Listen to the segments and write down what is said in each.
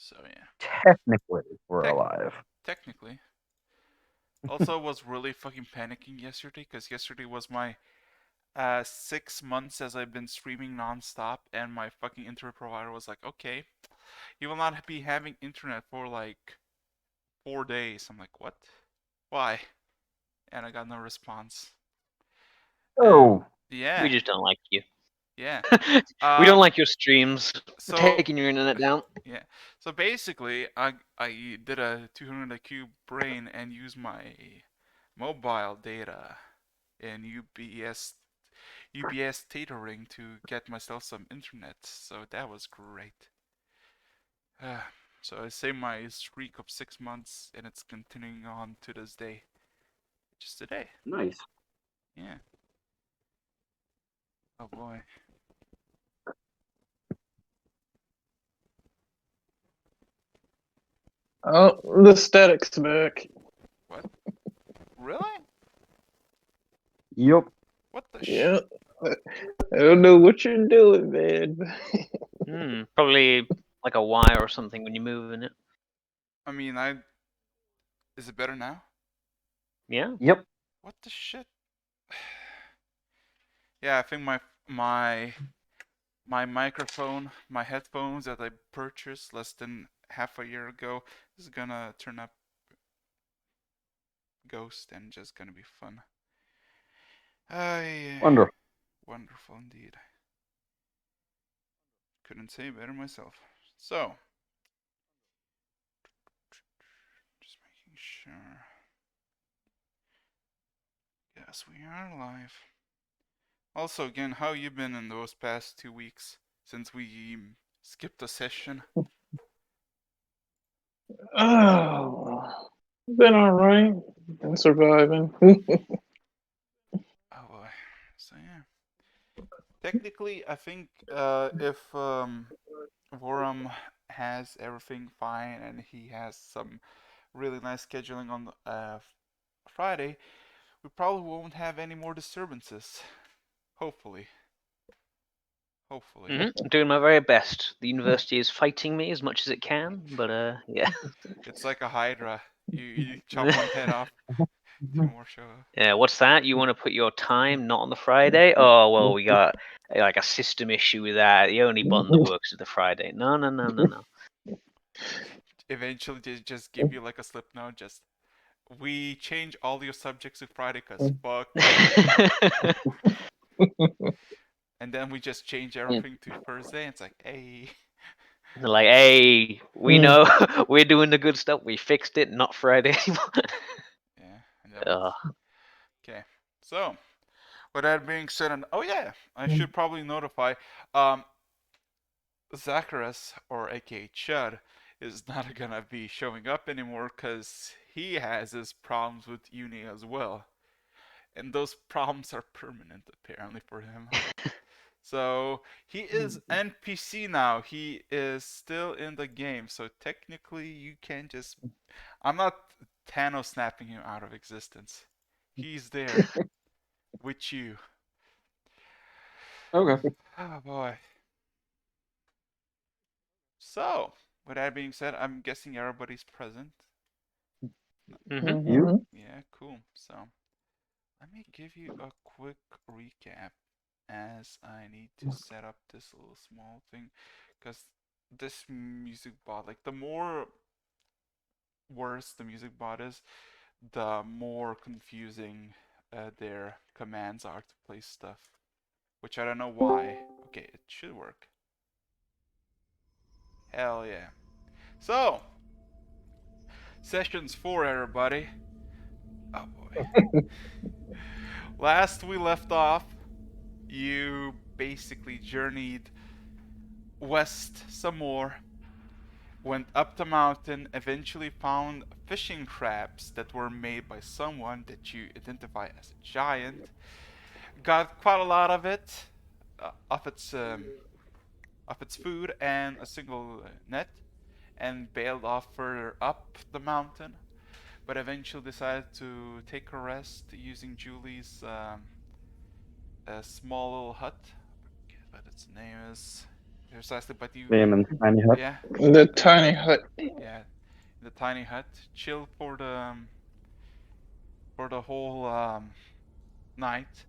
So yeah, Technically, we're Tec- alive. technically. Also, was really fucking panicking yesterday because yesterday was my 6 months as I've been streaming nonstop, and my fucking internet provider was like, "Okay, you will not be having internet for like 4 days." I'm like, "What? Why?" And I got no response. And Oh, We yeah, just don't like you. yeah. We Uh, don't like your streams. We're so taking your internet down. yeah, so basically, I did a 200 IQ brain and used my mobile data in UBS tethering to get myself some internet. So that was great. So I saved my streak of 6 months, and it's continuing on to this day. Just today. nice. Yeah. Oh boy. Oh, the static's back. What? Really? Yep. What the Yeah. I don't know what you're doing, man. Probably like a wire or something when you're moving it. I mean, Is it better now? Yeah. Yep. What the shit? Yeah, I think my my microphone, my headphones that I purchased less than half a year ago is gonna turn up ghost and just gonna be fun. I Wonderful. Wonderful indeed. Couldn't say better myself. So, just making sure. Yes, we are live. Also, again, how you been in those past 2 weeks since we skipped a session? Oh, been alright. Been surviving. Oh boy. So yeah. Technically, I think if Vorum has everything fine and he has some really nice scheduling on Friday, we probably won't have any more disturbances. Hopefully. Hopefully. I'm doing my very best. The university is fighting me as much as it can, but yeah. It's like a Hydra. You chop one head off, two more show up. Yeah, what's that? You want to put your time not on the Friday? Oh, well, we got like a system issue with that. The only button that works is the Friday. No, no, no, no, no. Eventually, they just give you like a slip note. Just we change all your subjects to Friday because fuck you. And then we just change everything to Thursday. And it's like, hey. They're like, hey, we know we're doing the good stuff. We fixed it, not Friday anymore. Yeah. And that was... Okay. So, with that being said, and oh yeah, I should probably notify. Um, Zacharias, or aka Chud, is not gonna be showing up anymore because he has his problems with uni as well, and those problems are permanent apparently for him. So he is NPC now. He is still in the game, so technically you can just. I'm not Thanos snapping him out of existence. He's there with you. Okay. Oh boy. So, with that being said, I'm guessing everybody's present. You? Yeah, cool. So, let me give you a quick recap as I need to set up this little small thing because this music bot, like the more worse the music bot is, the more confusing their commands are to play stuff, which I don't know why. Okay, it should work. Hell yeah. So, sessions 4, everybody. Oh boy. Last we left off, you basically journeyed west some more, went up the mountain, eventually found fishing traps that were made by someone that you identify as a giant. Got quite a lot of it, of its food and a single net, and bailed off further up the mountain. But eventually decided to take a rest using Julie's a small little hut. I forget what its name is. precisely, but you, Me and Tiny Hut. yeah, The tiny hut. yeah, the tiny hut, chill for the whole night.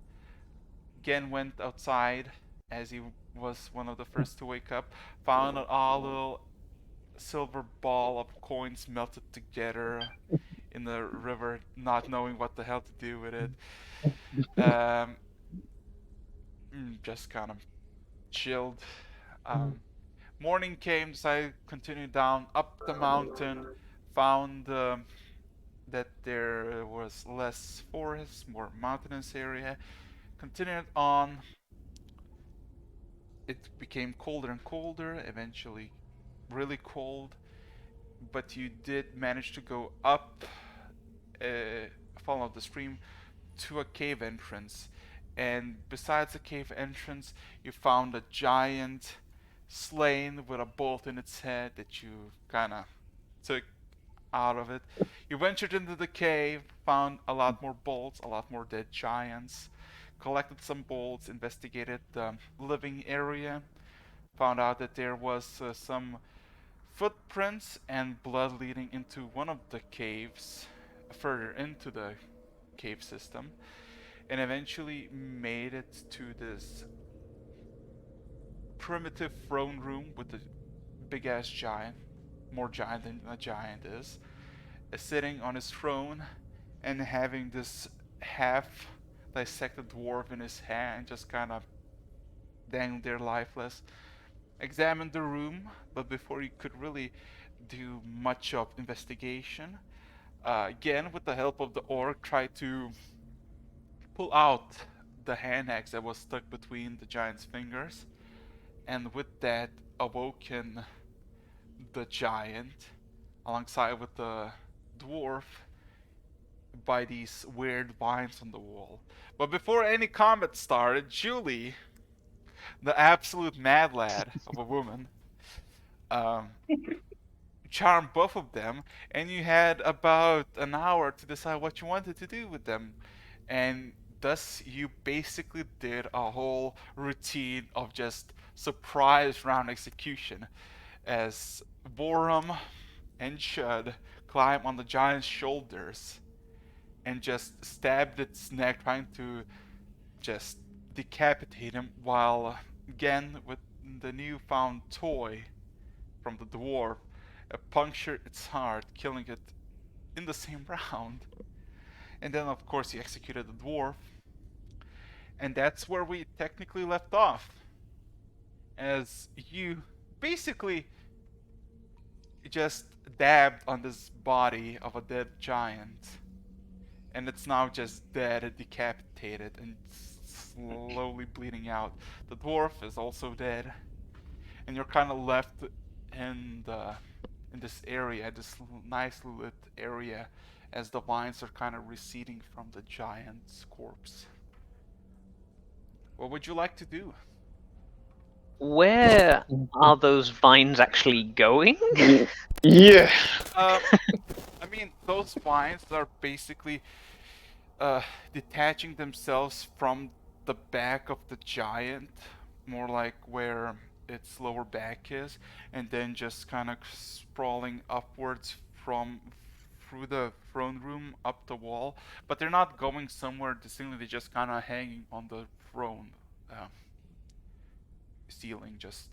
Gen went outside as he was one of the first to wake up, found a little silver ball of coins melted together in the river, not knowing what the hell to do with it. Um, just kind of chilled. Morning came, decided to continue down up the mountain, found that there was less forest, more mountainous area. Continued on. It became colder and colder, eventually really cold, but you did manage to go up, follow the stream to a cave entrance. And besides the cave entrance, you found a giant slain with a bolt in its head that you kind of took out of it. You ventured into the cave, found a lot more bolts, a lot more dead giants, collected some bolts, investigated the living area, found out that there was some footprints and blood leading into one of the caves, further into the cave system, and eventually made it to this primitive throne room with a big ass giant, more giant than a giant is sitting on his throne and having this half dissected dwarf in his hand, just kind of dangling there lifeless. Examined the room, but before he could really do much of investigation, again with the help of the orc, tried to pull out the hand axe that was stuck between the giant's fingers, and with that awoken the giant alongside with the dwarf by these weird vines on the wall. But before any combat started, Julie, the absolute mad lad of a woman, um, charmed both of them, and you had about an hour to decide what you wanted to do with them. And thus, you basically did a whole routine of just surprise round execution as Borum and Chud climb on the giant's shoulders and just stabbed its neck, trying to just decapitate him, while again with the newfound toy from the dwarf punctured its heart, killing it in the same round. And then, of course, he executed the dwarf, and that's where we technically left off. As you basically just dabbed on this body of a dead giant, and it's now just dead, decapitated, and slowly bleeding out. The dwarf is also dead, and you're kind of left in this area, this nice lit area, as the vines are kind of receding from the giant's corpse. What would you like to do? Where are those vines actually going? Yeah. I mean, those vines are basically detaching themselves from the back of the giant, more like where its lower back is, and then just kind of sprawling upwards from through the throne room up the wall. But they're not going somewhere distinctly; they're just kind of hanging on the throne ceiling. Just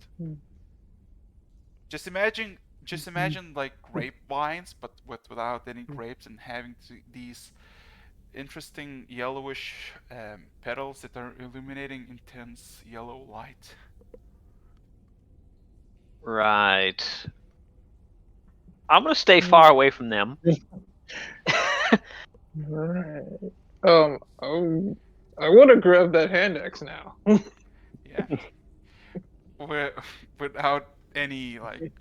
imagine like grapevines, but without any grapes, and having these interesting yellowish petals that are illuminating intense yellow light. Right. I'm gonna stay far away from them. Right. I want to grab that hand axe now. Yeah. Without any like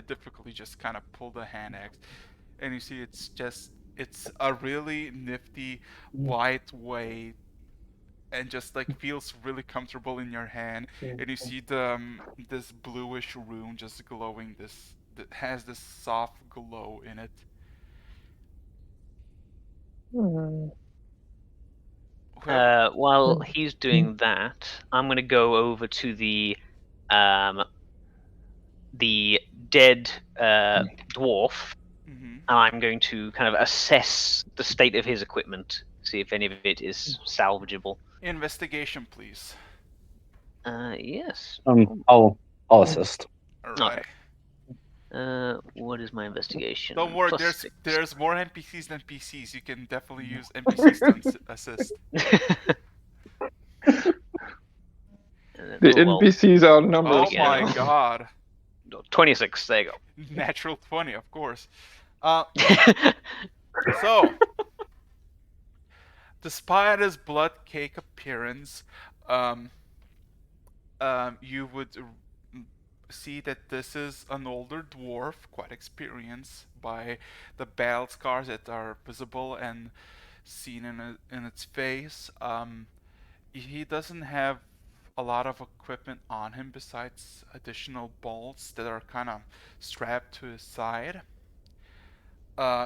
difficulty, just kind of pull the hand axe, and you see it's a really nifty lightweight, and just like feels really comfortable in your hand. And you see this bluish rune just glowing, this that has this soft glow in it. While he's doing that, I'm gonna go over to the the dead dwarf, Mm-hmm. and I'm going to kind of assess the state of his equipment, see if any of it is salvageable. Investigation, please. Yes. I'll assist. All Okay. right. What is my investigation? Don't worry. +6. There's more NPCs than PCs. You can definitely use NPCs to assist. The NPCs outnumber Oh us yeah. my now. god. 26. There you Natural 20, of course. go. So, despite his blood cake appearance, you would see that this is an older dwarf, quite experienced by the battle scars that are visible and seen in its face. He doesn't have a lot of equipment on him besides additional bolts that are kind of strapped to his side.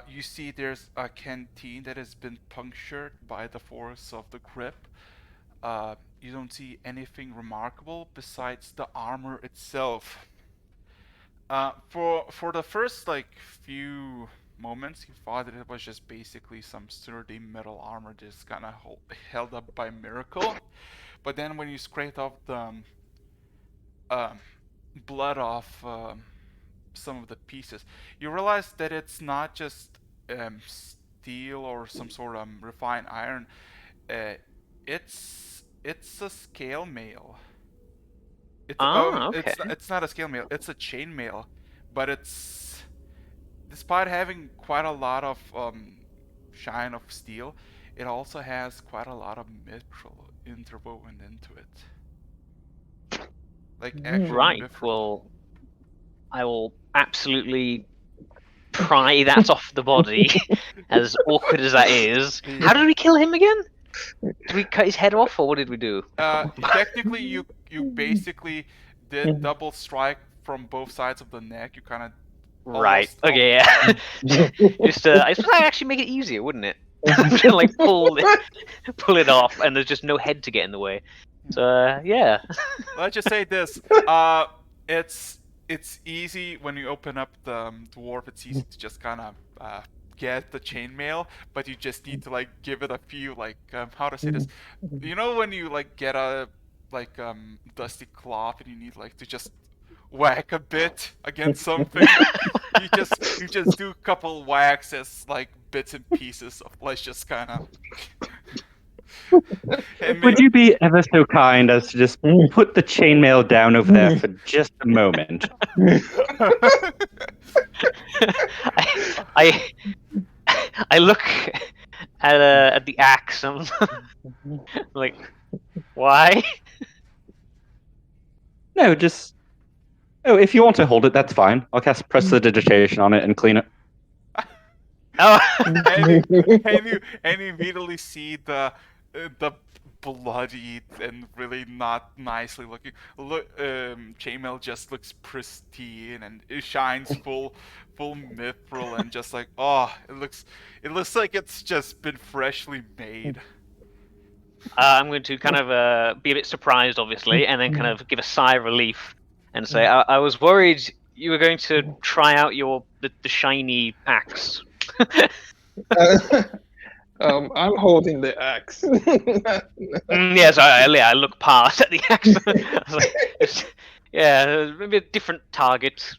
You see there's a canteen that has been punctured by the force of the grip. You don't see anything remarkable besides the armor itself. For the first few moments, you thought that it was just basically some sturdy metal armor just kind of held up by miracle. But then when you scraped off the blood off some of the pieces, you realize that it's not just steel or some sort of refined iron. It's a scale mail. Okay. It's not a scale mail. It's a chain mail, but it's despite having quite a lot of shine of steel, it also has quite a lot of mithril interwoven into it. Like actual Right. mithril. Well, I will absolutely pry that off the body, as awkward as that is. How did we kill him again? Did we cut his head off, or what did we do? Technically, you basically did double strike from both sides of the neck. You kind of Right. almost- Okay. Yeah. Just I suppose that actually make it easier, wouldn't it? Like pull it off, and there's just no head to get in the way. So yeah. Let's just say this. It's easy when you open up the dwarf. It's easy to just kind of get the chainmail, but you just need to give it a few how to say this. You know when you get a dusty cloth and you need to just whack a bit against something. you just do a couple whacks as bits and pieces of let's just kind of. Would you be ever so kind as to just put the chainmail down over there for just a moment? I look at the axe. I'm like, why? No, just... Oh, if you want to hold it, that's fine. I'll cast prestidigitation on it and clean it. Oh. and you immediately see the bloody and really not nicely looking chainmail just looks pristine and it shines full mithril and just it looks like it's just been freshly made. I'm going to kind of be a bit surprised, obviously, and then kind of give a sigh of relief and say, I was worried you were going to try out the shiny axe. I'm holding the axe. Yes, I look past at the axe. I was like, yeah, maybe a different target.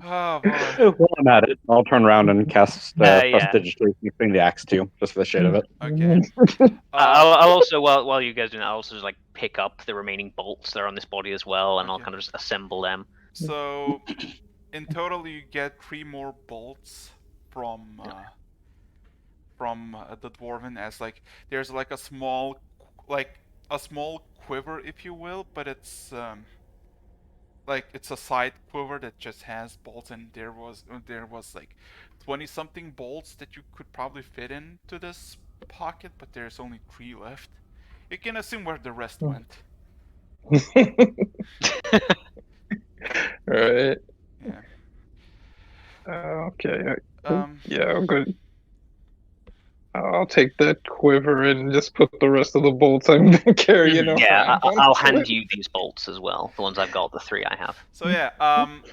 Oh boy. While I'm at it, I'll turn around and cast Yeah. prestidigitation between the axe too, just for the shade of it. Okay. I'll also, while you guys do that, I'll also just pick up the remaining bolts that are on this body as well, and I'll Okay. kind of just assemble them. So, in total, you get 3 more bolts from the dwarven. As there's a small quiver, if you will, but it's it's a side quiver that just has bolts, and there was 20 something bolts that you could probably fit into this pocket, but there's only 3 left. You can assume where the rest went. Right. Yeah. Okay. Um. Yeah, good. I'll take that quiver and just put the rest of the bolts I'm carrying Yeah, around. I'll onto hand it. you these bolts as well. The ones I've got, the 3 I have. So yeah,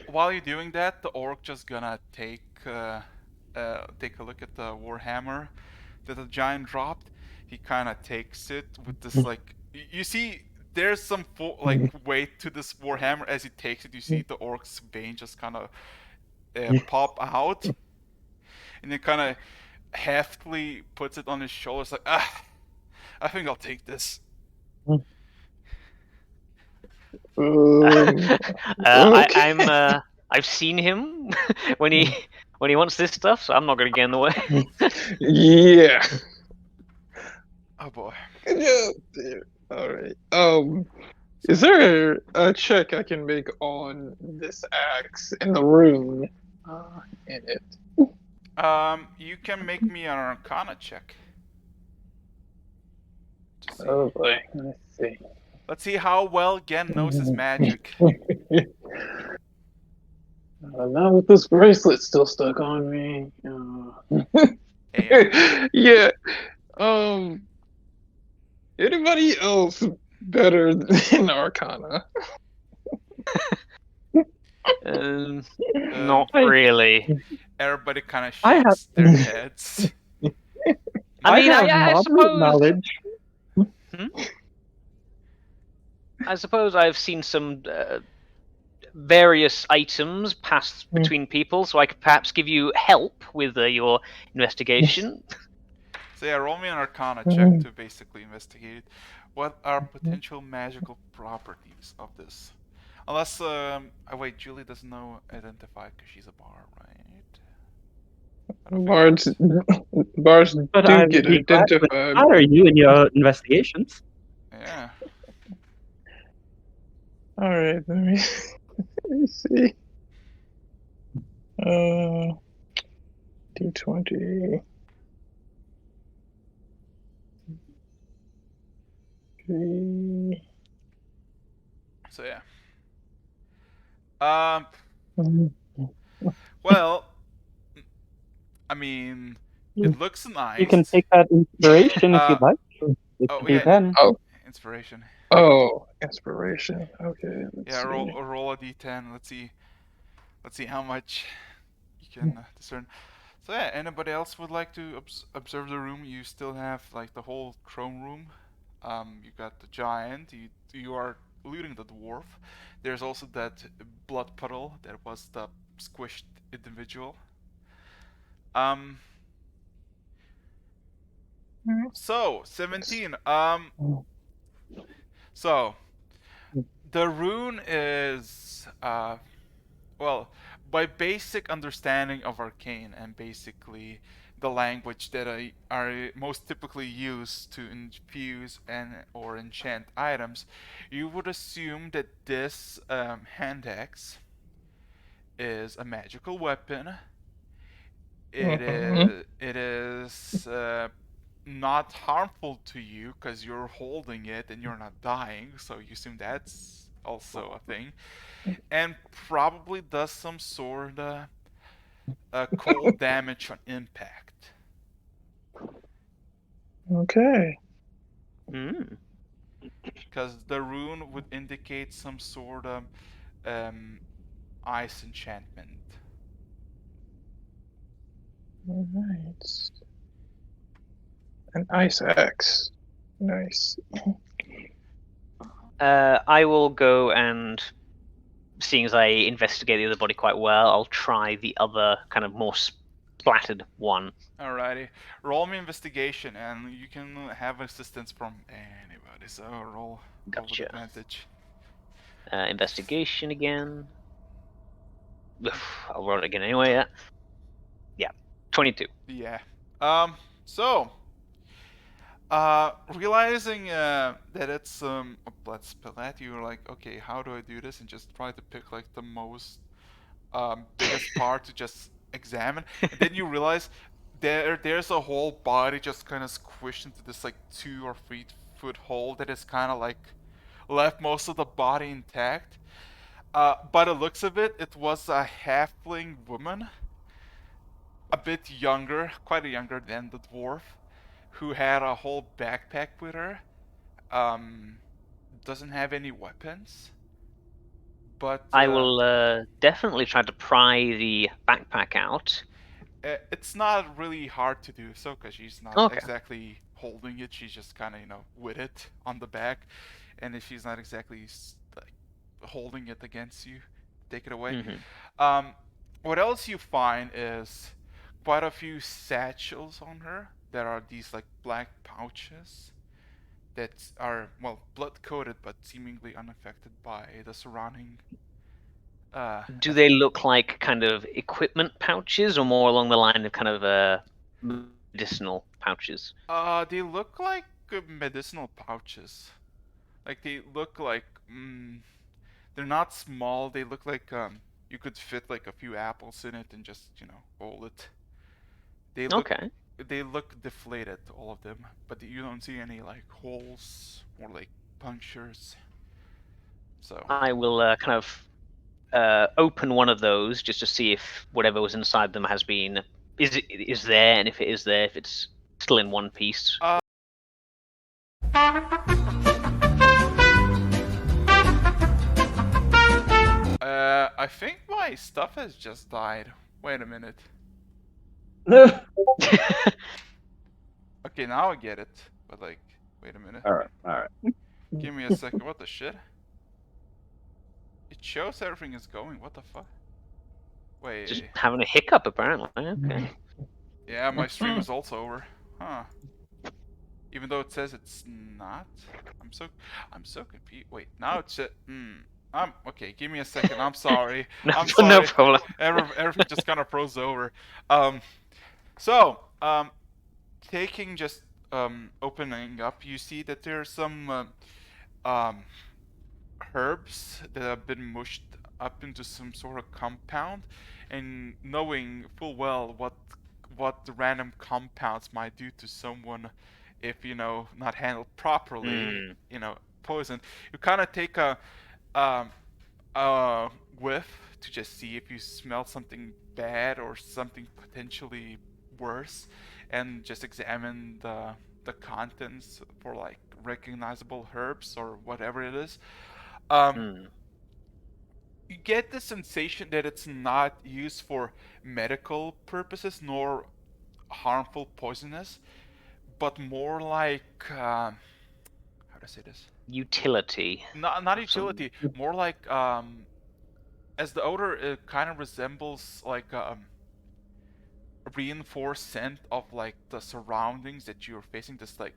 while you're doing that, the orc just gonna take a look at the warhammer that the giant dropped. He kind of takes it with this like you see. There's some weight to this warhammer as he takes it. You see the orc's vein just kind of pop out, and then kind of heftily puts it on his shoulders like, I think I'll take this. Okay. I've seen him when he wants this stuff, so I'm not going to get in the way. Yeah. Oh boy. Good job there. All right. Is there a check I can make on this axe and the rune in it? You can make me an Arcana check. Oh boy, let's see. Let's see how well Gen knows his magic. Not with this bracelet still stuck on me. Damn. Yeah. Anybody else better than Arcana? Not really. Everybody kind of I shakes their heads. I mean, have I moderate suppose. knowledge. I suppose I've seen some various items pass between people, so I could perhaps give you help with your investigation. So yeah, roll me an Arcana check to basically investigate what are potential magical properties of this. Unless, oh wait, Julie doesn't know identify because she's a bard, right? Bars But do I get would be glad to identified. inspire you in your investigations. Yeah. All right, let me see. D20. So yeah. Well, I mean, it looks nice. You can take that inspiration if you'd like. It oh, could be yeah. then. Inspiration. Oh, inspiration. Okay. Yeah, roll a d10. Let's see how much you can discern. So yeah, anybody else would like to observe the room? You still have like the whole throne room. You got the giant. You are looting the dwarf. There's also that blood puddle that was the squished individual. So 17. So the rune is well, by basic understanding of arcane and basically the language that are most typically used to infuse or enchant items, you would assume that this hand axe is a magical weapon. It is not harmful to you because you're holding it and you're not dying, so you assume that's also a thing, and probably does some sort of cold damage on impact. Okay. Because the rune would indicate some sort of ice enchantment. All right. An ice axe. Nice. I will go and, seeing as I investigate the other body quite well, I'll try the other kind of more splattered one. Alrighty. Roll me investigation, and you can have assistance from anybody, so roll with Gotcha. advantage. Investigation again. I'll roll it again anyway, yeah. 22. Yeah. So, realizing that it's a blood splat, you're like, okay, how do I do this? And just try to pick like the most biggest part to just examine. And then you realize there's a whole body just kind of squished into this like 2 or 3 foot hole that is kind of like left most of the body intact. By the looks of it, it was a halfling woman, a bit younger, quite a younger than the dwarf. who had a whole backpack with her. Doesn't have any weapons, but I will definitely try to pry the backpack out. it's not really hard to do so because she's not Okay. exactly holding it. She's just kind of with it on the back, and if she's not exactly like holding it against you, take it away. Mm-hmm. What else you find is quite a few satchels on her. There are these like black pouches that are blood coated but seemingly unaffected by the surrounding. Do they look like kind of equipment pouches, or more along the line of kind of medicinal pouches? They look like medicinal pouches. Like they look like they're not small. They look like you could fit like a few apples in it and just hold it. They look Okay. they look deflated, all of them, but you don't see any like holes or like punctures. So I will kind of open one of those just to see if whatever was inside them is there, and if it is there, if it's still in one piece. I think my stuff has just died. Wait a minute. Okay, now I get it. But like, wait a minute. All right. Give me a second. What the shit? It shows everything is going. What the fuck? Wait. Just having a hiccup, apparently. Okay. Yeah, my stream is also over. Huh. Even though it says it's not. I'm so confused. Wait, now it's okay, give me a second. I'm sorry. I'm sorry. No problem. Everything just kind of froze over. So, taking just opening up, you see that there's some herbs that have been mushed up into some sort of compound, and knowing full well what the random compounds might do to someone if not handled properly, poison. You kind of take a whiff to just see if you smell something bad or something potentially worse, and just examine the contents for like recognizable herbs or whatever it is. You get the sensation that it's not used for medical purposes nor harmful poisonous, but more like how to say this? Utility. Not utility, more like as the odor kind of resembles like a reinforced scent of like the surroundings that you're facing, this like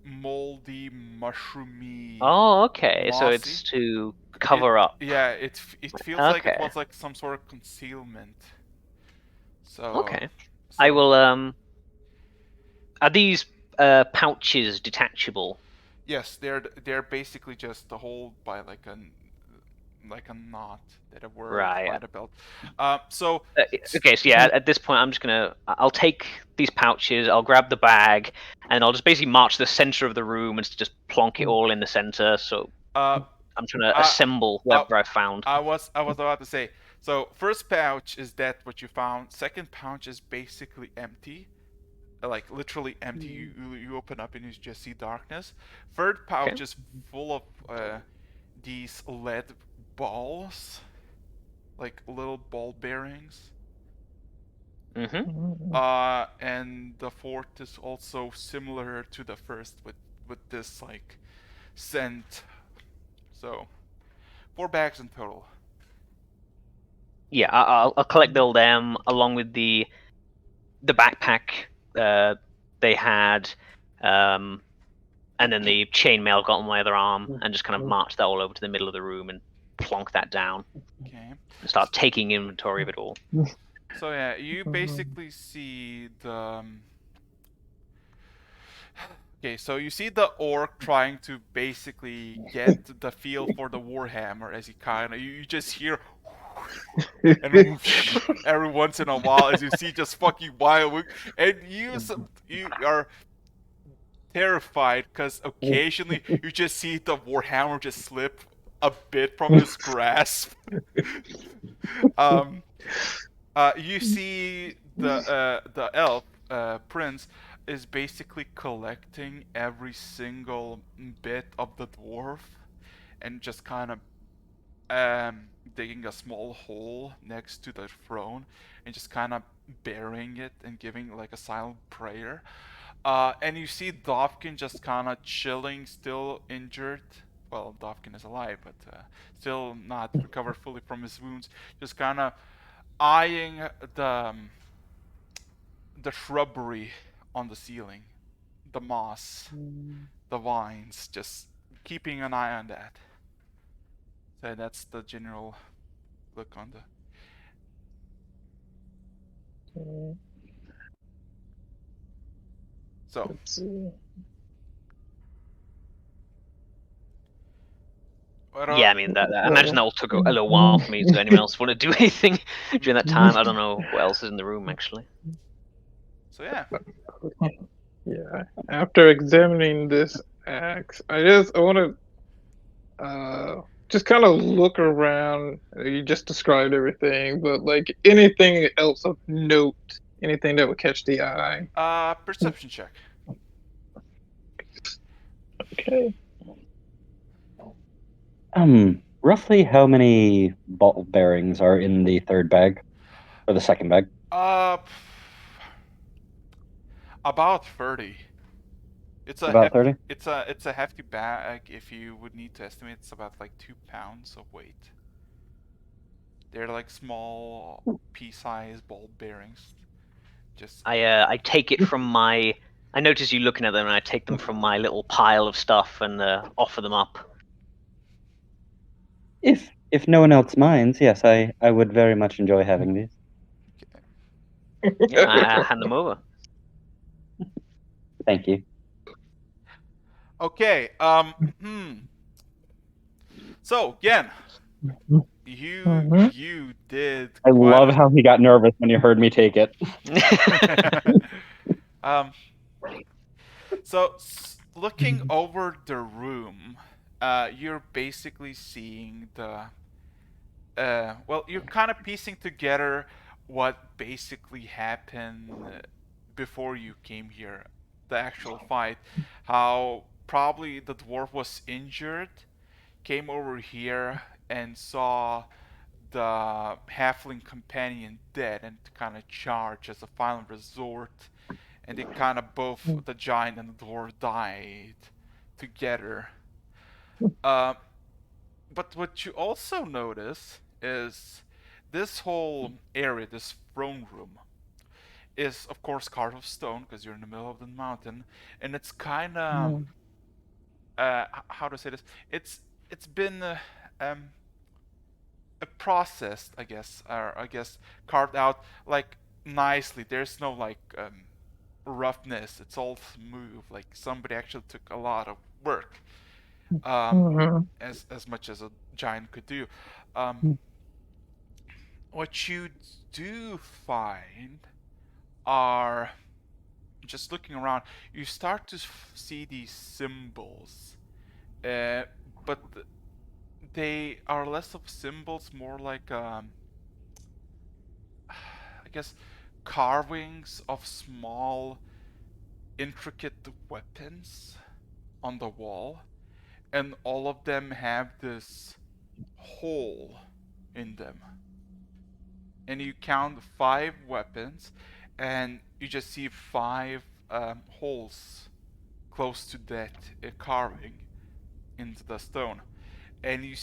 moldy, mushroomy. Oh, okay. So mossy. it's to cover up. Yeah, it feels like it Okay. was like some sort of concealment. So Okay. I will. Are these pouches detachable? Yes, they're basically just the hold by like a knot that were Right. by the belt. Okay, so yeah, at this point, I'll take these pouches, I'll grab the bag, and I'll just basically march to the center of the room and just plonk it all in the center. So I'm trying to assemble whatever I found. I was about to say. So first pouch is that what you found. Second pouch is basically empty, like literally empty. You open up and you just see darkness. Third pouch is full of these lead balls, like little ball bearings. And the fourth is also similar to the first with this like scent. So 4 bags in total. Yeah, I'll collect all them along with the backpack they had, and then the chainmail got on my other arm, and just kind of march that all over to the middle of the room and plonk that down. Okay. And start taking inventory of it all. So yeah, you basically see the. Okay, so you see the orc trying to basically get the feel for the warhammer as he kind of you just hear and every once in a while as you see just fucking wild, and you are terrified because occasionally you just see the warhammer just slip a bit from his grasp. You see the elf prince is basically collecting every single bit of the dwarf and just kind of digging a small hole next to the throne and just kind of burying it and giving like a silent prayer. And you see Dovkin just kind of chilling, still injured. Well, Dovkin is alive, but still not recovered fully from his wounds. Just kind of eyeing the shrubbery on the ceiling, the moss, the vines, just keeping an eye on that. So that's the general look on the. So Let's see. Yeah, I mean, I imagine that will took a little while for me. Does anyone else want to do anything during that time? I don't know what else is in the room, actually. So yeah. Yeah. After examining this axe, I want to just kind of look around. You just described everything, but like anything else of note, anything that would catch the eye. Perception check. Okay. Roughly how many ball bearings are in the third bag? Or the second bag? About 30. It's a About hefty, 30? it's a hefty bag. If you would need to estimate, it's about like 2 pounds of weight. They're like small pea-sized ball bearings. Just I take it from my. I notice you looking at them, and I take them from my little pile of stuff and offer them up. If no one else minds, yes, I would very much enjoy having these. Yeah, I hand them over. Thank you. okay. So again, you did. I love how he got nervous when you heard me take it. So looking over the room, you're basically seeing the. Well, you're kind of piecing together what basically happened before you came here, the actual fight. How probably the dwarf was injured, came over here and saw the halfling companion dead and kind of charge as a final resort. And they kind of both, the giant and the dwarf, died together. But what you also notice is this whole area, this throne room, is of course carved of stone because you're in the middle of the mountain, and it's kind of how to say this? It's been processed, I guess, or I guess carved out like nicely. There's no like roughness. It's all smooth. Like somebody actually took a lot of work. As much as a giant could do. What you do find are just looking around. You start to see these symbols, but they are less of symbols, more like I guess carvings of small, intricate weapons on the wall. And all of them have this hole in them. And you count 5 weapons, and you just see 5 holes close to that carving into the stone. And you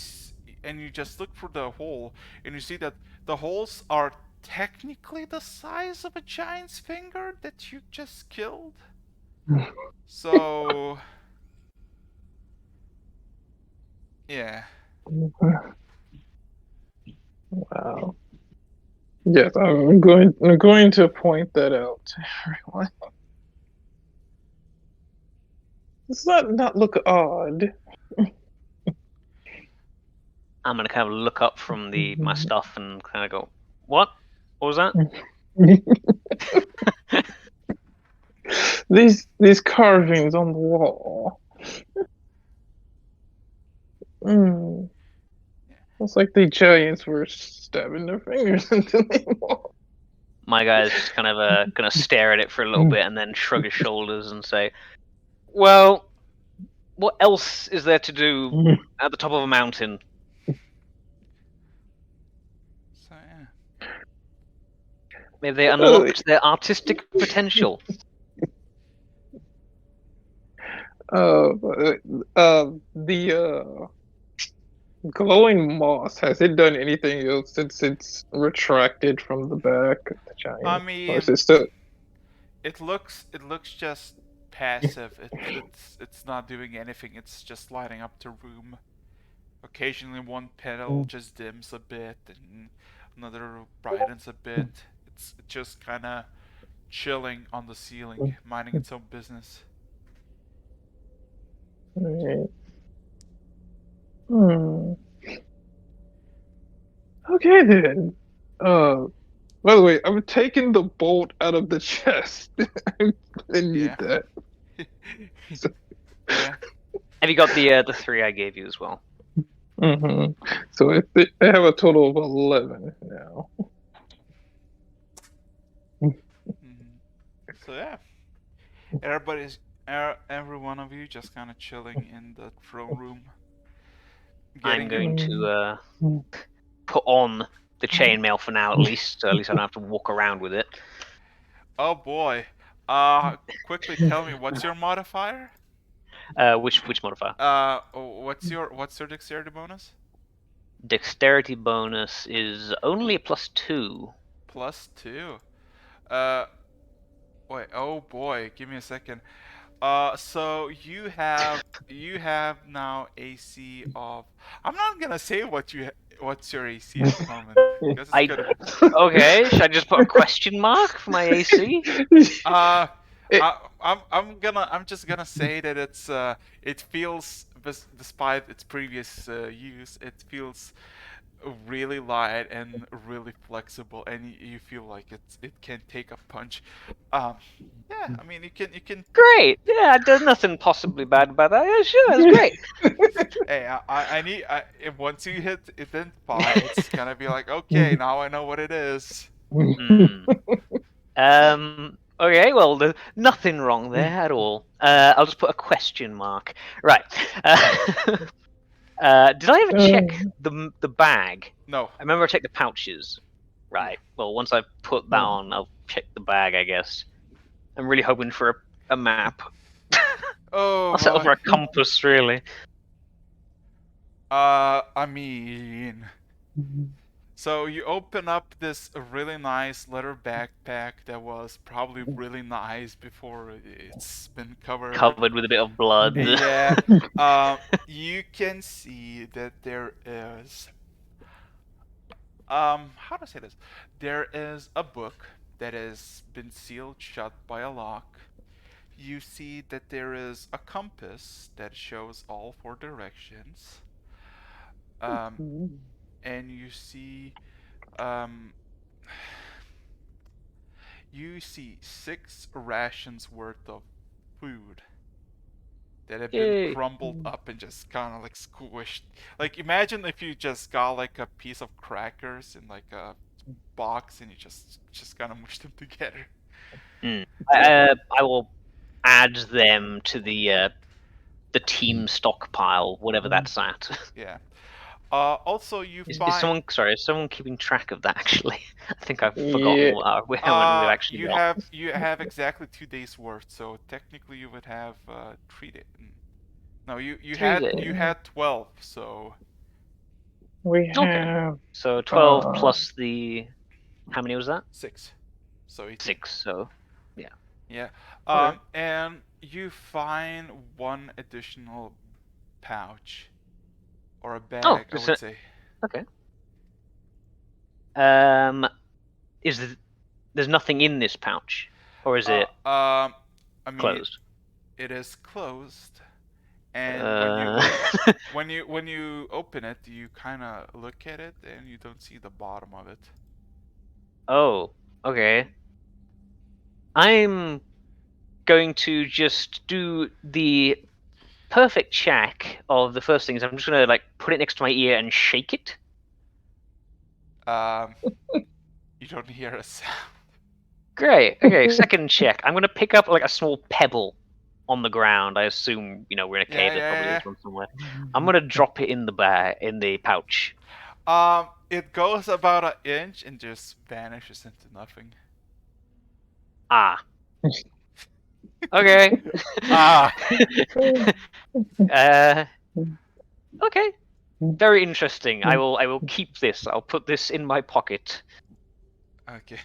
just look for the hole, and you see that the holes are technically the size of a giant's finger that you just killed. So yeah. Wow. Yes, I'm going to point that out to everyone. Does that not look odd? I'm gonna kind of look up from my stuff and kind of go, "What? What was that?" These carvings on the wall. It's like the giants were stabbing their fingers into the wall. My guy's just kind of gonna stare at it for a little bit and then shrug his shoulders and say, "Well, what else is there to do at the top of a mountain?" So yeah. Maybe they unlocked their artistic potential. The glowing moss, has it done anything else since it's retracted from the back of the I giant? Or is mean, it still? it looks just passive. It's not doing anything. It's just lighting up the room. Occasionally, one panel just dims a bit, and another brightens a bit. It's just kind of chilling on the ceiling, minding its own business. Alright. Hmm. Okay then. By the way, I'm taking the bolt out of the chest. I need Yeah. that. Yeah. Have you got the 3 I gave you as well? Mm-hmm. So I have a total of 11 now. So yeah, every one of you just kind of chilling in the throne room. I'm going to Mm. put on the chainmail for now, at least. So at least I don't have to walk around with it. Oh boy. Quickly tell me, what's your modifier? Which modifier? What's your dexterity bonus? Dexterity bonus is only a +2. +2. Uh, wait. Oh boy. Give me a second. So you have now AC of. I'm not gonna say what's your AC at the moment because it's I gonna. Okay. Should I just put a question mark for my AC? I'm just gonna say that it feels, despite its previous use, it feels really light and really flexible, and you feel like it can take a punch. Yeah, I mean you can. Great. Yeah, there's nothing possibly bad about that. Yeah, sure, that's great. Hey, if once you hit identify, it's gonna be like, okay, now I know what it is. Hmm. Okay, well, there's nothing wrong there at all. I'll just put a question mark. Right. Did I ever check the bag? No. I remember I checked the pouches. Right. Well, once I've put that on, I'll check the bag, I guess. I'm really hoping for a map. Oh I'll settle boy. for a compass, really. I mean, so you open up this really nice leather backpack that was probably really nice before it's been covered. Covered with a bit of blood. Yeah. You can see that there is. How to say this? There is a book that has been sealed shut by a lock. You see that there is a compass that shows all 4 directions. And um, you see 6 rations worth of food that have been Yay. crumbled up and just kind of like squished. Like imagine if you just got like a piece of crackers in like a box and you just kind of mushed them together. I will add them to the team stockpile, whatever that's at. Yeah. Also, you Is find. someone keeping track of that? Actually, I think I've forgotten how many we've actually You got. have exactly 2 days worth, so technically you would have 3 days. No, you 3 days. had 12, so We Okay. have So 12 plus the. How many was that? 6. So 18. 6. So Yeah. Okay. And you find one additional pouch or a bag, I would say. Okay. There's nothing in this pouch, or is it I mean, closed? it is closed, and when you open it, you kind of look at it and you don't see the bottom of it. Oh, okay. I'm going to just do the perfect check of the first things. I'm just gonna like put it next to my ear and shake it. You don't hear a sound. Great. Okay, second check. I'm gonna pick up like a small pebble on the ground. I assume we're in a cave. There probably is one somewhere. I'm gonna drop it in the bag, in the pouch. It goes about an inch and just vanishes into nothing. Ah. Okay. Ah. Okay. Very interesting. I will keep this. I'll put this in my pocket. Okay.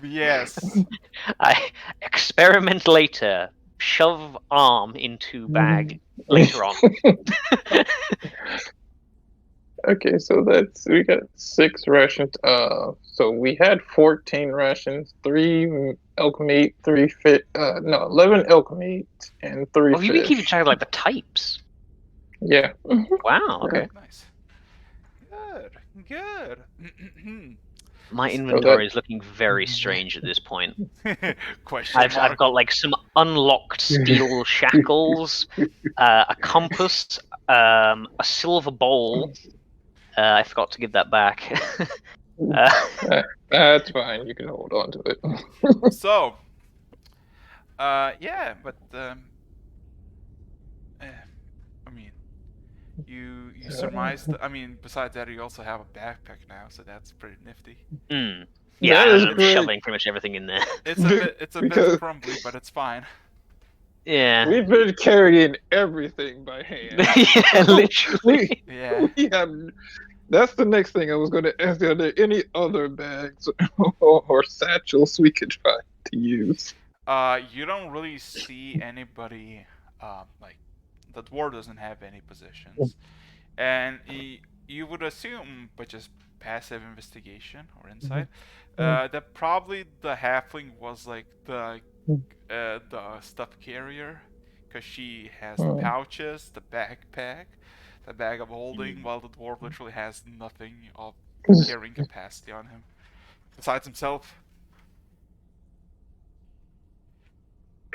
Yes. I experiment later. Shove arm into bag later on. Okay, so we got 6 rations. So we had 14 rations, 3 elk meat, 11 elk meat, and 3 Oh, fish. you've been keeping track of like the types. Yeah. Wow. Okay. Nice. Good. My So inventory is looking very strange at this point. Question I've mark. got like some unlocked steel shackles, a compass, a silver bowl. I forgot to give that back. That's fine. You can hold on to it. So, yeah, but I mean, you surmised. I mean, besides that, you also have a backpack now, so that's pretty nifty. Yeah, That is I'm great. shoving pretty much everything in there. It's a bit crumbly, but it's fine. Yeah. We've been carrying everything by hand. Yeah, literally. Yeah. We have. That's the next thing I was going to ask. Are there any other bags or satchels we could try to use? You don't really see anybody. Like, the dwarf doesn't have any positions, and you would assume, but just passive investigation or insight, that probably the halfling was like the stuff carrier, because she has the pouches, the backpack, the bag of holding, while the dwarf literally has nothing of carrying capacity on him besides himself.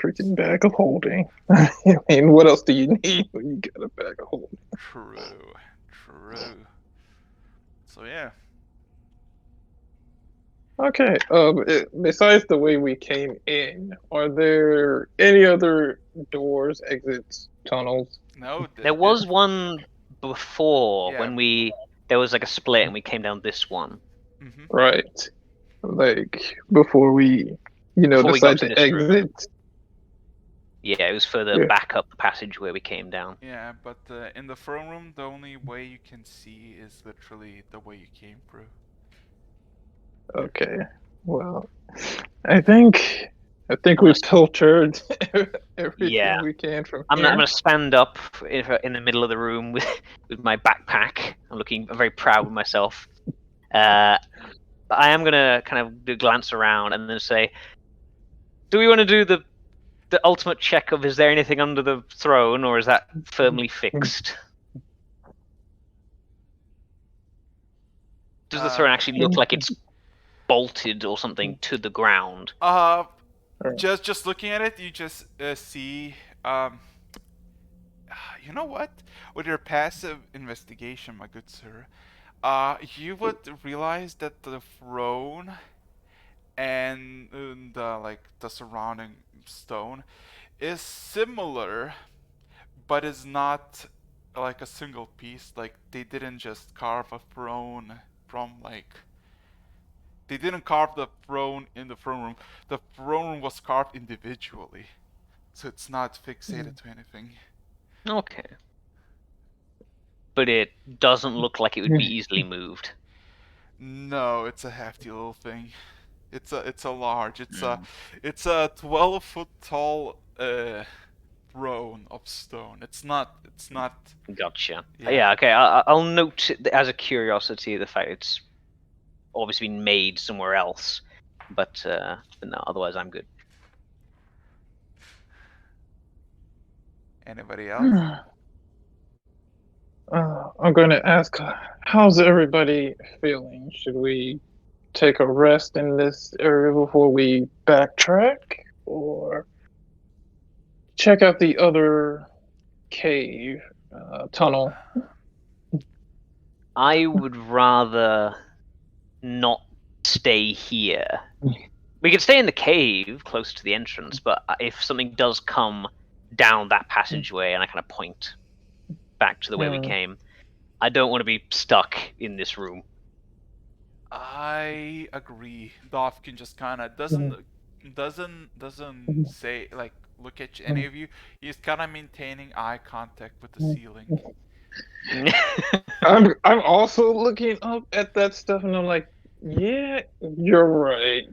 Freaking bag of holding. I mean, what else do you need when you got a bag of holding? True. So yeah. Okay. Besides the way we came in, are there any other doors, exits, tunnels? No. There was one before Yeah. when there was like a split and we came down this one. Mm-hmm. Right. Like before we, Before we got decide to to this room. exit. Yeah, it was further back up the passage where we came down. Yeah, but in the throne room, the only way you can see is literally the way you came through. Okay. Well, I think we've filtered everything we can from I'm here. going to stand up in the middle of the room with my backpack. I'm very proud of myself. But I am going to kind of glance around and then say, do we want to do the ultimate check of is there anything under the throne, or is that firmly fixed? Does the throne actually look like it's bolted or something to the ground? Just looking at it, you just see. You know what? With your passive investigation, my good sir, you would realize that the throne and the surrounding stone is similar, but is not like a single piece. Like, they didn't just carve a throne from they didn't carve the throne in the throne room. The throne room was carved individually, so it's not fixated to anything. Okay. But it doesn't look like it would be easily moved. No, it's a hefty little thing. It's a large. It's a 12-foot tall throne of stone. It's not. Gotcha. Yeah. Yeah. Okay. I'll note as a curiosity the fact it's obviously been made somewhere else, but no. Otherwise, I'm good. Anybody else? I'm going to ask, how's everybody feeling? Should we take a rest in this area before we backtrack, or check out the other cave tunnel? I would rather not stay here. We could stay in the cave close to the entrance, but if something does come down that passageway, and I kind of point back to the way we came, I don't want to be stuck in this room. I agree. Dovkin just kind of doesn't say like look at any of you. He's kind of maintaining eye contact with the ceiling. I'm also looking up at that stuff, and I'm like, yeah, you're right.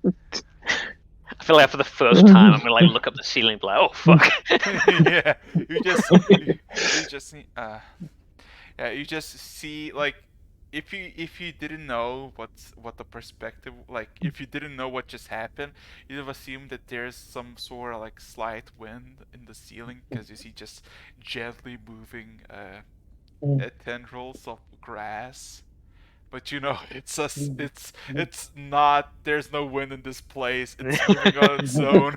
I feel like for the first time, I'm gonna like look up the ceiling, and be like, oh fuck. Yeah, you just see like if you didn't know what the perspective, like if you didn't know what just happened, you'd have assumed that there's some sort of like slight wind in the ceiling because you see just gently moving tendrils of grass. But you know, it's not. There's no wind in this place. It's moving on its own.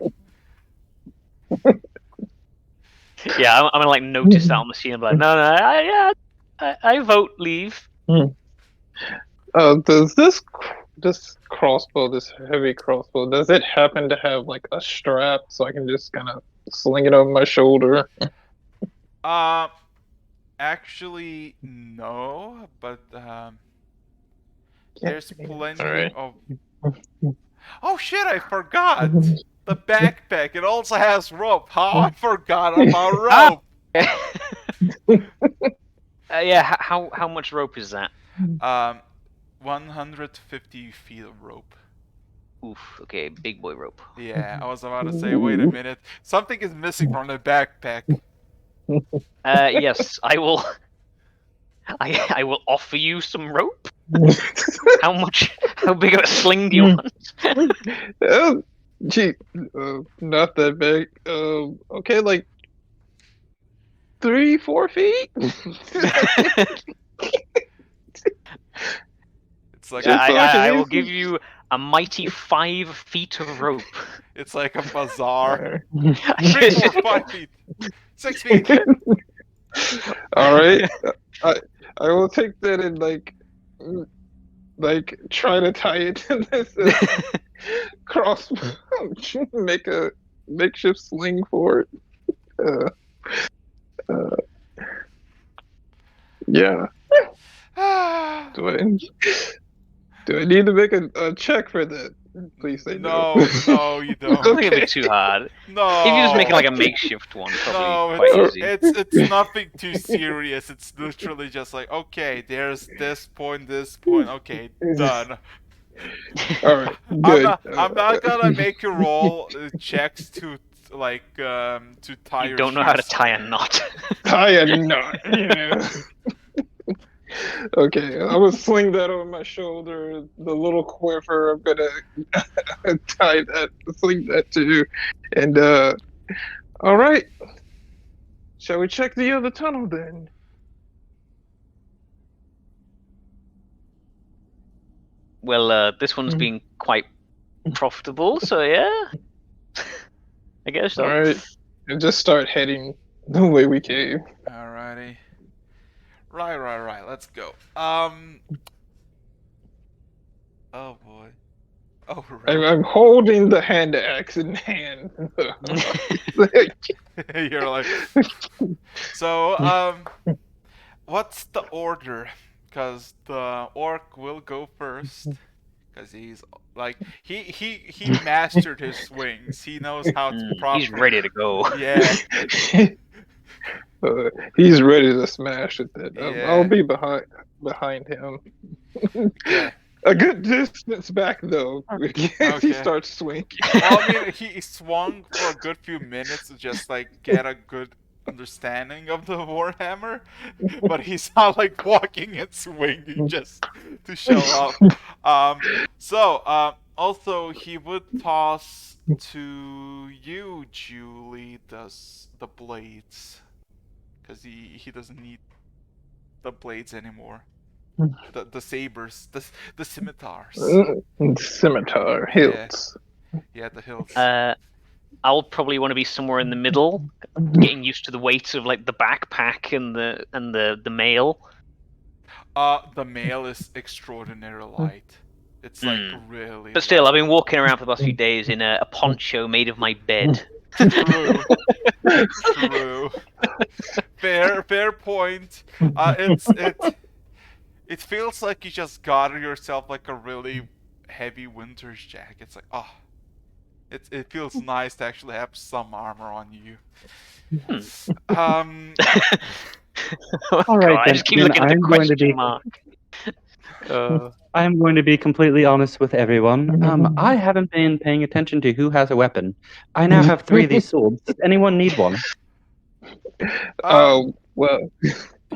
Yeah, I'm gonna like notice that on the ceiling, like, no, I vote leave. Does this crossbow, this heavy crossbow, does it happen to have like a strap so I can just kind of sling it over my shoulder? Actually, no, but there's plenty Alright. of. Oh shit! I forgot the backpack. It also has rope. How I forgot about rope. Yeah, how much rope is that? 150 feet of rope. Oof. Okay, big boy rope. Yeah, I was about to say, wait a minute. Something is missing from the backpack. Yes, I will. I will offer you some rope. How much? How big of a sling do you want? Gee, not that big. Okay, like 3-4 feet. It's like I will give you a mighty 5 feet of rope. It's like a bazaar. 3, 4, 5 feet, 6 feet. All right, I will take that and like try to tie it to this crossbow. Make a makeshift sling for it. Yeah. Do I need to make a check for that? Please say no. No, you don't. I don't think it'd be too hard. No. If you're just making like a makeshift one, probably No, quite easy. it's nothing too serious. It's literally just like, okay, there's this point, okay, done. All right, good. I'm not gonna make you roll checks to like to tie You your don't know how to shoes. tie a knot. Tie a knot. Yeah. Okay, I'm gonna sling that over my shoulder. The little quiver, I'm gonna sling that too. And all right. Shall we check the other tunnel then? Well, this one's been quite profitable, so yeah. I guess so. All right, and just start heading the way we came. Alrighty. Right. Let's go. Oh boy. Oh right. I'm holding the hand axe in hand. You're like. So what's the order? Because the orc will go first. Because he's like he mastered his swings. He knows how to properly. He's ready to go. Yeah. He's ready to smash it. Then Yeah. I'll be behind him. Yeah. A good distance back though. He Okay. starts swinging. Well, I mean, he swung for a good few minutes to just like get a good understanding of the warhammer, but he's not like walking and swinging just to show off. Also he would toss to you, Julie, the blades, because he doesn't need the blades anymore. The sabers, the scimitars. Scimitar hilts. Yeah, the hilts. I'll probably want to be somewhere in the middle, getting used to the weight of like the backpack and the mail. The male is extraordinarily light. It's like really But still, I've light. been walking around for the last few days in a poncho made of my bed. True. True. Fair point. It feels like you just got yourself like a really heavy winter's jacket. It's like, oh, it feels nice to actually have some armor on you. Um, All right, God, I then. just keep looking at the I'm going to question be. mark. I'm going to be completely honest with everyone. I haven't been paying attention to who has a weapon. I now have 3 of these swords. Does anyone need one? Oh, well,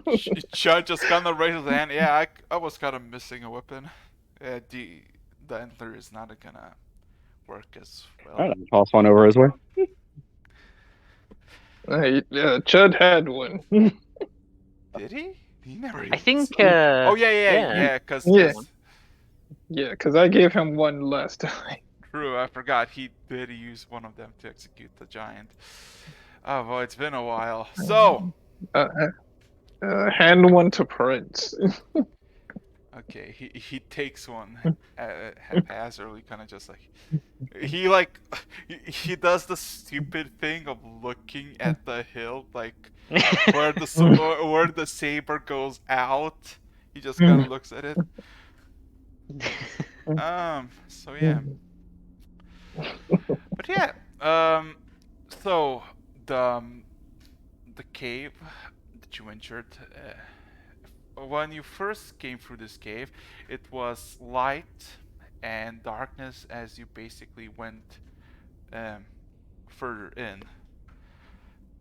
Chud just kind of raises his hand. Yeah, I was kind of missing a weapon. The antler is not gonna work as well. All right, I'll toss one over his way. Chud had one. Did he? He never. I think. Oh yeah. Yeah. Cause Yeah, because I gave him one last time. true. I forgot he did use one of them to execute the giant. Oh boy, it's been a while. So. Hand one to Prince. Okay, he takes one haphazardly, kind of just like he does the stupid thing of looking at the hilt, like where the saber goes out. He just kind of looks at it. So yeah, but yeah. So the cave that you entered. When you first came through this cave, it was light and darkness as you basically went further in.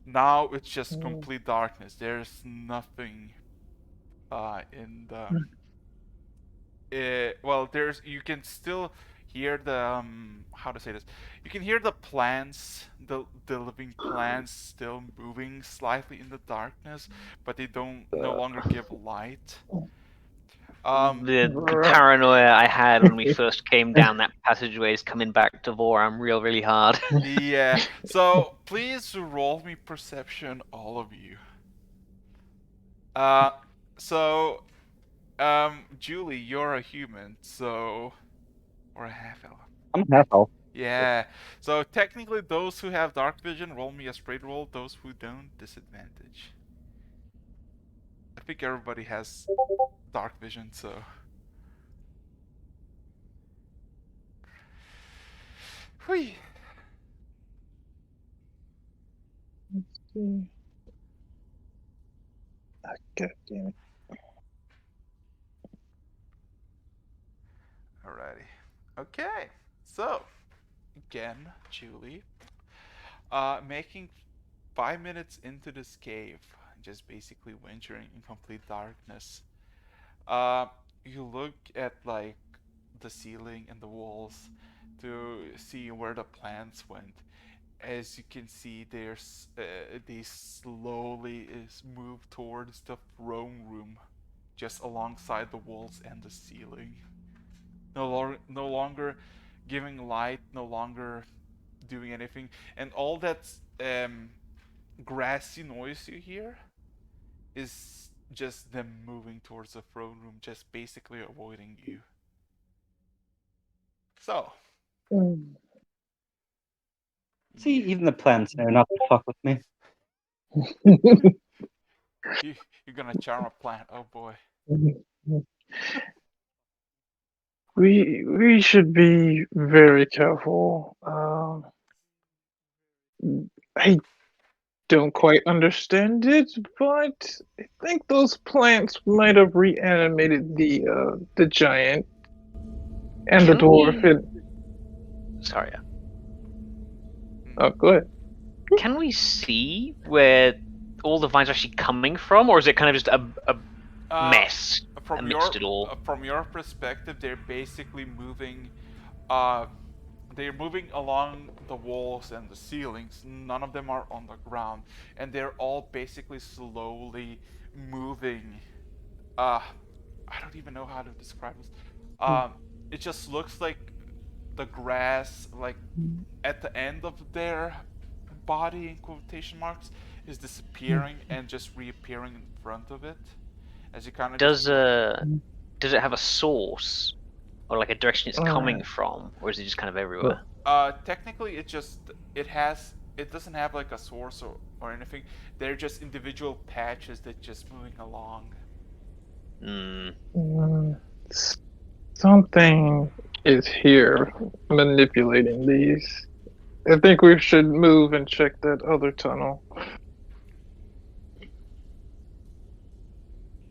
Now it's just complete darkness. There's nothing in the. Well, there's you can still hear the how to say this. You can hear the plants, the living plants still moving slightly in the darkness, but they don't no longer give light. The paranoia I had when we first came down that passageway is coming back to Voram really hard. Yeah. So please roll me perception, all of you. So Julie, you're a human, so or a half elf. I'm half elf. Yeah. So technically, those who have dark vision, roll me a straight roll. Those who don't, disadvantage. I think everybody has dark vision, so. Whee. Let's see. God damn it. Alrighty. Okay. So, again, Julie. Making 5 minutes into this cave, just basically venturing in complete darkness. You look at like the ceiling and the walls to see where the plants went. As you can see, they slowly move towards the throne room, just alongside the walls and the ceiling. No longer giving light, no longer doing anything, and all that grassy noise you hear is just them moving towards the throne room, just basically avoiding you. So, See, even the plants know not to fuck with me. you're gonna charm a plant, oh boy. We should be very careful. I don't quite understand it, but I think those plants might have reanimated the giant and the dwarf. Sorry. Oh, go ahead. Can we see where all the vines are actually coming from, or is it kind of just a mess amidst it all? From your perspective, they're basically moving. They're moving along the walls and the ceilings. None of them are on the ground, and they're all basically slowly moving. I don't even know how to describe this. It just looks like the grass, like at the end of their body, in quotation marks, is disappearing and just reappearing in front of it, as you kind of Does it have a source or like a direction it's coming Alright. from, or is it just kind of everywhere? technically it doesn't have like a source or anything. They're just individual patches that just moving along. Hmm. Something is here manipulating these. I think we should move and check that other tunnel.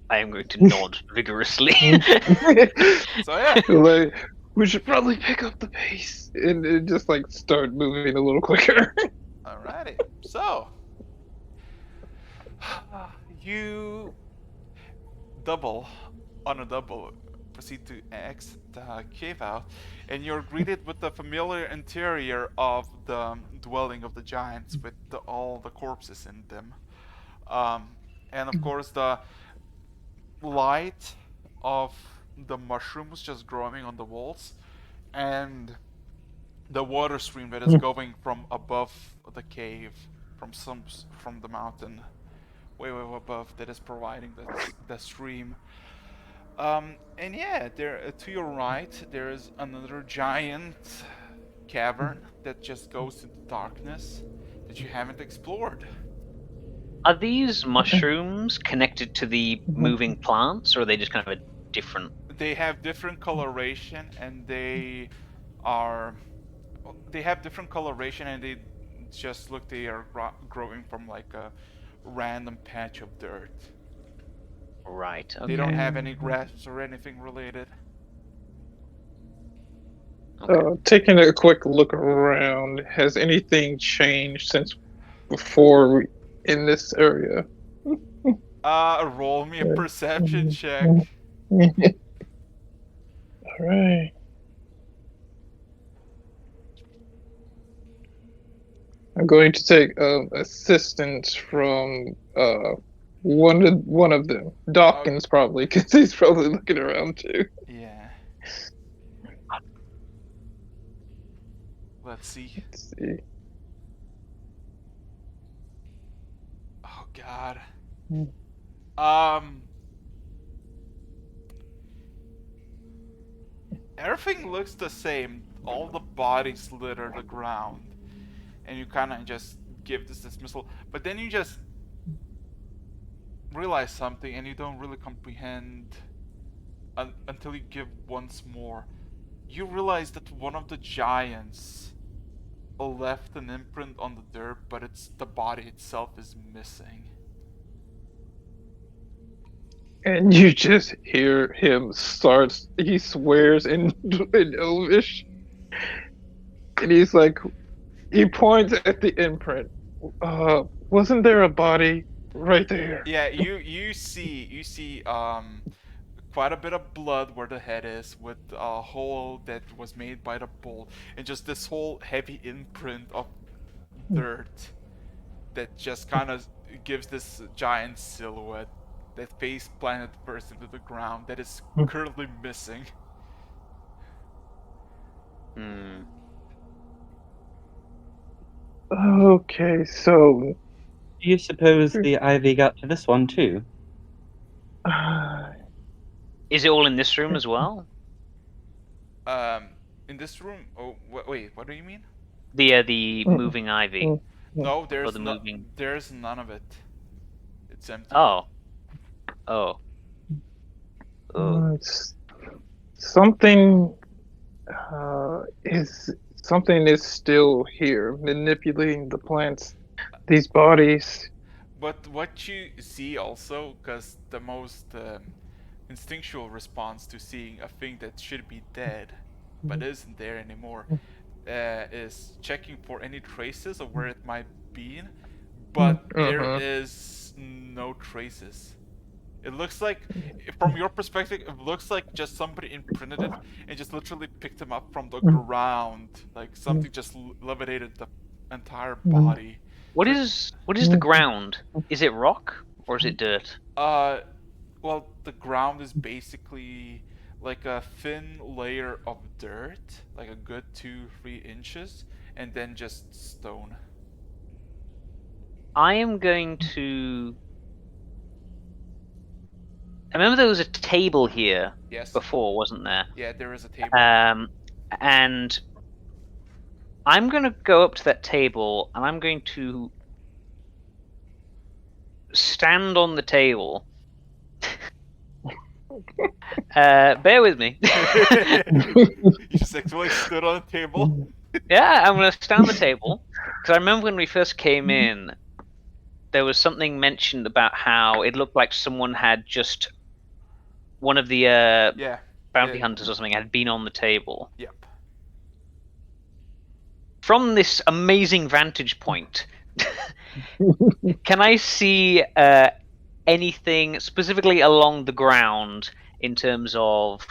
I am going to nod vigorously. So yeah, Like, we should probably pick up the pace and just like start moving a little quicker. alrighty. So you double on a double proceed to exit the cave out, and you're greeted with the familiar interior of the dwelling of the giants with all the corpses in them. And of course, the light of the mushrooms just growing on the walls, and the water stream that is going from above the cave, from the mountain, way above, that is providing the stream. And yeah, there to your right there is another giant cavern that just goes into darkness that you haven't explored. Are these mushrooms connected to the moving plants, or are they just kind of a different? They have different coloration, and are they have different coloration, and they just look they are growing from like a random patch of dirt. Right. They don't Okay. have any grass or anything related. Okay. Taking a quick look around, has anything changed since before in this area? Roll me a perception check. All right. I'm going to take assistance from one of them, Dawkins, probably, because he's probably looking around too. Yeah. Let's see. Let's see. Oh God. Hmm. Everything looks the same. All the bodies litter the ground, and you kind of just give this dismissal. But then you just realize something, and you don't really comprehend until you give once more. You realize that one of the giants left an imprint on the dirt, but it's the body itself is missing. And you just hear him he swears in Elvish. And he's like, he points at the imprint. Wasn't there a body right there? Yeah, you see quite a bit of blood where the head is, with a hole that was made by the bolt, and just this whole heavy imprint of dirt that just kind of gives this giant silhouette that face planted first into the ground that is currently missing. Hmm. Okay, so Do you suppose the ivy got to this one too? Is it all in this room as well? In this room? Oh, wait, what do you mean? The moving ivy No, or the moving? there's none of it. It's empty. Oh. Oh. Oh. Something is still here manipulating the plants, these bodies. But what you see also, because the most instinctual response to seeing a thing that should be dead but isn't there anymore, is checking for any traces of where it might be, but there is no traces. It looks like, from your perspective, it looks like just somebody imprinted it and just literally picked him up from the ground, like something just levitated the entire body. What is the ground? Is it rock or is it dirt? Well, the ground is basically like a thin layer of dirt, like a good 2-3 inches, and then just stone. I am going to I remember there was a table here Yes. before, wasn't there? Yeah, there is a table. And I'm going to go up to that table and I'm going to stand on the table. Bear with me. You just actually stood on the table. Yeah, I'm going to stand on the table because I remember when we first came in, there was something mentioned about how it looked like someone had just one of the Yeah. bounty hunters or something had been on the table. Yep. From this amazing vantage point, can I see anything specifically along the ground in terms of?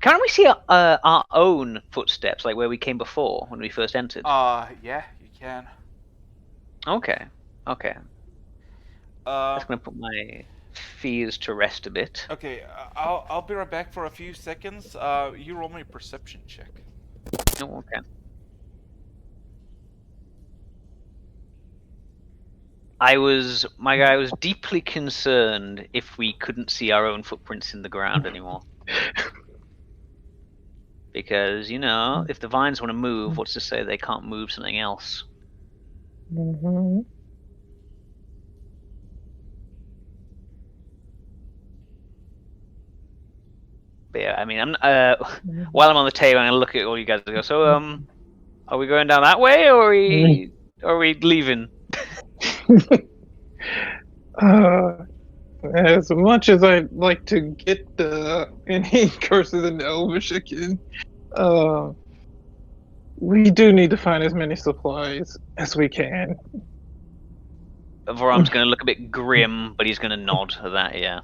Can we see our own footsteps, like where we came before when we first entered? Yeah, you can. Okay. Uh, That's gonna put my fears to rest a bit. okay, I'll be right back for a few seconds. You roll me a perception check. Oh, okay. I was deeply concerned if we couldn't see our own footprints in the ground anymore. Because, if the vines want to move, what's to say they can't move something else? Mhm. But yeah, I mean, while I'm on the table, I'm gonna look at all you guys and go, so, are we going down that way, or are we leaving? As much as I'd like to get any curses in the Elvish again, we do need to find as many supplies as we can. Voram's gonna look a bit grim, but he's gonna nod at that, yeah.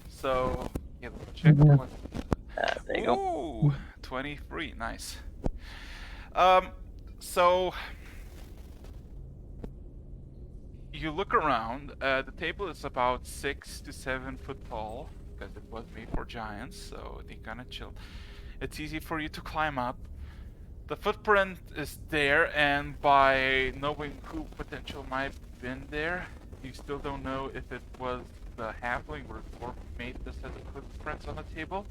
So, yeah, let me check. Mhm. There you go. Ooh, 23, nice. So you look around. The table is about 6 to 7 foot tall because it was made for giants, so they kind of chill. It's easy for you to climb up. The footprint is there, and by knowing who potential might have been there, you still don't know if it was the halfling or dwarf who made this set of footprints on the table.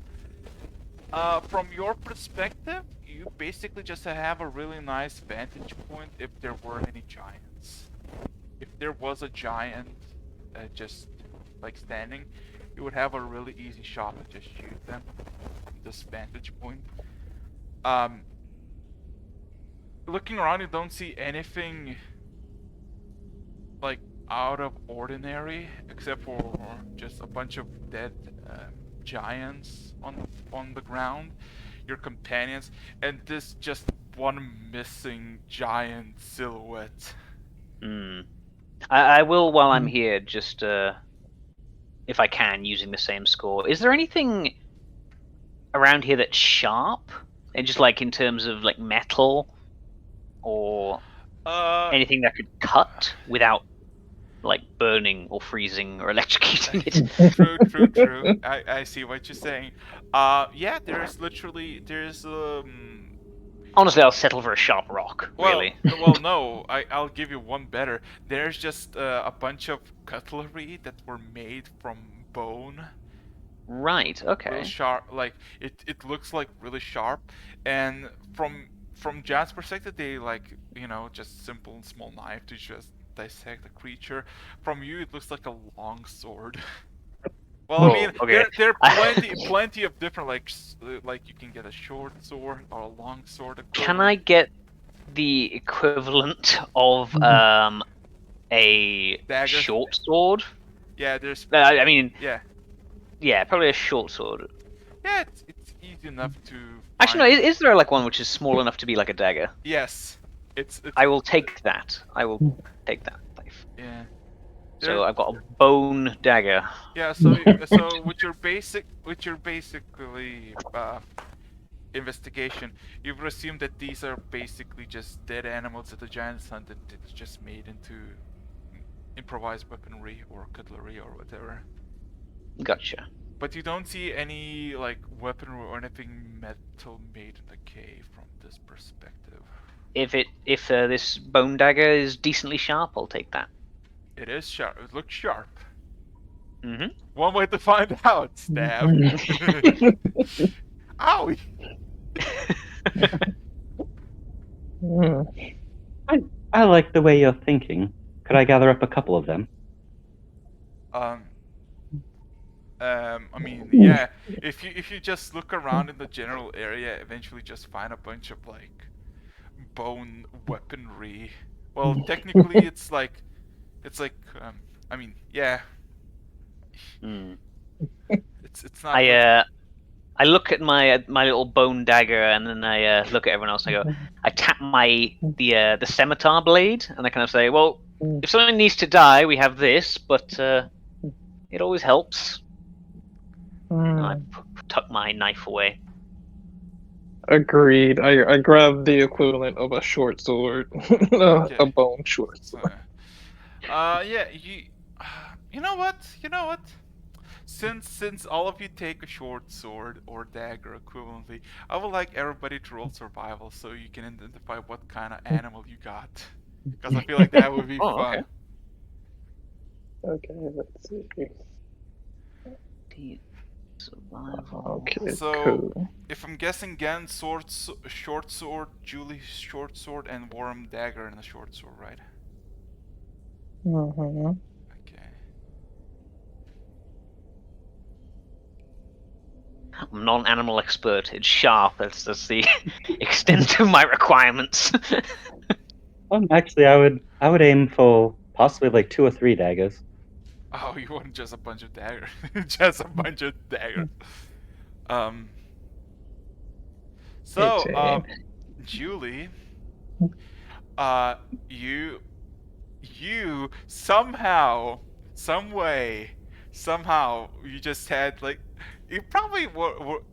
From your perspective, you basically just have a really nice vantage point if there were any giants. If there was a giant just like standing, you would have a really easy shot to just shoot them from this vantage point. Looking around, you don't see anything like out of ordinary, except for just a bunch of dead giants on the ground, your companions, and this just one missing giant silhouette. I will, while I'm here, just if I can, using the same score. Is there anything around here that's sharp, and just like in terms of like metal, or anything that could cut without like burning or freezing or electrocuting it? True. I see what you're saying. Yeah, there's Honestly, I'll settle for a sharp rock. Really. Well, no. I'll give you one better. There's just a bunch of cutlery that were made from bone. Right. Okay. Real sharp, like it looks like really sharp, and from Jan's perspective, they just simple and small knife to just dissect a creature. From you, it looks like a long sword. Well, I mean, okay. there are plenty of different like you can get a short sword or a long sword. Can I get the equivalent of a Dagger? short sword? Yeah, there's. I mean, Yeah. Yeah, probably a short sword. Yeah, it's easy enough to. Actually, no. Is there like one which is small enough to be like a dagger? Yes, it's. I will take that. I will take that. Yeah. So I've got a bone dagger. Yeah. So with your basically investigation, you've assumed that these are basically just dead animals that the giants hunted. It's just made into improvised weaponry or cutlery or whatever. Gotcha. But you don't see any like weaponry or anything metal made in the cave from this perspective. If this bone dagger is decently sharp, I'll take that. It is sharp. It looks sharp. Mm-hmm. One way to find out. Stab. Owie. I like the way you're thinking. Could I gather up a couple of them? I mean, yeah. If you just look around in the general area, eventually just find a bunch of like bone weaponry. Well, technically, it's like, I mean, yeah. Mm. It's not. I look at my little bone dagger, and then I look at everyone else. And I go. I tap the scimitar blade, and I kind of say, "Well, if someone needs to die, we have this, but it always helps." And I tuck my knife away. Agreed. I grabbed the equivalent of a short sword, Okay. a bone short sword. Yeah. You know what? You know what? Since all of you take a short sword or dagger equivalently, I would like everybody to roll survival so you can identify what kind of animal you got. Because I feel like that would be Oh, fun. Okay, let's see. Survival. Okay, So, cool. if I'm guessing again, short sword, Julie short sword, and Worm dagger and a short sword, right? Mm-hmm. Okay. I'm not an animal expert. It's sharp. That's the extent of my requirements. Actually, I would aim for possibly like 2 or 3 daggers. Oh, you want just a bunch of daggers? Just a bunch of daggers. Um. So, 18. Julie, you somehow, some way, somehow, you just had like, you probably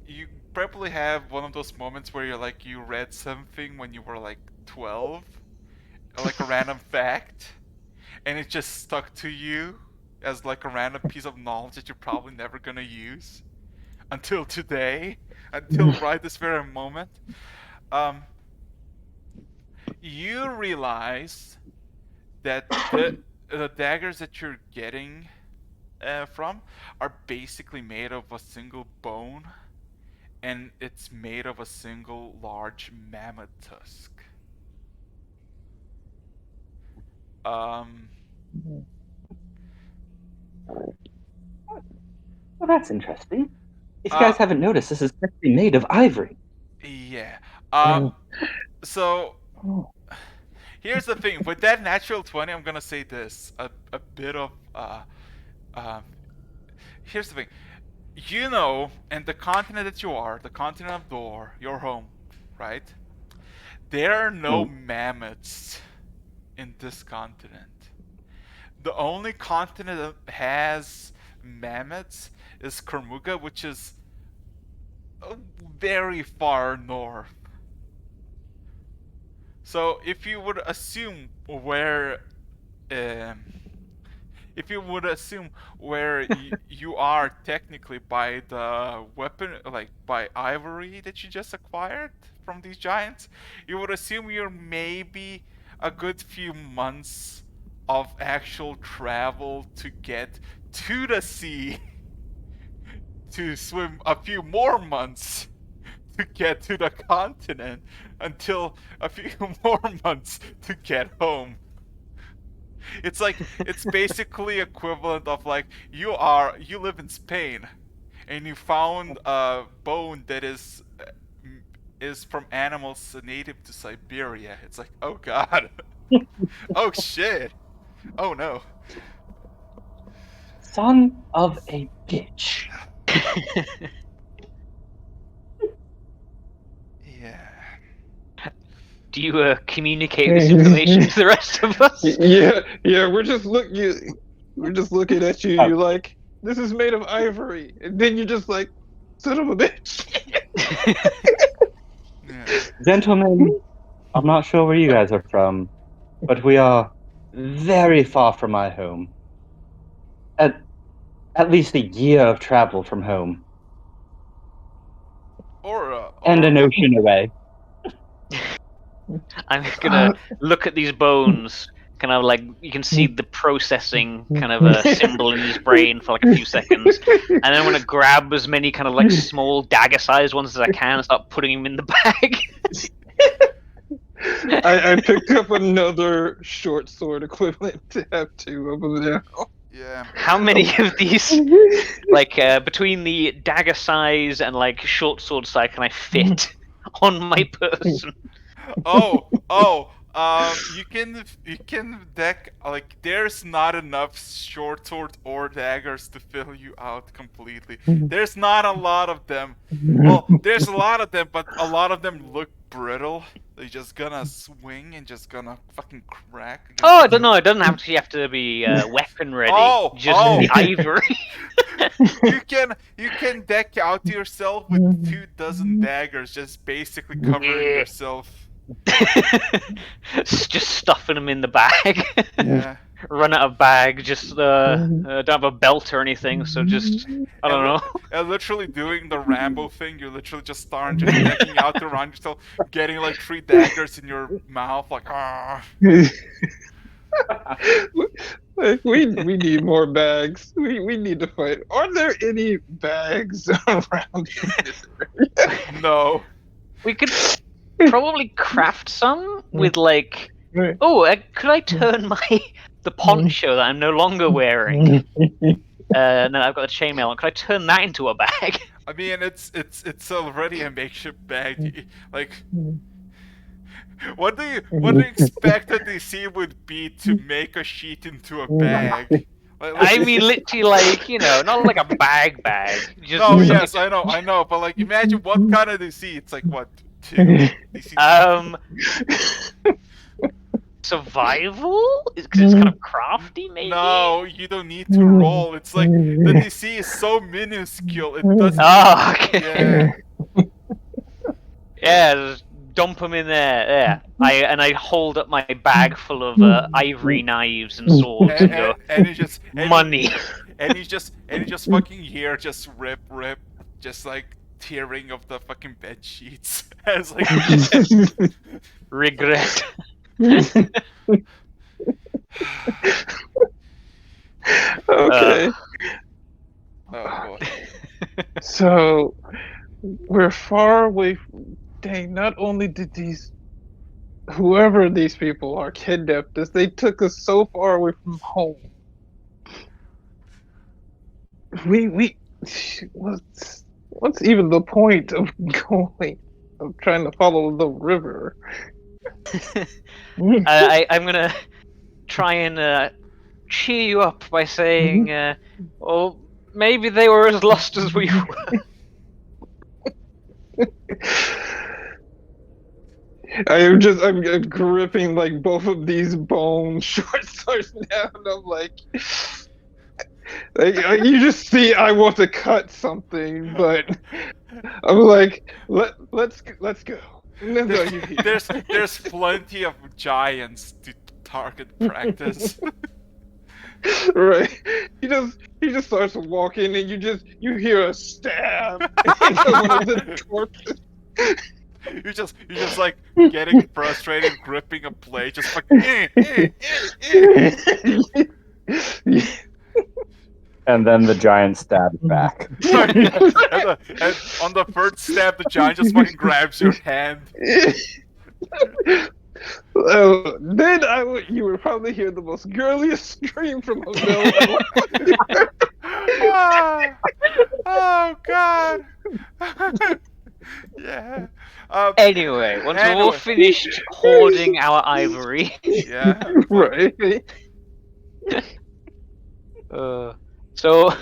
you probably have one of those moments where you're like, you read something when you were like 12, like a random fact, and it just stuck to you as like a random piece of knowledge that you're probably never gonna use until today, until right this very moment. Um, you realize that the daggers that you're getting from are basically made of a single bone, and it's made of a single large mammoth tusk. Um, Well, that's interesting. If you guys haven't noticed, this is actually made of ivory. yeah. Mm. So here's the thing. With that natural 20, I'm gonna say this: a bit of um. Here's the thing. You know, and the continent that you are, the continent of Dor, your home, right? There are no mammoths in this continent. The only continent that has mammoths is Kermuga, which is very far north. So if you would assume where, um, if you would assume where you are technically by the weapon, like by ivory that you just acquired from these giants, you would assume you're maybe a good few months of actual travel to get to the sea to swim a few more months to get to the continent until a few more months to get home. It's like, it's basically equivalent of like, you live in Spain and you found a bone that is from animals native to Siberia. It's like, oh god. Oh shit. Oh no. Son of a bitch. Yeah. Do you communicate this information to the rest of us? Yeah, we're just looking at you. Oh. You're like, this is made of ivory, and then you're just like, son of a bitch. Yeah. Gentlemen, I'm not sure where you guys are from, but we are very far from my home. At least a year of travel from home. And an ocean away. I'm gonna look at these bones, kind of like you can see the processing kind of a symbol in his brain for like a few seconds, and then I'm gonna grab as many kind of like small dagger-sized ones as I can and start putting them in the bag. I picked up another short sword equivalent to have 2 of them now. Yeah. How many of these, like between the dagger size and like short sword size, can I fit on my person? You can deck like there's not enough short swords or daggers to fill you out completely. There's not a lot of them. Well, there's a lot of them, but a lot of them look brittle. They're just gonna swing and just gonna fucking crack. Oh, I don't know. It doesn't actually have to be weapon ready. Just the ivory. You can deck out yourself with 24 daggers, just basically covering yourself. Just stuffing them in the bag. Yeah. Run out of bag. Just don't have a belt or anything, so just I don't know. Literally doing the Rambo thing. You're literally just starting just decking out around yourself, getting like 3 daggers in your mouth, like ah. Like, we need more bags. We need to fight. Are there any bags around in this area? No. We could probably craft some with like. Oh, could I turn the poncho that I'm no longer wearing? No, I've got the chainmail on. Could I turn that into a bag? I mean, it's already a makeshift bag. Like, what do you expect that DC would be to make a sheet into a bag? I mean, literally, like, not like a bag. Just no, yes, I know, but like, imagine what kind of DC. It's like what 2 DC. Survival? Because it's kind of crafty, maybe? No, you don't need to roll. It's like, the DC is so minuscule, it doesn't... Oh, okay. Yeah, just dump them in there. Yeah. I hold up my bag full of ivory knives and swords and go, and you just... money. And you just fucking hear just rip, just like tearing of the fucking bed sheets. As like... Regret. Okay. Oh boy. So we're far away. Dang! Not only did whoever these people are, kidnapped us, they took us so far away from home. What's even the point of trying to follow the river? I'm gonna try and cheer you up by saying, well, maybe they were as lost as we were. I'm gripping like both of these bone short swords now, and I'm like you just see I want to cut something, but I'm like, let's go. There's plenty of giants to target practice. Right. He just starts walking, and you hear a stab into one of the corpses. You're just like getting frustrated, gripping a blade, just like And then the giant stabs back. and on the first stab, the giant just fucking grabs your hand. Then you would probably hear the most girliest scream from a villain. Oh god. Yeah. Anyway, once we're all finished hoarding our ivory. Yeah. Right. So,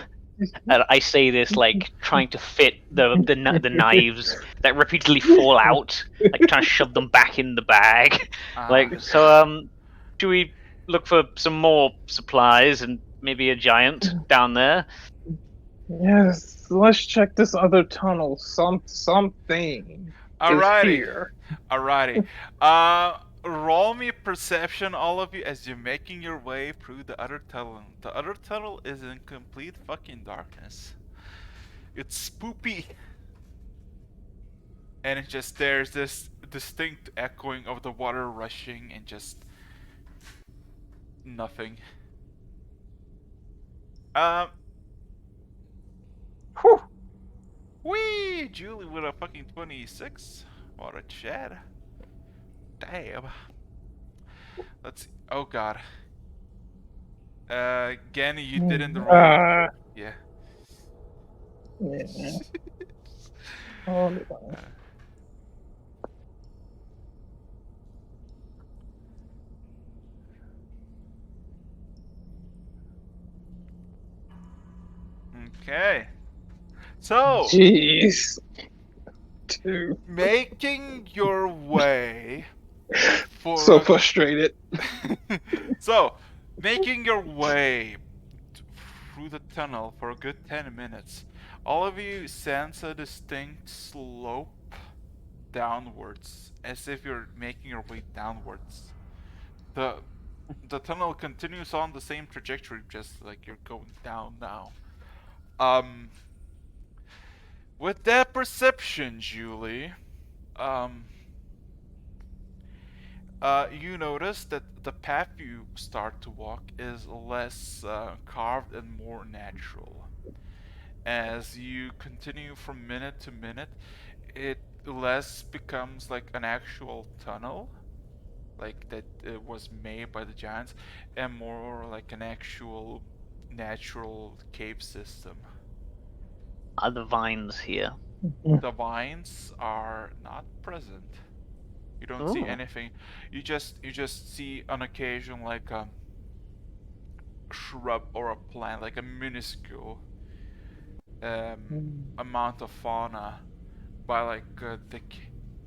I say this like trying to fit the knives that repeatedly fall out, like trying to shove them back in the bag. Should we look for some more supplies and maybe a giant down there? Yes, let's check this other tunnel. Something. Alrighty. Roll me perception, all of you, as you're making your way through the other tunnel. The other tunnel is in complete fucking darkness. It's spoopy. And there's this distinct echoing of the water rushing and just Nothing. Whew. Whee! Julie with a fucking 26. What a chat. Damn. Let's see. Oh god. Ganny, you didn't roll. Ah, Yeah. yeah. Hold on. Okay. So, Jeez. Two. making your way for So frustrated. so, making your way through the tunnel for a good 10 minutes, all of you sense a distinct slope downwards, as if you're making your way downwards. The tunnel continues on the same trajectory, just like you're going down now. With that perception, Julie, you notice that the path you start to walk is less carved and more natural. As you continue from minute to minute, it less becomes like an actual tunnel, like that it was made by the giants, and more like an actual natural cave system. Are the vines here? The vines are not present. You don't see Oh. anything. You just see on occasion like a shrub or a plant, like a minuscule amount of fauna by like the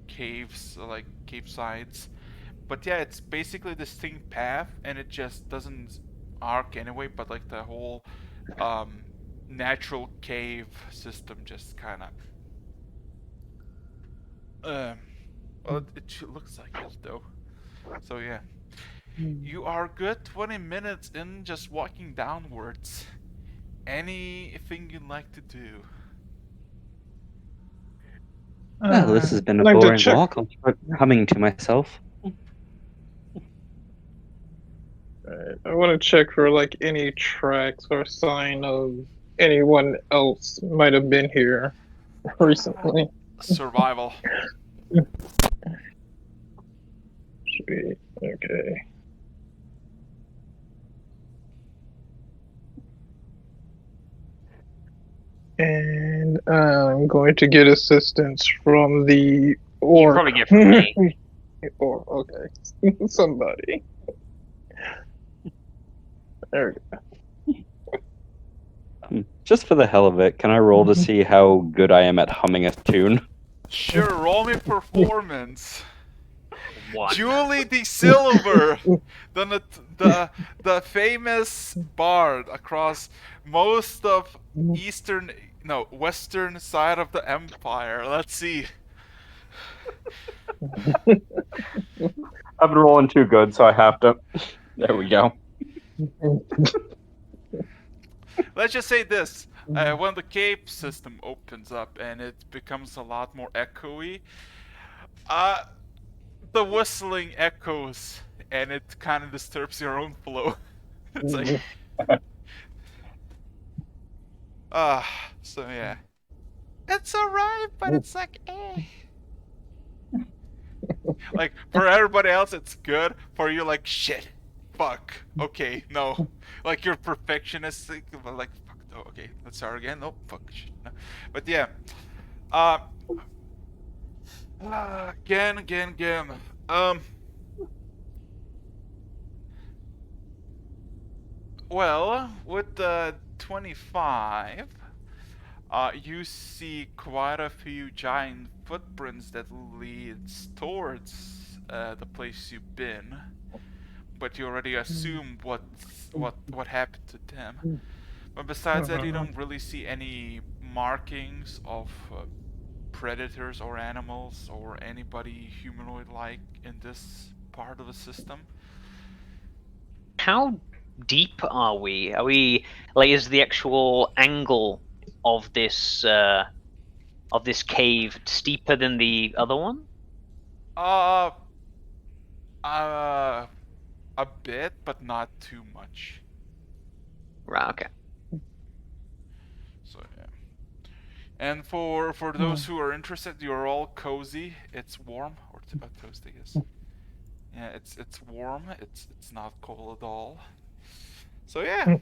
caves, like cave sides. But yeah, it's basically the distinct path, and it just doesn't arc anyway. But like the whole natural cave system just kind of well, it looks like it though. So yeah, you are good 20 minutes in just walking downwards. Anything you'd like to do? Well, this has been a Like to boring check- walk. I'll start humming to myself. I want to check for like any tracks or sign of anyone else might have been here recently. Survival. Sweet. Okay. And I'm going to get assistance from the You orc. can probably get from me. Or okay, somebody. There we go. Just for the hell of it, can I roll to see how good I am at humming a tune? Sure, roll me performance. One. Julie the Silver, the famous bard across most of western side of the empire. Let's see. I've been rolling too good, so I have to. There we go. Let's just say this: when the cave system opens up and it becomes a lot more echoey, the whistling echoes and it kind of disturbs your own flow. It's like, so yeah, it's alright, but it's like, eh. Like for everybody else, it's good. For you, like shit, fuck. Okay, no. Like you're perfectionistic, but like fuck. No, okay, let's start again. No, fuck shit. No. But yeah, again. Well, with the 25, you see quite a few giant footprints that leads towards the place you've been, but you already assume what happened to them. But besides that, you don't really see any markings of predators or animals or anybody humanoid-like in this part of the system. How deep are we? Are we like? Is the actual angle of this cave steeper than the other one? a bit, but not too much. Right. Okay. So yeah. And for those who are interested, you're all cozy. It's warm or toasty, yes. Yeah, it's warm. It's not cold at all. So yeah,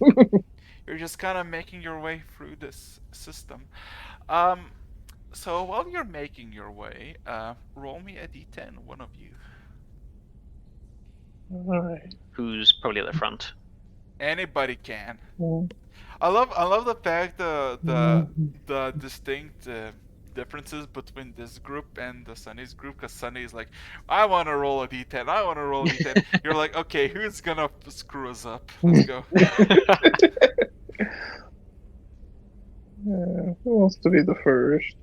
you're just kind of making your way through this system. So while you're making your way, roll me a d10, one of you. Alright. Who's probably at the front? Anybody can. I love the fact the distinct differences between this group and the Sunny's group, because Sunny's like, I want to roll a d10, I want to roll a d10. You're like, okay, who's gonna screw us up? Let's go. Who wants to be the first?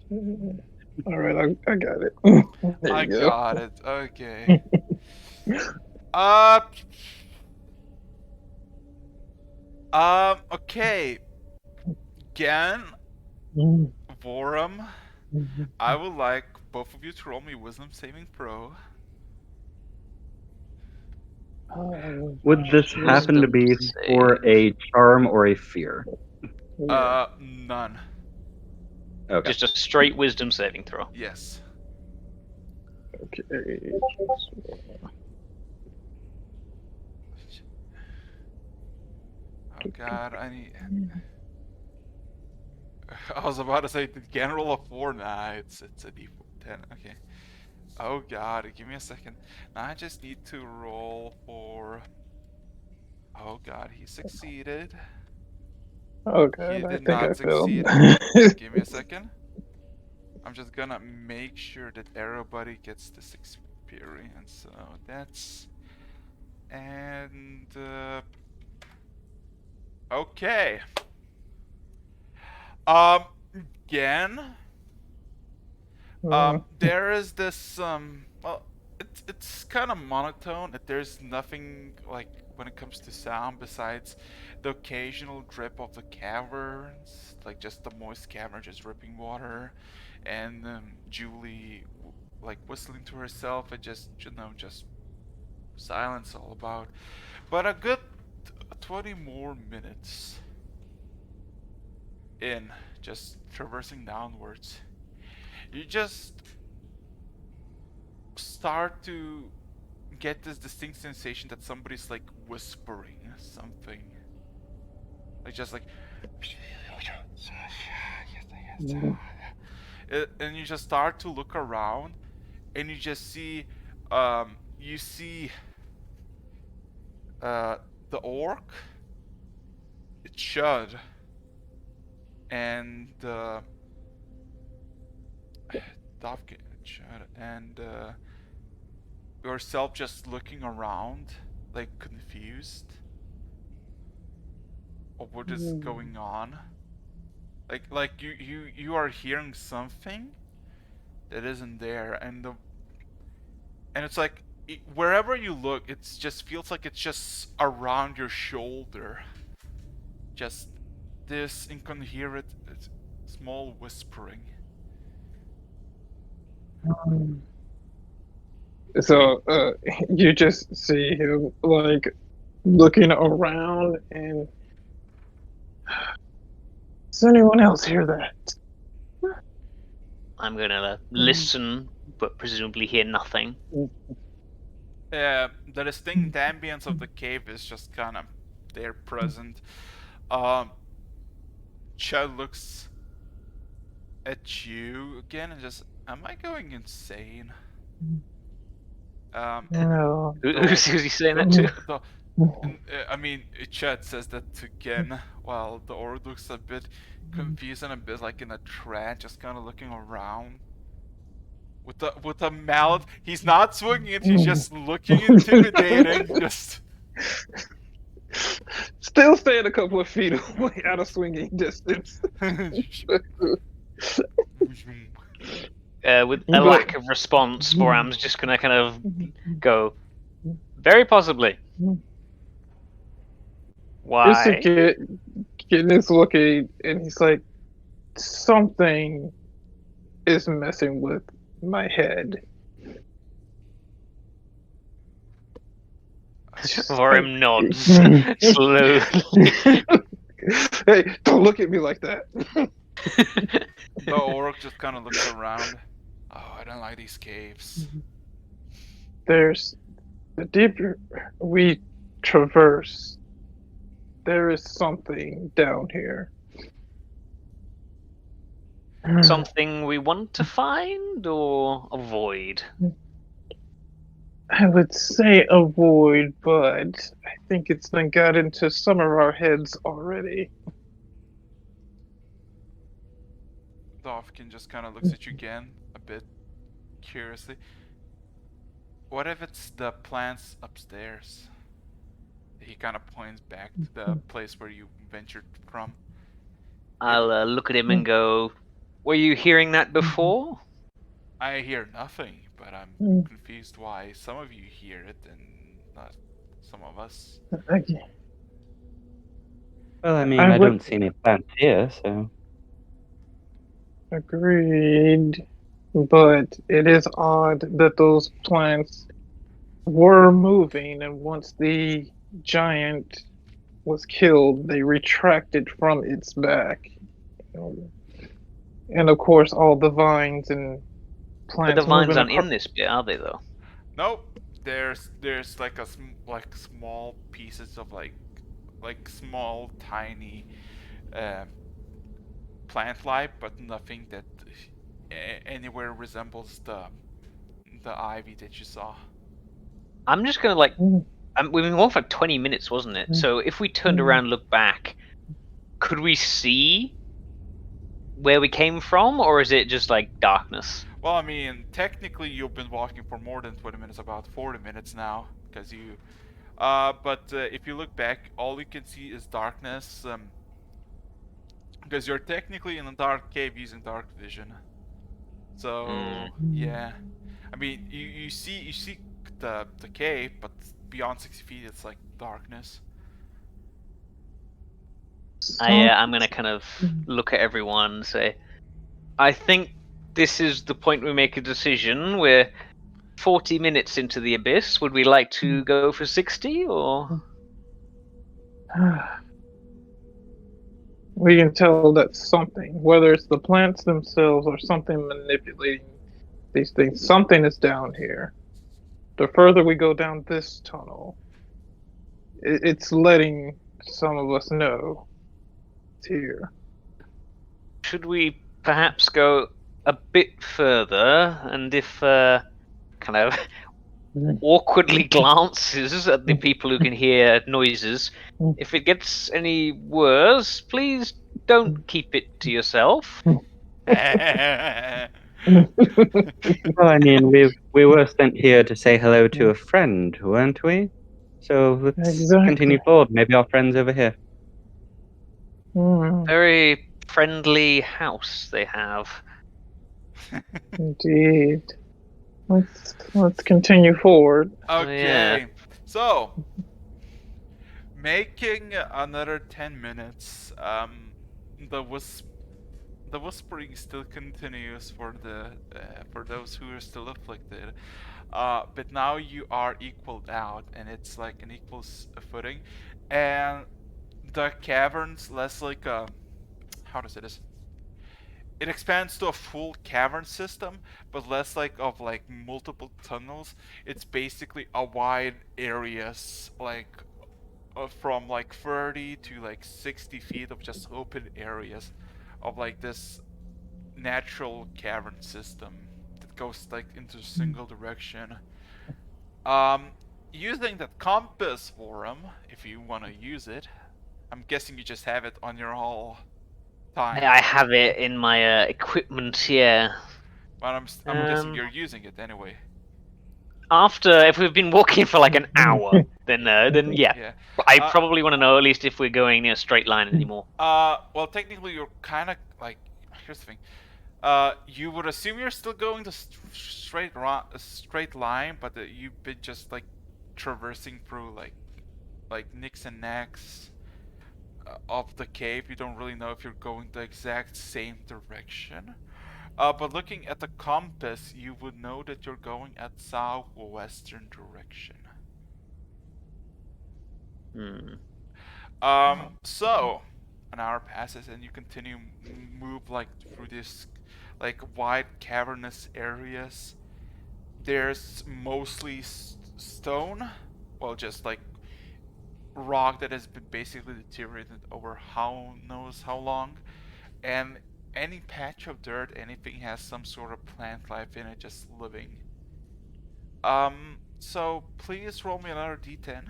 Alright, I got it. There I you go. got it. Okay. Uh. Okay. Again, Vorum, I would like both of you to roll me wisdom saving throw. Would this happen to be Wisdom for a charm or a fear? None. Okay. Just a straight wisdom saving throw. Yes. Okay. Oh god, I need. I was about to say, did Gan roll a 4? Nah, it's a d10. Okay. Oh god, give me a second. Now I just need to roll for. Oh god, he succeeded. Oh He god, I did think I not failed. succeed. Give me a second. I'm just gonna make sure that everybody gets this experience. So that's. And. Okay. Again. There is this well, it's kind of monotone. There's nothing like when it comes to sound besides the occasional drip of the caverns, like just the moist cavern just dripping water, and Julie like whistling to herself, and just just silence all about. But a good 20 more minutes in, just traversing downwards, you just start to get this distinct sensation that somebody's like whispering something, like just like and you just start to look around, and you just see you see the orc, Chud, and Dovkin, Chud, and yourself just looking around, like confused of what is going on. Like you are hearing something that isn't there, and it's like wherever you look, it just feels like it's just around your shoulder. Just this incoherent, small whispering. So, you just see him like looking around, and does anyone else hear that? I'm gonna listen, but presumably hear nothing. The distinct ambience of the cave is just kind of there present. Chad looks at you again and just, am I going insane? No. Who's he saying that to? I mean, Chad says that to Gen, while the orc looks a bit confused and a bit like in a trance, just kind of looking around. With a mallet, he's not swinging it, he's just looking intimidating, just... Still staying a couple of feet away out of swinging distance. With a lack of response, Boram's just gonna kind of go, very possibly. Why? Getting is looking, and he's like, something is messing with my head. Vorim nods slowly. Hey, don't look at me like that. The orc just kind of looks around. Oh, I don't like these caves. There's the deeper we traverse, there is something down here. Something we want to find or avoid? I would say avoid, but I think it's been got into some of our heads already. Dovkin just kind of looks at you again, a bit curiously. What if it's the plants upstairs? He kind of points back to the place where you ventured from. I'll look at him and go, were you hearing that before? I hear nothing, but I'm Mm. confused why some of you hear it and not some of us. Okay. Well, I mean, I I would- don't see any plants here, so. Agreed. But it is odd that those plants were moving, and once the giant was killed, they retracted from its back. And of course, all the vines and But plants the vines moving aren't in across. this bit, are they, though? Nope. There's like like small pieces of like small tiny plant life, but nothing that anywhere resembles the ivy that you saw. I'm just gonna like. Mm. We've been going for 20 minutes, wasn't it? So if we turned around and looked back, could we see where we came from, or is it just like darkness? Well, I mean, technically you've been walking for more than 20 minutes, about 40 minutes now, because you... but if you look back, all you can see is darkness, because you're technically in a dark cave using dark vision. So, yeah. I mean, you see the cave, but beyond 60 feet it's like darkness. I'm gonna kind of look at everyone and say, I think this is the point we make a decision. We're 40 minutes into the abyss. Would we like to go for 60 or? We can tell that something, whether it's the plants themselves or something manipulating these things, something is down here. The further we go down this tunnel, it's letting some of us know it's here. Should we perhaps go a bit further and if kind of awkwardly glances at the people who can hear noises, if it gets any worse, please don't keep it to yourself. Well, I mean, we were sent here to say hello to a friend, weren't we? So let's Exactly. continue forward. Maybe our friend's over here. Very friendly house they have. Indeed. Let's continue forward. Okay, so making another 10 minutes. The whispering still continues for those who are still afflicted. But now you are equaled out, and it's like an equal footing, and the cavern's less like a how to say this. It expands to a full cavern system, but less like of like multiple tunnels. It's basically a wide areas like from like 30 to like 60 feet of just open areas of like this natural cavern system that goes like into a single direction. Using that compass for him, if you want to use it. I'm guessing you just have it on your whole time. I have it in my equipment here. But I'm guessing you're using it anyway. After, if we've been walking for like an hour, then yeah. Yeah. I probably want to know at least if we're going in a straight line anymore. Well, technically you're kind of like, here's the thing. You would assume you're still going the straight line, but you've been just like traversing through like nicks and knacks of the cave. You don't really know if you're going the exact same direction. But looking at the compass, you would know that you're going at southwestern direction. So an hour passes and you continue move like through this like wide cavernous areas. There's mostly stone, well, just like rock that has been basically deteriorated over how knows how long, and any patch of dirt, anything has some sort of plant life in it, just living. So please roll me another d10.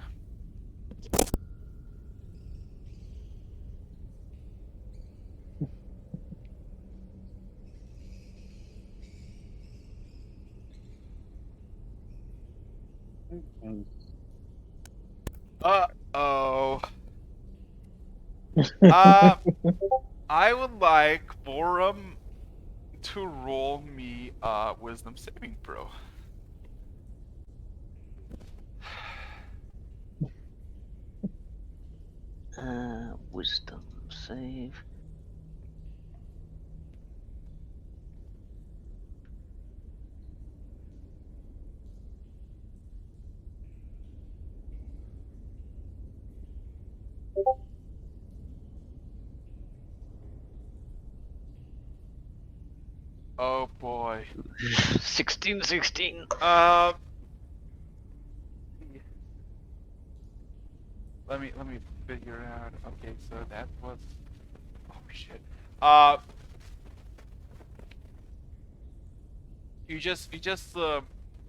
Uh-oh. I would like Borum to roll me a wisdom saving throw. Wisdom save. Oh boy. 16. Let me figure out. Okay, so that was. Oh shit.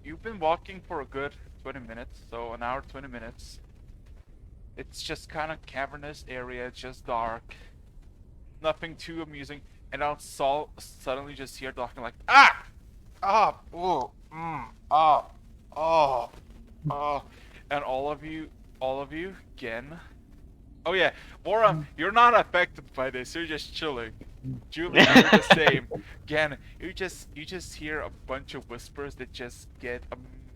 You've been walking for a good 20 minutes, so an hour 20 minutes. It's just kind of cavernous area. It's just dark. Nothing too amusing. And I'll suddenly just hear talking like oh, oh, and all of you again. Oh yeah, Bora, you're not affected by this. You're just chilling. Julie, you're the same. Again, you just hear a bunch of whispers that just get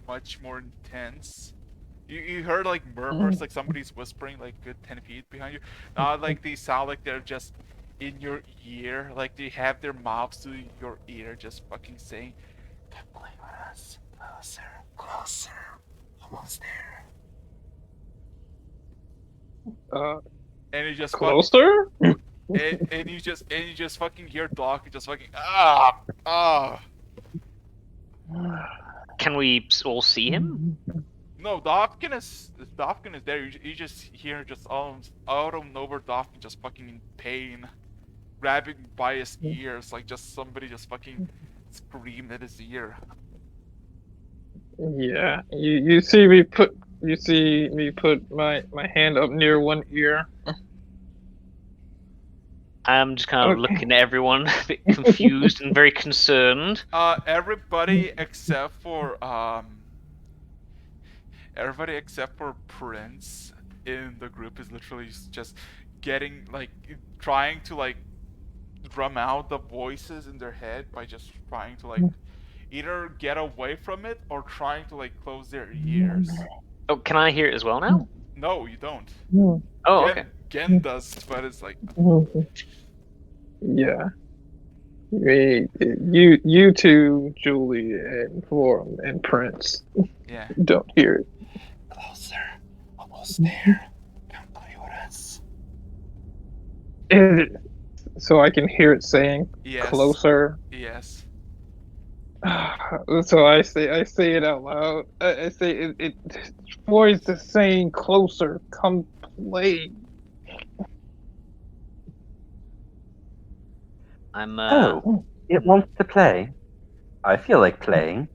much more intense. You heard like murmurs, like somebody's whispering like good 10 feet behind you. Not like they sound like they're just in your ear, like they have their mouths to your ear, just fucking saying, "Come play with us, closer, almost there." And you just Closer? and you just fucking hear Doc, you just fucking ah. Can we all see him? No, Dofkin is there. You just hear just out of nowhere Dofkin just fucking in pain, grabbing by his ears, like just somebody just fucking screamed at his ear. Yeah, you see me put my hand up near one ear. I'm just kind of looking at everyone, a bit confused and very concerned. Everybody except for Prince in the group is literally just getting like trying to like drum out the voices in their head by just trying to like either get away from it or trying to like close their ears. Oh, can I hear it as well now? No, you don't. Oh, okay. Gen does, but it's like. Yeah. You two, Julie and Forum and Prince. Yeah. Don't hear it. Closer, almost there. Come play with us. So I can hear it saying Yes. closer. Yes. So I say it out loud. I say its voice is saying closer. Come play. I'm Oh, it wants to play. I feel like playing.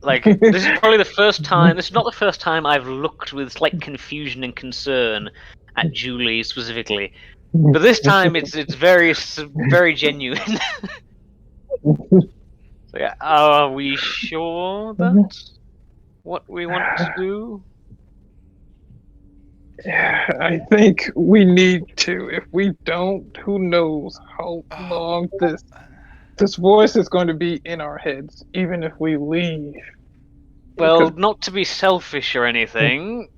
like, this is probably the first time. This is not the first time I've looked with slight confusion and concern at Julie specifically, but this time it's very genuine. So yeah, are we sure that's what we want to do? I think we need to. If we don't, who knows how long this voice is going to be in our heads, even if we leave. Well, not to be selfish or anything,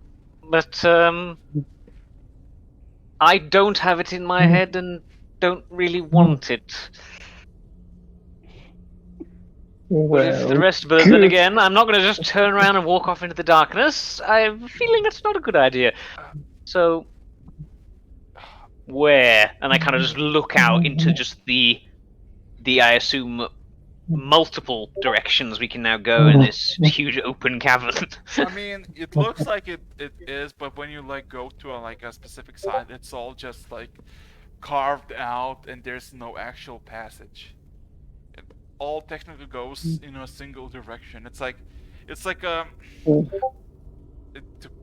but I don't have it in my head and don't really want it. With the Well, rest, but then again, I'm not going to just turn around and walk off into the darkness. I have a feeling that's not a good idea. So, where? And I kind of just look out into just the I assume multiple directions we can now go in this huge open cavern. I mean, it looks like it is, but when you like go to a specific side, it's all just like carved out, and there's no actual passage. It all technically goes in a single direction. It's like to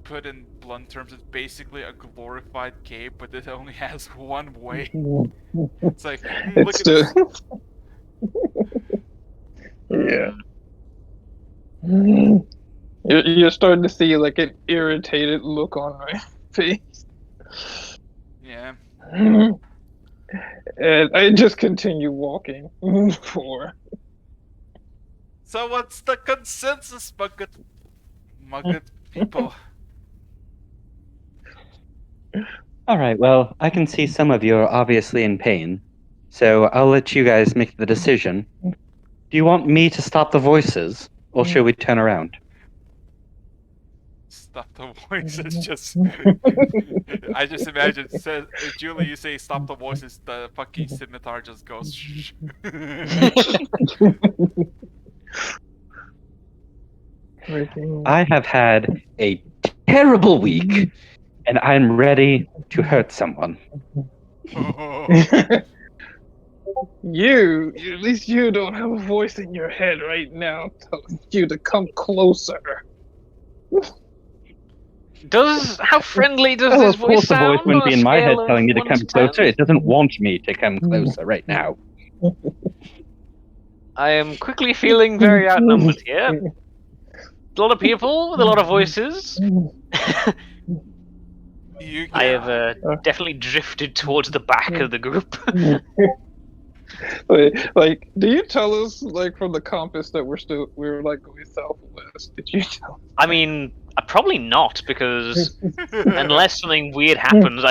put in blunt terms, it's basically a glorified cave, but it only has one way. It's like, look it's at this. just yeah. You're starting to see like an irritated look on my face. Yeah. And I just continue walking for. So what's the consensus, Mugget people? All right, well, I can see some of you are obviously in pain, so I'll let you guys make the decision. Do you want me to stop the voices, or should we turn around? Stop the voices, just... I just imagine, Julie, you say stop the voices, the fucking scimitar just goes shh. I have had a terrible week, and I'm ready to hurt someone. You, at least you don't have a voice in your head right now telling you to come closer. How friendly does Oh, this of voice course the voice sound? wouldn't on be a in my head scale of telling me to 1 come to closer. 10? It doesn't want me to come closer right now. I am quickly feeling very outnumbered here. A lot of people with a lot of voices. I have definitely drifted towards the back of the group. Like, do you tell us like from the compass that we're like going southwest? Did you tell? I mean, probably not, because unless something weird happens,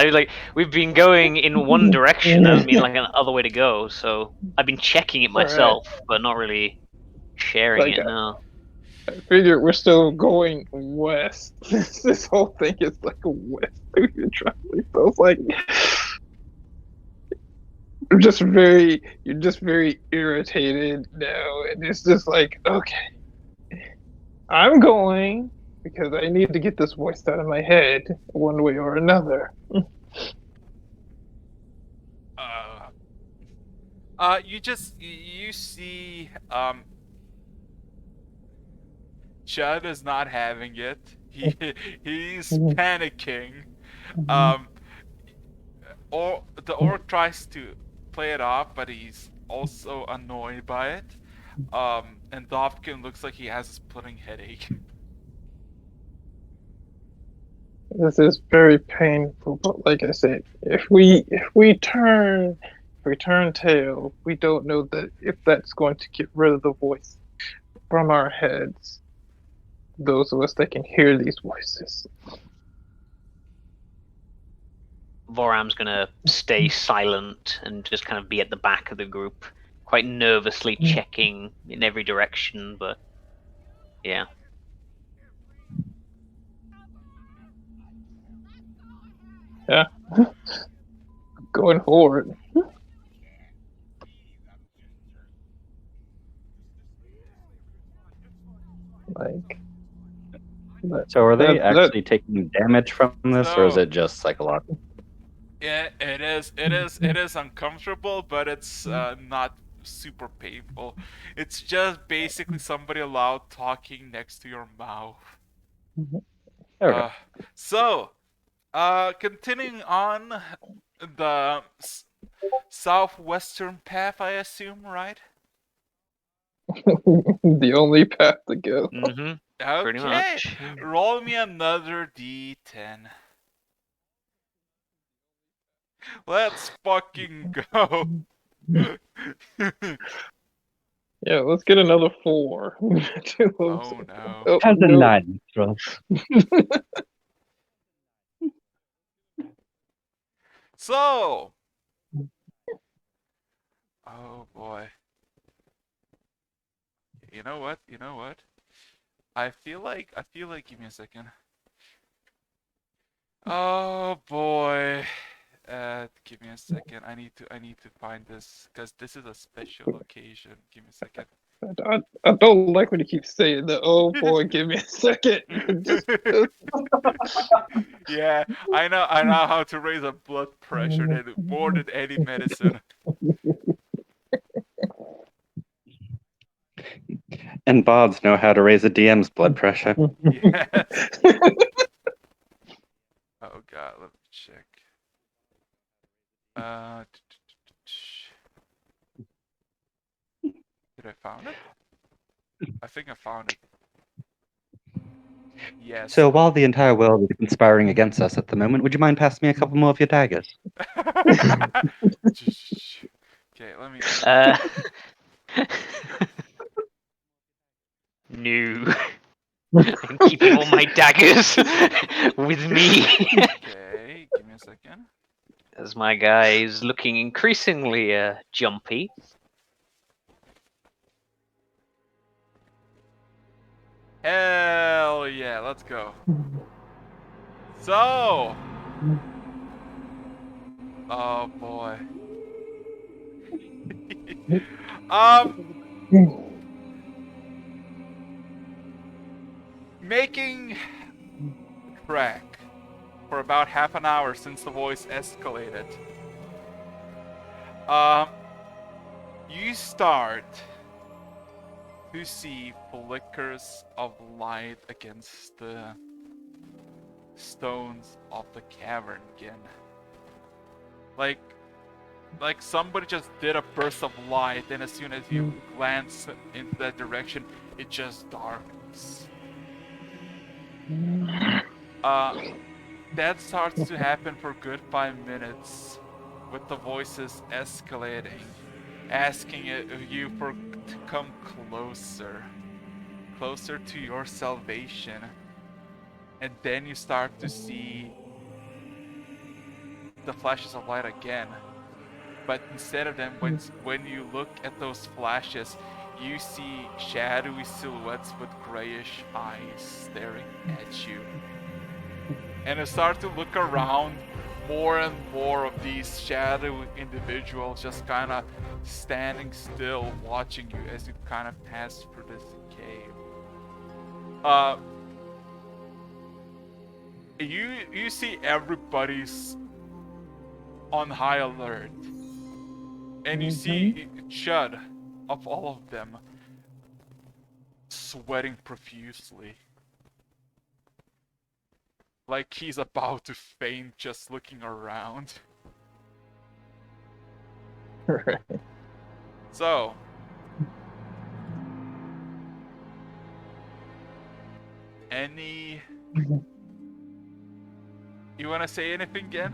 we've been going in one direction. That doesn't mean like another way to go. So I've been checking it myself, but not really sharing Like, it. No. I figure we're still going west. This whole thing is like a west through your traveling. So it's like you're just very irritated now, and it's just like, okay, I'm going because I need to get this voice out of my head one way or another. You see, Chud is not having it. He's panicking. Or the orc tries to play it off, but he's also annoyed by it. And Dovkin looks like he has a splitting headache. This is very painful, but like I said, if we turn tail, we don't know that if that's going to get rid of the voice from our heads. Those of us that can hear these voices. Voram's gonna stay silent and just kind of be at the back of the group, quite nervously checking in every direction, but yeah. Yeah. Going forward. Like, So are they actually taking damage from this, or is So- it just psychological? Yeah, it is uncomfortable, but it's not super painful. It's just basically somebody loud talking next to your mouth. Okay. So, continuing on the southwestern path, I assume, right? the only path to go. Mm-hmm. Pretty Okay, much. roll me another d10. Let's fucking go. Yeah, let's get another 4. Oh no. Oh, How's a no. 9, Roll? So, oh boy. you know what? You know what? I feel like. Give me a second. Oh boy. Give me a second. I need to find this because this is a special occasion. Give me a second. I don't like when you keep saying that. Oh boy, give me a second. Yeah, I know how to raise a blood pressure that more than any medicine. And Bobs know how to raise a DM's blood pressure. Yes. Oh god, let me check. Did I found it? I think I found it. Yes. So while the entire world is conspiring against us at the moment, would you mind passing me a couple more of your daggers? Okay, let me. No. I'm keeping all my daggers with me. Okay, give me a second. As my guy is looking increasingly jumpy. Hell yeah, let's go. So. Oh boy. Making track for about half an hour since the voice escalated. You start to see flickers of light against the stones of the cavern again. Like somebody just did a burst of light, and as soon as you glance into that direction, it just darkens. That starts to happen for a good 5 minutes, with the voices escalating, asking you to come closer to your salvation. And then you start to see the flashes of light again. But instead of them, when you look at those flashes, you see shadowy silhouettes with grayish eyes staring at you. And you start to look around, more and more of these shadowy individuals just kind of standing still, watching you as you kind of pass through this cave. You see everybody's on high alert, and you see Chud, of all of them, sweating profusely, like he's about to faint just looking around. Right. So, you wanna say anything again?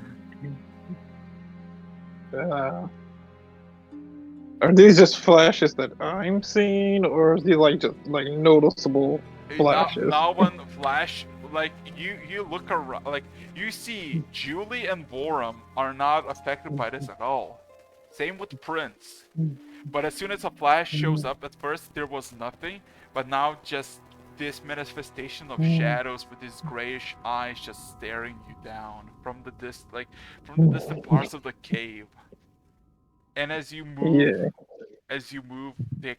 Are these just flashes that I'm seeing, or is these like just like noticeable flashes? Now one flash, like you look around, like you see Julie and Borum are not affected by this at all. Same with Prince. But as soon as a flash shows up, at first there was nothing, but now just this manifestation of shadows with these grayish eyes just staring you down from the distant parts of the cave. And as you move, they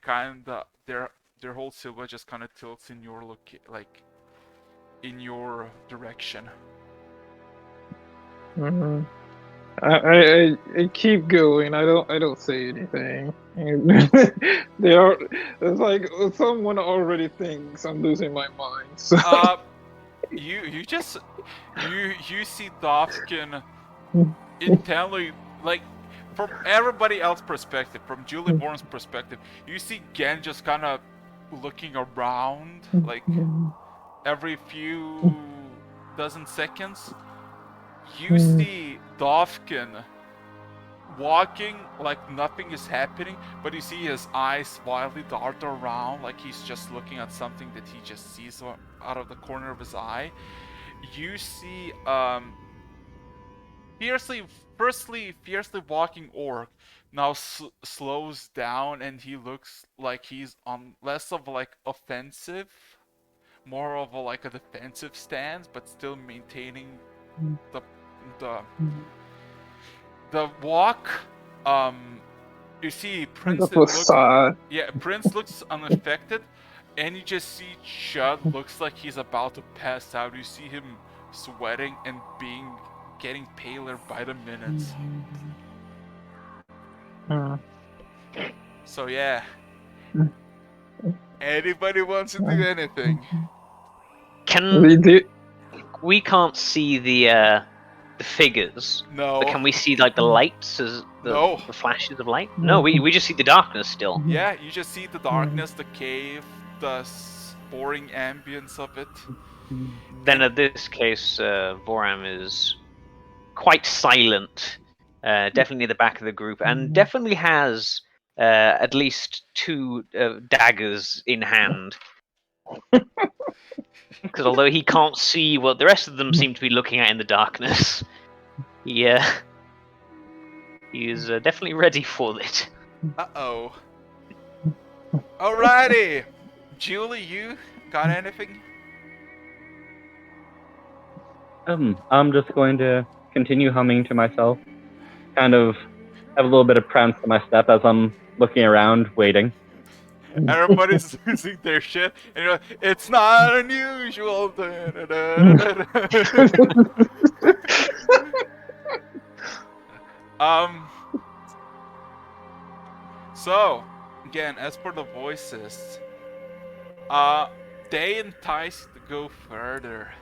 their whole silhouette just kind of tilts in your in your direction. I keep going. I don't say anything. They are. It's like someone already thinks I'm losing my mind. So. You see Dovkin intently, like, from everybody else's perspective, from Julie Bourne's perspective, you see Gen just kind of looking around, like, every few dozen seconds. You see Dovkin walking like nothing is happening, but you see his eyes wildly dart around like he's just looking at something that he just sees out of the corner of his eye. You see fiercely walking orc now slows down, and he looks like he's on less of like offensive, more of like a defensive stance, but still maintaining the the the walk. You see The Prince facade. Prince looks unaffected, and you just see Chud looks like he's about to pass out. You see him sweating and getting paler by the minutes. So yeah. Anybody wants to do anything? We did. We can't see the figures, No. but can we see like the lights, as No. the flashes of light? No, we just see the darkness still. Yeah, you just see the darkness, the cave, the boring ambience of it. Then in this case, Voram is quite silent, definitely near the back of the group, and definitely has at least 2 daggers in hand. Because although he can't see what the rest of them seem to be looking at in the darkness, he is definitely ready for it. Uh-oh. Alrighty. Julie, you got anything? I'm just going to continue humming to myself. Kind of have a little bit of prance in my step as I'm looking around, waiting. Everybody's losing their shit, and you're like, it's not unusual. So, again, as for the voices, they entice you to go further.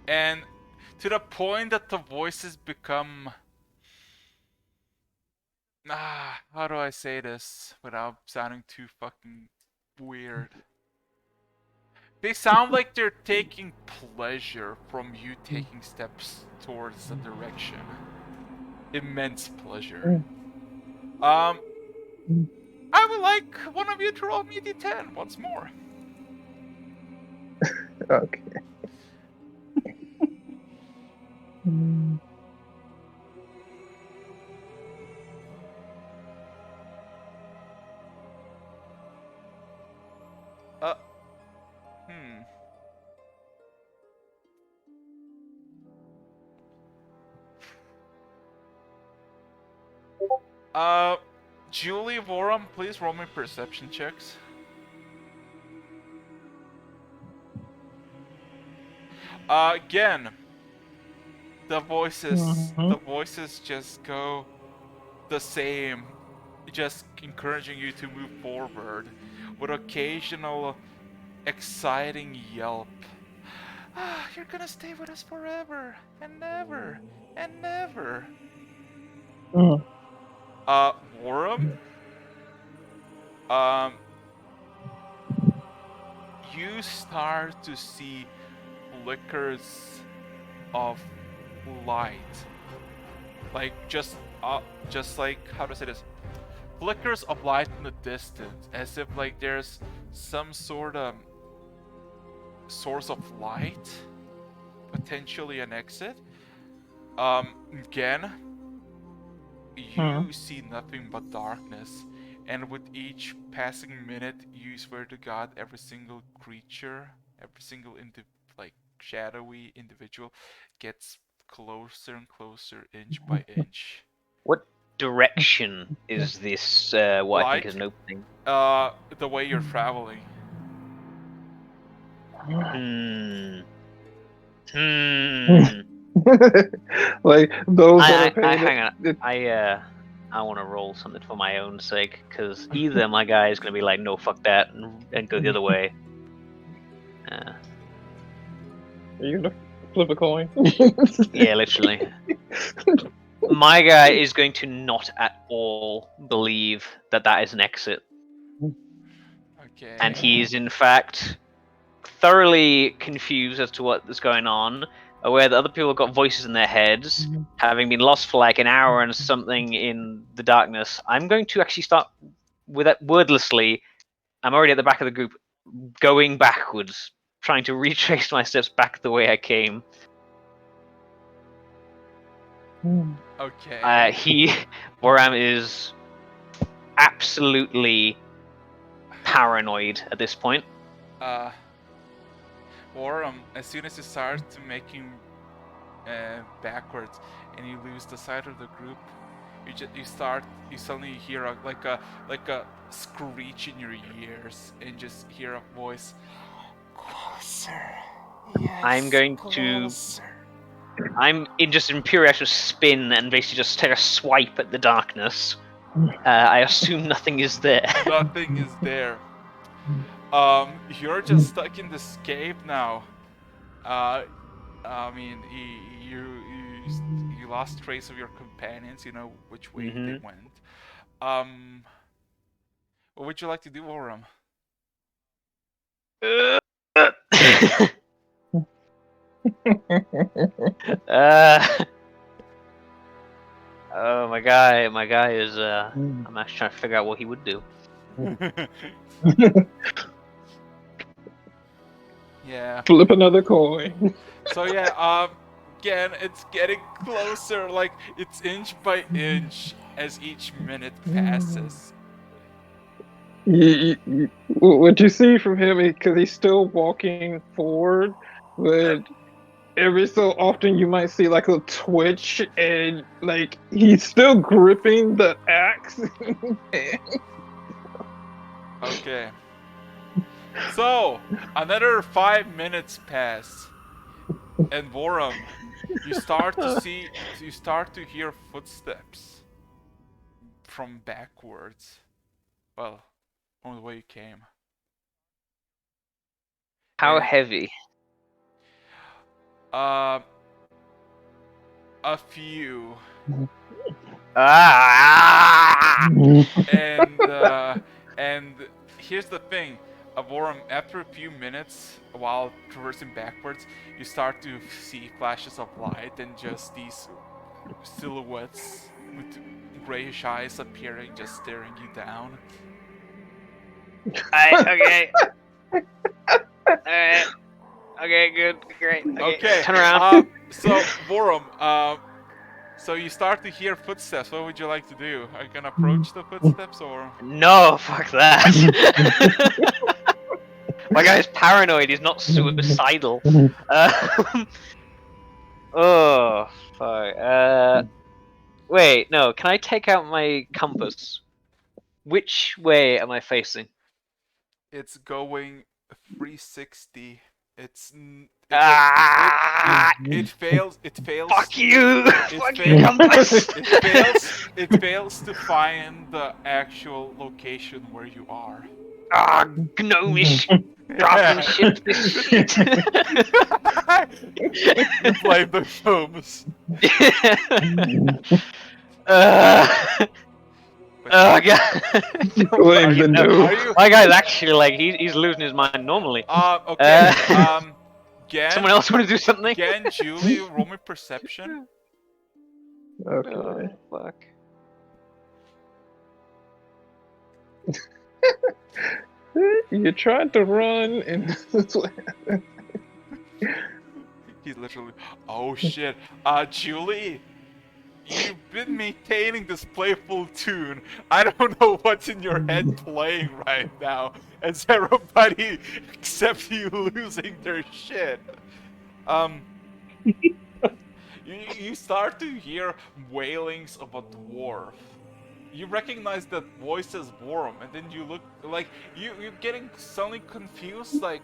And to the point that the voices become... how do I say this without sounding too fucking weird? They sound like they're taking pleasure from you taking steps towards the direction. Immense pleasure. I would like one of you to roll me d10 once more. Okay. Julie, Voram, please roll me perception checks. Again, the voices just go the same, just encouraging you to move forward with occasional exciting yelp. You're gonna stay with us forever and never and never. Voram, you start to see flickers of light, like just like, how to say this, flickers of light in the distance, as if like there's some sort of source of light, potentially an exit. Again, you see nothing but darkness, and with each passing minute, you swear to God, every single creature, every single shadowy individual gets closer and closer, inch by inch. What direction is this? What I think is an opening. The way you're traveling. Like those that are hang on. I want to roll something for my own sake, because either my guy is going to be like, no, fuck that, and go the other way. Are you gonna flip a coin? Yeah, literally. My guy is going to not at all believe that that is an exit. Okay. And he is, in fact, thoroughly confused as to what is going on, aware that other people have got voices in their heads, having been lost for like an hour and something in the darkness. I'm going to actually start with that wordlessly. I'm already at the back of the group, going backwards, trying to retrace my steps back the way I came. Okay. Boram is absolutely paranoid at this point. Or as soon as you start to making backwards and you lose the sight of the group, you suddenly hear like a screech in your ears and just hear a voice. Closer. Yes. I'm going closer. I'm in just in pure actual spin and basically just take a swipe at the darkness. I assume nothing is there. Nothing is there. You're just stuck in this cave now. I mean, you lost trace of your companions. You know which way they went. What would you like to do, Oram? Oh, my guy is. I'm actually trying to figure out what he would do. Yeah. Flip another coin. So yeah, again, it's getting closer. Like it's inch by inch as each minute passes. What you see from him, because he's still walking forward, but every so often you might see like a twitch, and like he's still gripping the axe. Okay. So another 5 minutes pass, and Boram, you start to hear footsteps from backwards. Well, from the way you came. How And- heavy? A few. Ah! And here's the thing, Avorum, after a few minutes, while traversing backwards, you start to see flashes of light and just these silhouettes with grayish eyes appearing, just staring you down. Okay. Alright. Okay, good, great. Okay. Turn around. So Vorum, so you start to hear footsteps. What would you like to do? Are you gonna approach the footsteps or? No, fuck that. My guy's paranoid. He's not suicidal. Oh, fuck. Wait, no. Can I take out my compass? Which way am I facing? It's going 360. It fails. It fails. Fuck you! Fuck you, fails- compass! It fails to find the actual location where you are. Ah, gnomish craftsmanship this shit. You blame the gnomes. Oh god. Blame the noob. My guy's actually like he's losing his mind normally. Okay. Gan, Someone else want to do something? Gan, Julie, roll me perception. Okay. Oh, fuck. You tried to run and He's literally. Oh shit. Julie, you've been maintaining this playful tune. I don't know what's in your head playing right now, as everybody except you losing their shit. You start to hear wailings of a dwarf. You recognize that voice as Borum, and then you look like you're getting suddenly confused. Like,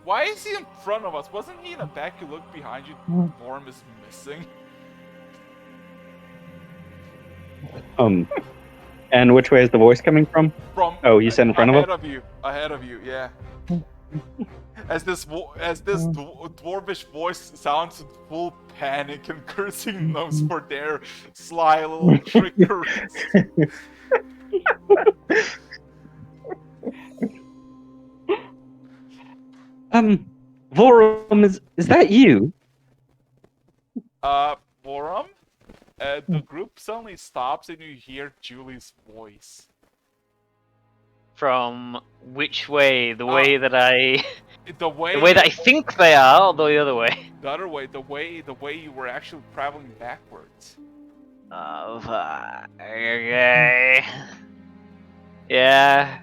why is he in front of us? Wasn't he in the back? You look behind you, Borum is missing. And which way is the voice coming from? From Oh, you said in front of him? Ahead of you, yeah. As this dwarvish voice sounds in full panic and cursing gnomes for their sly little trickeries. Vorum, is that you? Borum, the group suddenly stops and you hear Julie's voice. From which way? The way that I The way that I think they are, or the other way? The other way, the way you were actually traveling backwards. Oh, fuck. Okay. Yeah.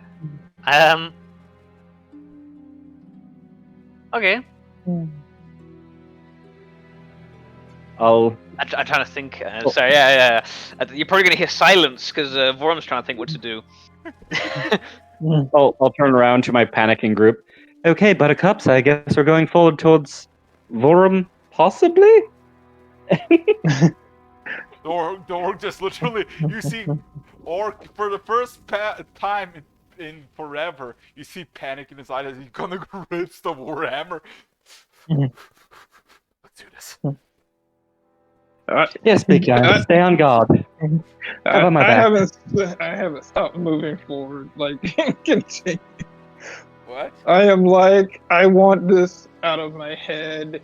Okay. I'll I'm trying to think. Sorry, yeah. You're probably gonna hear silence because Vorm's trying to think what to do. I'll turn around to my panicking group. Okay, Buttercups, I guess we're going forward towards Vorum, possibly? Orc just literally, you see Orc for the first time in forever, you see panic in his eyes as he's gonna grip the warhammer. Let's do this. Yes, big guy, stay on guard. Cover my back. I haven't stopped moving forward. Like, continue. What? I am like, I want this out of my head.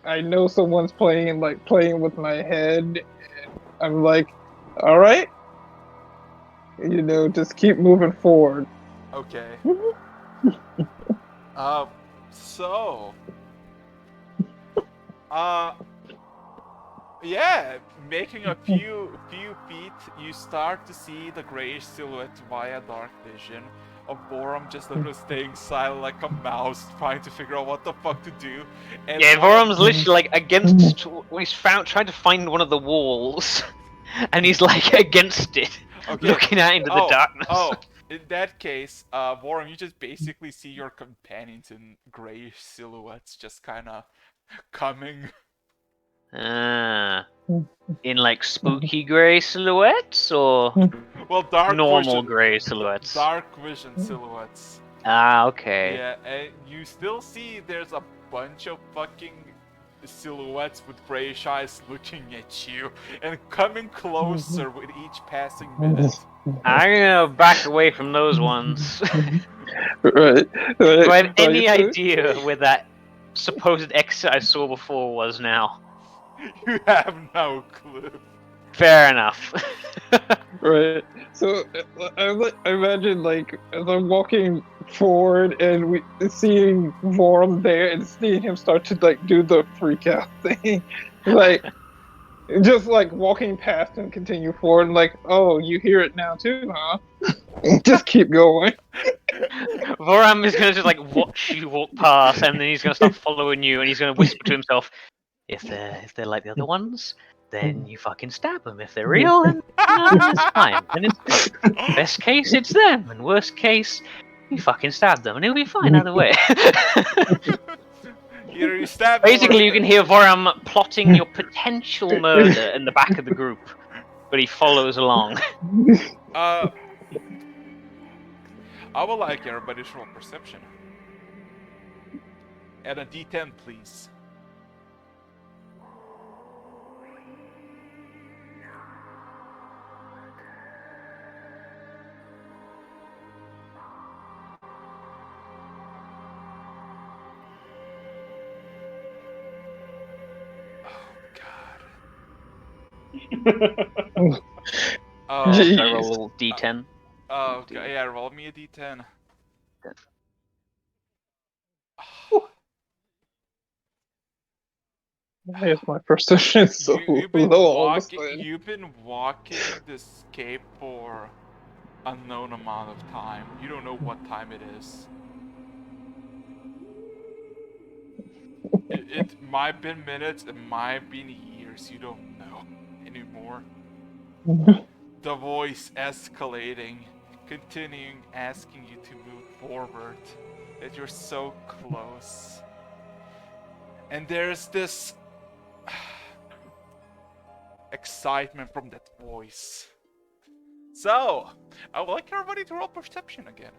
I know someone's playing with my head. And I'm like, all right, just keep moving forward. Okay. So. Yeah, making a few feet, you start to see the grayish silhouette via dark vision of Borum just literally staying silent like a mouse, trying to figure out what the fuck to do. And Yeah, Vorm's literally like against. He's trying to find one of the walls, and he's like against it, Okay. looking out into the darkness. Oh, in that case, Borum, you just basically see your companions in grayish silhouettes just kind of coming. Ah. In like spooky grey silhouettes or Well, dark normal vision, grey silhouettes? dark vision silhouettes. Ah, okay. Yeah, and you still see there's a bunch of fucking silhouettes with grayish eyes looking at you and coming closer with each passing minute. I'm gonna back away from those ones. Right. Do I have any idea where that supposed exit I saw before was now? You have no clue. Fair enough. Right. So I imagine like as I'm walking forward and we seeing Vorm there and seeing him start to like do the freak out thing, like just like walking past him, continue forward, and like, oh, you hear it now too, huh? Just keep going. Voram is gonna just like watch you walk past, and then he's gonna start following you, and he's gonna whisper to himself, if they're like the other ones, then you fucking stab them. If they're real, then it's fine. Then it's good. Best case, it's them, and worst case, you fucking stab them, and it'll be fine either way. Either you stab them or- Basically, you can hear Voram plotting your potential murder in the back of the group, but he follows along. I would like everybody to roll perception. Add a D10, please. Oh, Jeez. I roll D10. oh, okay. Yeah, roll me a D10. Why is my perception so You've been low all of a walking. sudden? You've been walking this cave for a known amount of time. You don't know what time it is. It might be minutes. It might be years. You don't know anymore. The voice escalating, continuing asking you to move forward. That you're so close. And there's this excitement from that voice. So, I would like everybody to roll perception again.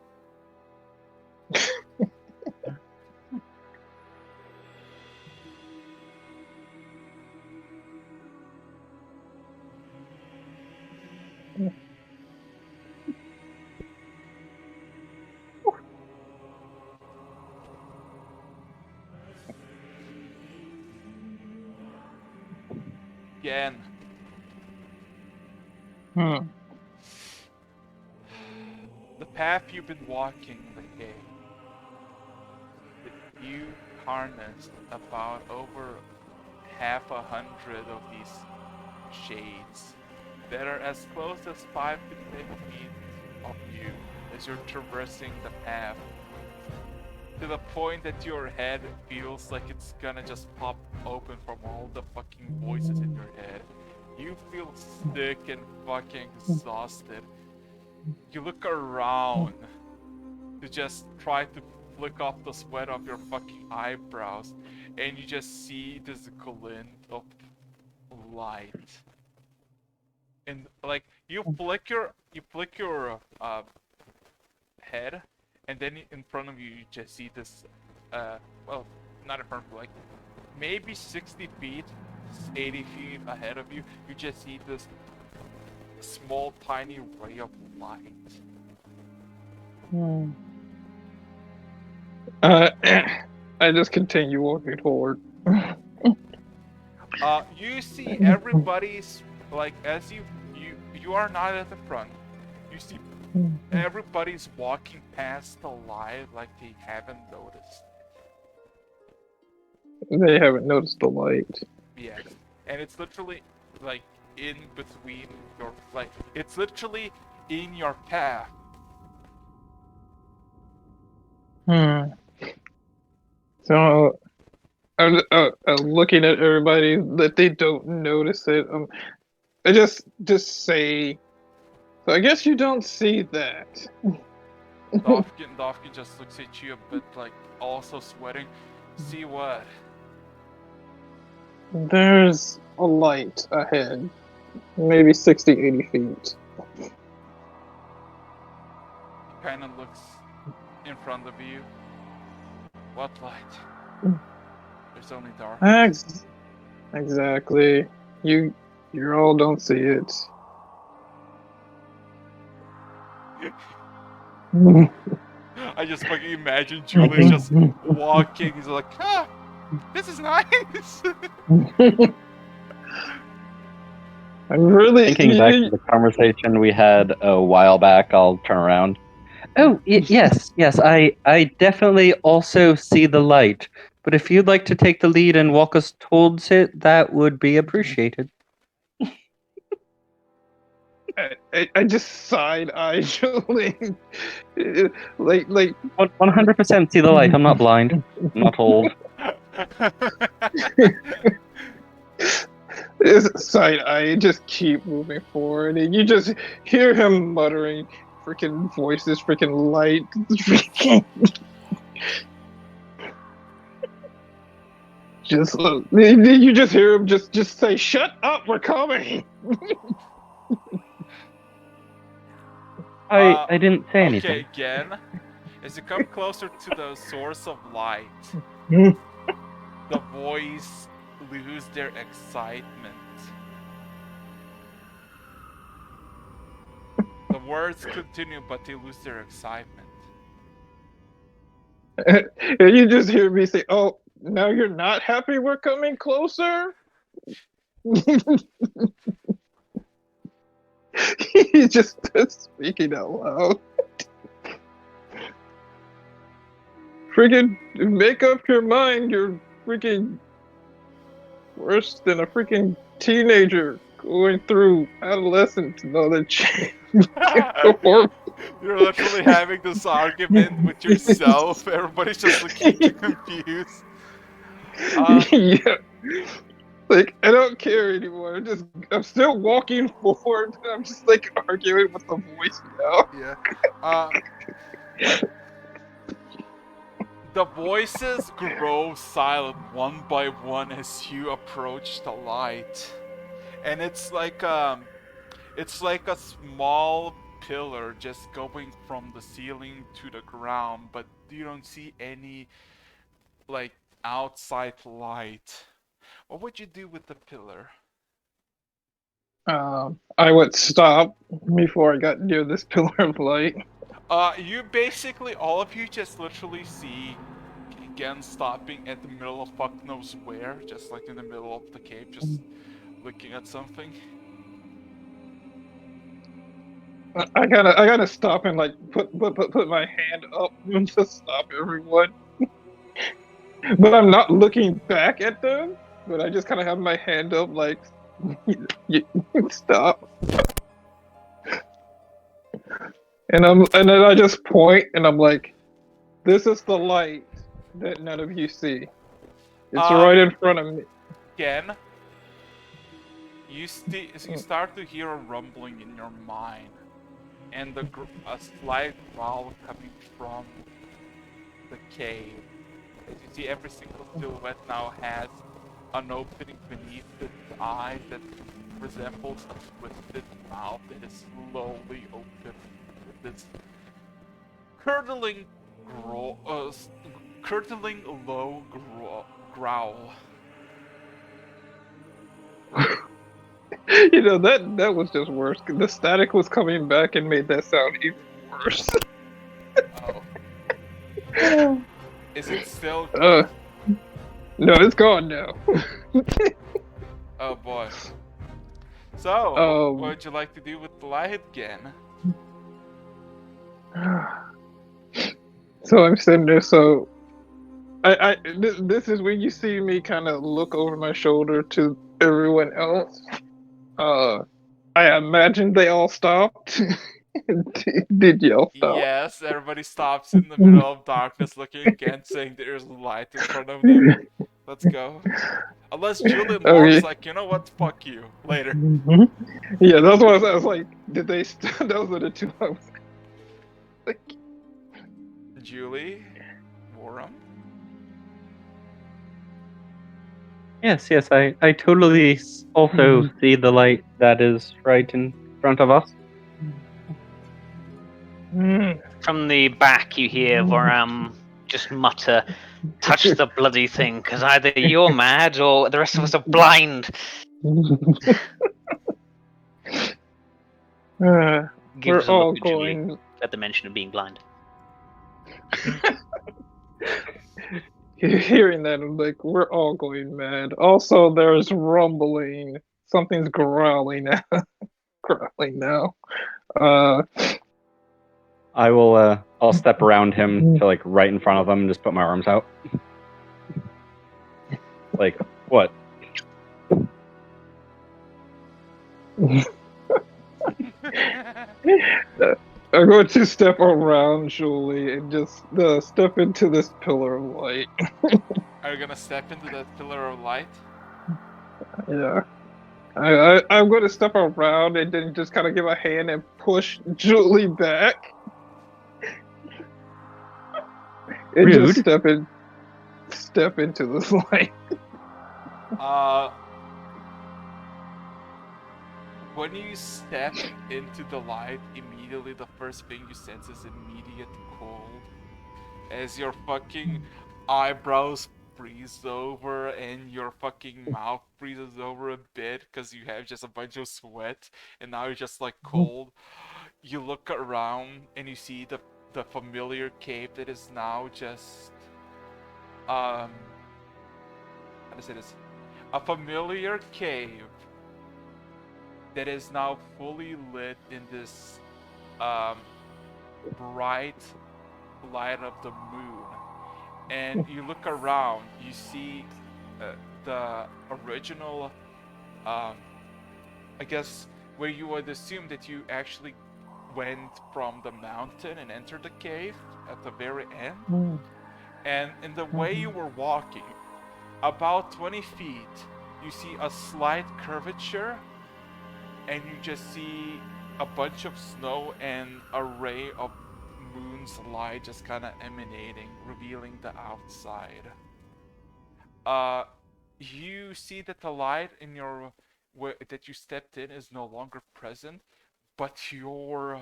Again. The path you've been walking in the cave, you harnessed about over 100 of these shades that are as close as 5 to 10 feet of you as you're traversing the path. To the point that your head feels like it's gonna just pop open from all the fucking voices in your head. You feel sick and fucking exhausted. You look around to just try to flick off the sweat off your fucking eyebrows, and you just see this glint of light. And like you flick your head, and then in front of you you just see this well, not in front of you, like maybe 60 feet, 80 feet ahead of you, you just see this small tiny ray of light. I just continue walking forward. You see everybody's like as you are not at the front. You see everybody's walking past the light like they haven't noticed. They haven't noticed the light. Yes, and it's literally like in between your like it's literally in your path. So I'm looking at everybody that they don't notice it. I just say. So I guess you don't see that. Dovkin just looks at you a bit like also sweating. See what? There's a light ahead. Maybe 60, 80 feet. He kind of looks in front of you. What light? There's only dark. Exactly. You all don't see it. I just fucking imagine Julius just walking. He's like, ah, this is nice. I'm really Thinking back to the conversation we had a while back, I'll turn around. Oh, yes. I definitely also see the light. But if you'd like to take the lead and walk us towards it, that would be appreciated. I just side-eye Julie. like 100% see the light. I'm not blind. I'm not old. It's side-eye, just keep moving forward, and you just hear him muttering freaking voices, freaking light, freaking. Just you just hear him just say, "Shut up, we're coming." I didn't say anything. Okay, again, as you come closer to the source of light, Hmm. the boys lose their excitement. The words continue, but they lose their excitement. And you just hear me say, "Oh, now you're not happy we're coming closer?" He's just speaking out loud. Freaking make up your mind. You're freaking worse than a freaking teenager going through adolescence and all that shit. You're literally having this argument with yourself. Everybody's just looking confused. Yeah. Like, I don't care anymore. I'm still walking forward. And I'm just like arguing with the voice now. Yeah. The voices grow silent one by one as you approach the light, and it's like a small pillar just going from the ceiling to the ground, but you don't see any like outside light. What would you do with the pillar? I would stop before I got near this pillar of light. You basically, all of you just literally see again stopping at the middle of fuck knows where, just like in the middle of the cave, just looking at something. I gotta stop and like put my hand up and just stop everyone. But I'm not looking back at them. But I just kind of have my hand up, like Stop. And then I just point and I'm like, this is the light that none of you see. It's right in front of me. Again, you start to hear a rumbling in your mind, and a slight growl coming from the cave. As you see, every single silhouette now has an opening beneath its eye that resembles a twisted mouth that is slowly open with this curdling, low growl. You know, that was just worse. The static was coming back and made that sound even worse. Oh. Is it still? No, it's gone now. Oh boy. So, what would you like to do with the light again? So I'm sitting there. So, this is when you see me kind of look over my shoulder to everyone else. I imagine they all stopped. Did y'all stop? Yes, everybody stops in the middle of darkness looking again, saying there's light in front of them. Let's go. Unless Julian Morph's like, you know what, fuck you. Later. Yeah, that's what I was like, did they those are the two I was like. Julie? Warren? Yes, I totally also see the light that is right in front of us. From the back, you hear Voram just mutter, "Touch the bloody thing, because either you're mad or the rest of us are blind." We're all going. At the mention of being blind. Hearing that, I'm like, we're all going mad. Also, there's rumbling. Something's growling now. I will. I'll step around him to like right in front of him and just put my arms out. Like what? I'm going to step around Julie and just step into this pillar of light. Are you gonna step into that pillar of light? Yeah. I'm going to step around and then just kind of give a hand and push Julie back. And Rude. just step into this light. When you step into the light, immediately the first thing you sense is immediate cold. As your fucking eyebrows freeze over and your fucking mouth freezes over a bit because you have just a bunch of sweat and now you're just like cold. You look around and you see the familiar cave that is now just how to say this? A familiar cave that is now fully lit in this bright light of the moon. And you look around, you see the original, I guess, where you would assume that you actually went from the mountain and entered the cave at the very end. And in the way you were walking, about 20 feet, you see a slight curvature, and you just see a bunch of snow and a ray of moon's light just kind of emanating, revealing the outside. You see that the light in that you stepped in is no longer present, but your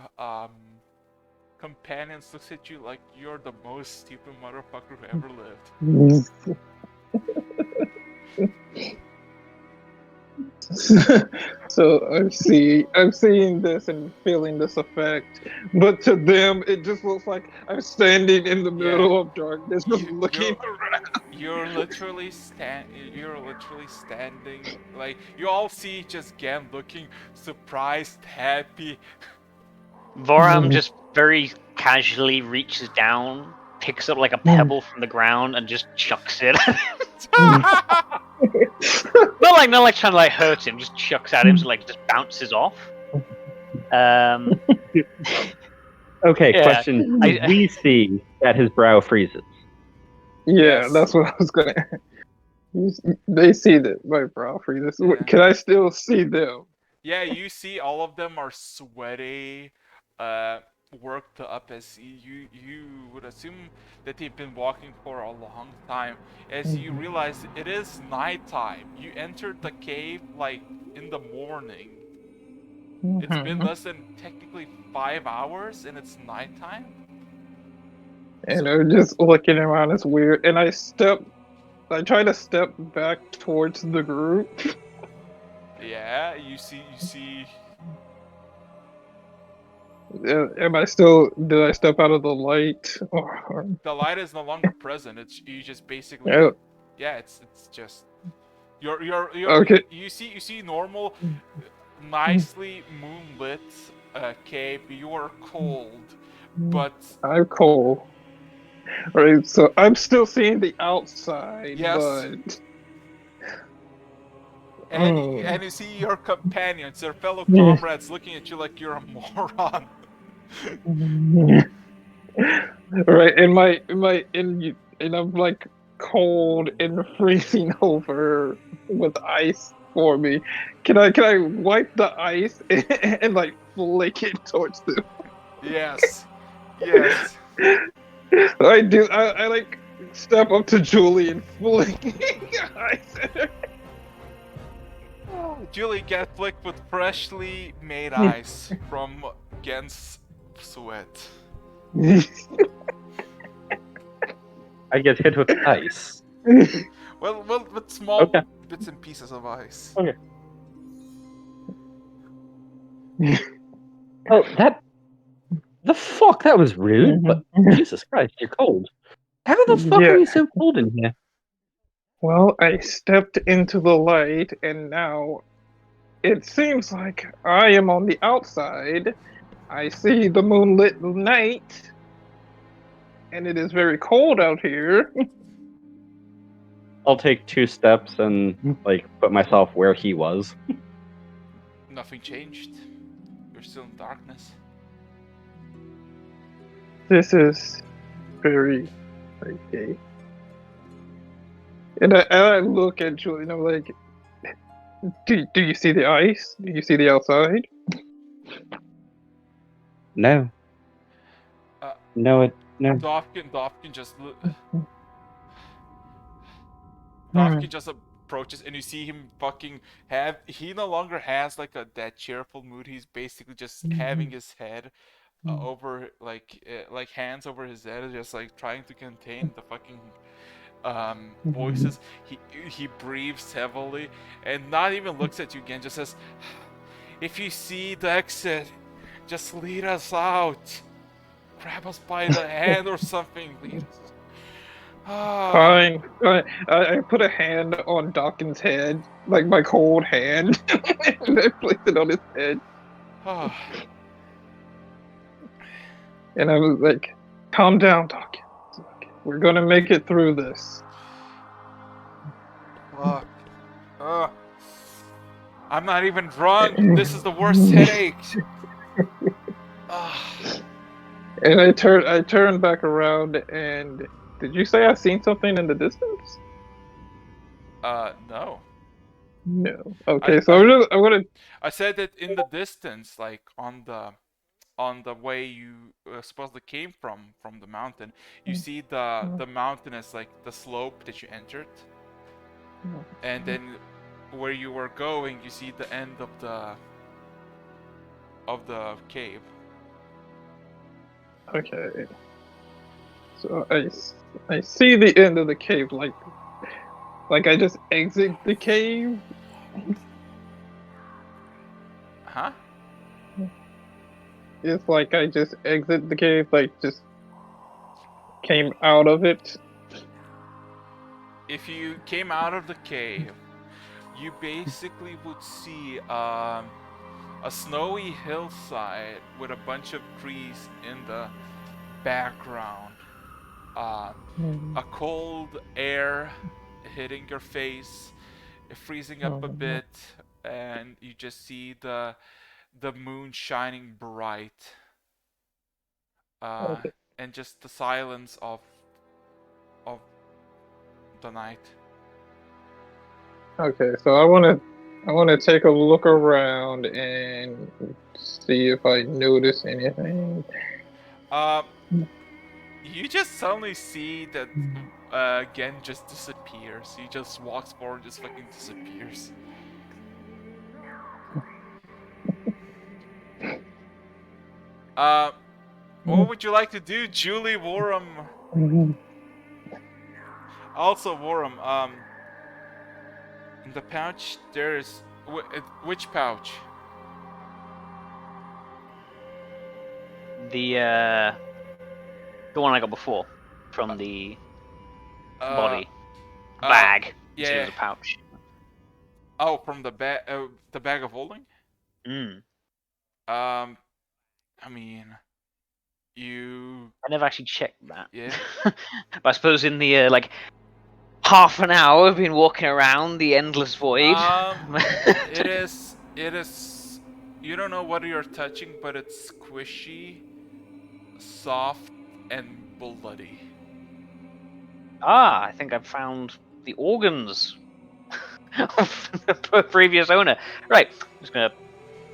companions looks at you like you're the most stupid motherfucker who ever lived. So I'm seeing this and feeling this effect, but to them it just looks like I'm standing in the middle of darkness, just looking around. You're literally standing. Like you all see just Gam looking surprised, happy. Voram just very casually reaches down, picks up like a pebble from the ground, and just chucks it. Not like trying to like hurt him, just chucks at him, so like it just bounces off. Okay, Yeah, question. Do we see that his brow freezes? Yeah, Yes. that's what I was gonna. They see that my brow freezes. Yeah. Can I still see them? Yeah, you see all of them are sweaty, worked up as you would assume that they've been walking for a long time. As you realize it is nighttime. You entered the cave like in the morning. It's been less than technically 5 hours and it's nighttime. And I'm just looking around. It's weird. And I try to step back towards the group. Yeah, you see. Am I still? Did I step out of the light? Or, The light is no longer present. It's you just basically. Oh. Yeah, it's just. You're Okay. You see normal, nicely moonlit cave. You are cold, but I'm cold. Right, so I'm still seeing the outside, yes. but And you see your companions, your fellow comrades, looking at you like you're a moron. right, and I'm like cold and freezing over with ice for me. Can I wipe the ice and like flick it towards them? Yes, yes. I do. I like step up to Julie and flick ice at her. Julie gets flicked with freshly made ice from Gen's sweat. I get hit with ice. Well, with small Okay. bits and pieces of ice. Okay. Oh, the fuck? That was rude, but Jesus Christ, you're cold. How the fuck Yeah. are you so cold in here? Well, I stepped into the light, and now it seems like I am on the outside. I see the moonlit night, and it is very cold out here. I'll take 2 steps and like put myself where he was. Nothing changed. You're still in darkness. This is very okay. And I look at Julie, and I'm like, do you see the ice? Do you see the outside? No. Uh, No. Dovkin just Dovkin just approaches and you see him fucking have. He no longer has like that cheerful mood. He's basically just having his head over like hands over his head, just like trying to contain the fucking voices. He breathes heavily and not even looks at you again. Just says, "If you see the exit, just lead us out. Grab us by the hand or something. Lead us." Fine. I put a hand on Dawkins' head, like my cold hand, and I placed it on his head. And I was like, calm down, Dawkins. We're gonna make it through this. Fuck. I'm not even drunk. This is the worst headache. And I turned back around, and did you say I seen something in the distance? No. No. Okay, so I'm gonna. I said that in the distance, like on the way you supposedly came from the mountain, you see the mountain as like the slope that you entered, and then where you were going, you see the end of the cave. Okay. So I see the end of the cave, like I just exit the cave. Huh? It's like I just exit the cave, like just came out of it. If you came out of the cave, you basically would see a snowy hillside with a bunch of trees in the background. A cold air hitting your face. freezing up a bit, and you just see the moon shining bright, Okay. and just the silence of the night. Okay, so I wanna take a look around and see if I notice anything. Uh, you just suddenly see that Gen just disappears. He just walks forward, just fucking disappears. What would you like to do, Julie, Warham? Also, Warham, in the pouch there's which pouch? The one I got before from the body bag. It was Yeah. a pouch. Oh, from the bag of holding. Mm. I mean, you. I never actually checked that. Yeah. But I suppose in the like half an hour I've been walking around the endless void. It is. You don't know what you're touching, but it's squishy, soft, and bloody. I think I've found the organs of the previous owner. Right, I'm just gonna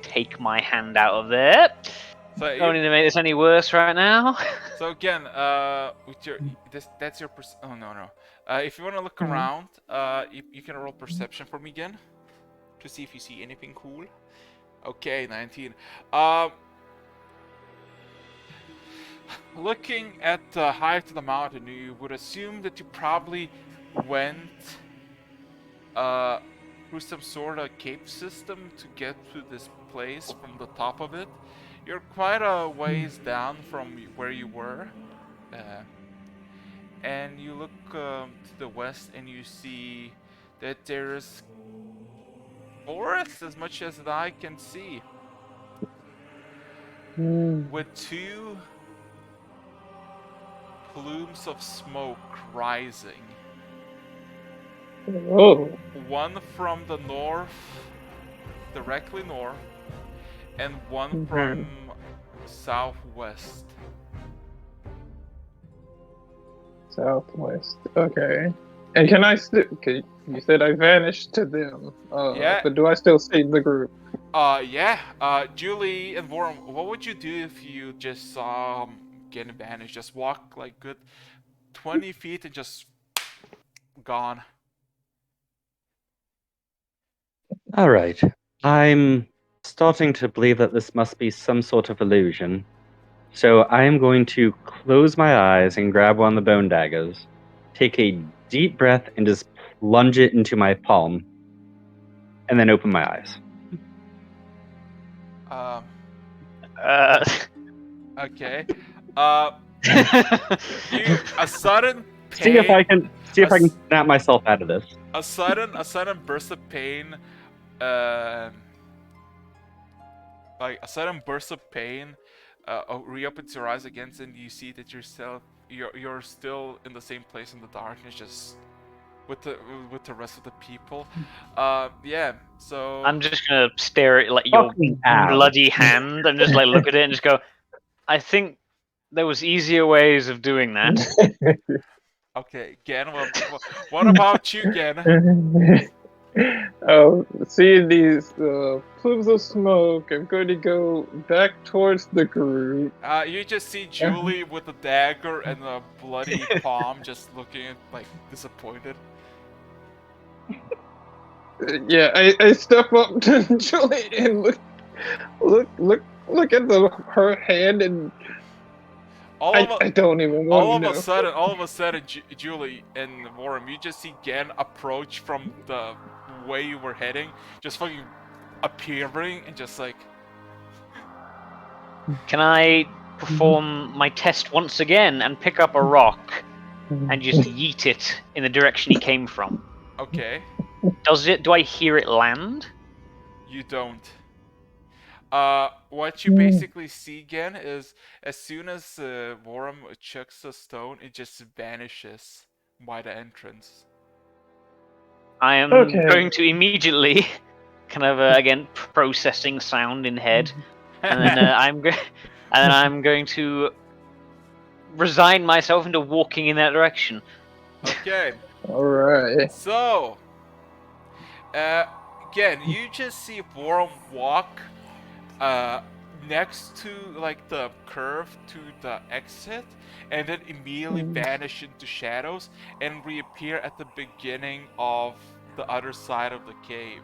take my hand out of there. So Don't need to make this any worse right now. So again, with your that's your oh no. If you want to look around, you can roll perception for me again to see if you see anything cool. Okay, 19. Looking at the height of the mountain, you would assume that you probably went through some sort of cave system to get to this place from the top of it. You're quite a ways down from where you were. And you look to the west and you see that there's forest as much as I can see, with two plumes of smoke rising. Oh. One from the north, directly north, and one from southwest. Southwest. Okay. And can I still? Okay, you said I vanished to them. Yeah. But do I still see the group? Yeah. Julie and Warren, what would you do if you just saw get vanish? Just walk like good 20 feet and just gone. All right. I'm starting to believe that this must be some sort of illusion. So I am going to close my eyes and grab one of the bone daggers, take a deep breath, and just plunge it into my palm, and then open my eyes. Okay. A sudden pain. See if I can snap myself out of this. A sudden burst of pain. Like a sudden burst of pain. Reopens your eyes again, and you see that you're still in the same place in the darkness, just with the rest of the people. Yeah. So I'm just gonna stare at like your bloody hand and just like look at it and just go, I think there was easier ways of doing that. Okay, Gen, what about you, Gen? Seeing these plumes of smoke, I'm going to go back towards the group. You just see Julie with a dagger and a bloody palm, just looking like disappointed. Yeah, I step up to Julie and look at her hand, and I don't even want to know. All of a sudden, Julie and Warren, you just see Gen approach from the way you were heading, just fucking appearing and just like. Can I perform my test once again and pick up a rock and just yeet it in the direction he came from? Okay. Do I hear it land? You don't. What you basically see again is as soon as Warren chucks a stone, it just vanishes by the entrance. I am Okay. going to immediately, kind of again processing sound in head, and then I'm going to resign myself into walking in that direction. Okay, All right. so again, you just see Borum walk next to like the curve to the exit, and then immediately vanish into shadows and reappear at the beginning of the other side of the cave.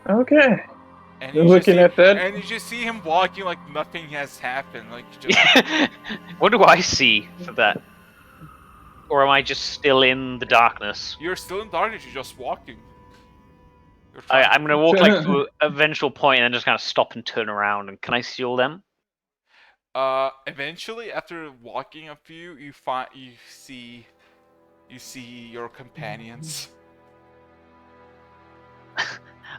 Okay. And Looking at that. and you just see him walking like nothing has happened. Like just What do I see for that? Or am I just still in the darkness? you're still in darkness. You're just walking. You're I'm trying. gonna walk like to an eventual point and then just kind of stop and turn around. And can I see all them? Eventually, after walking a few, you see your companions.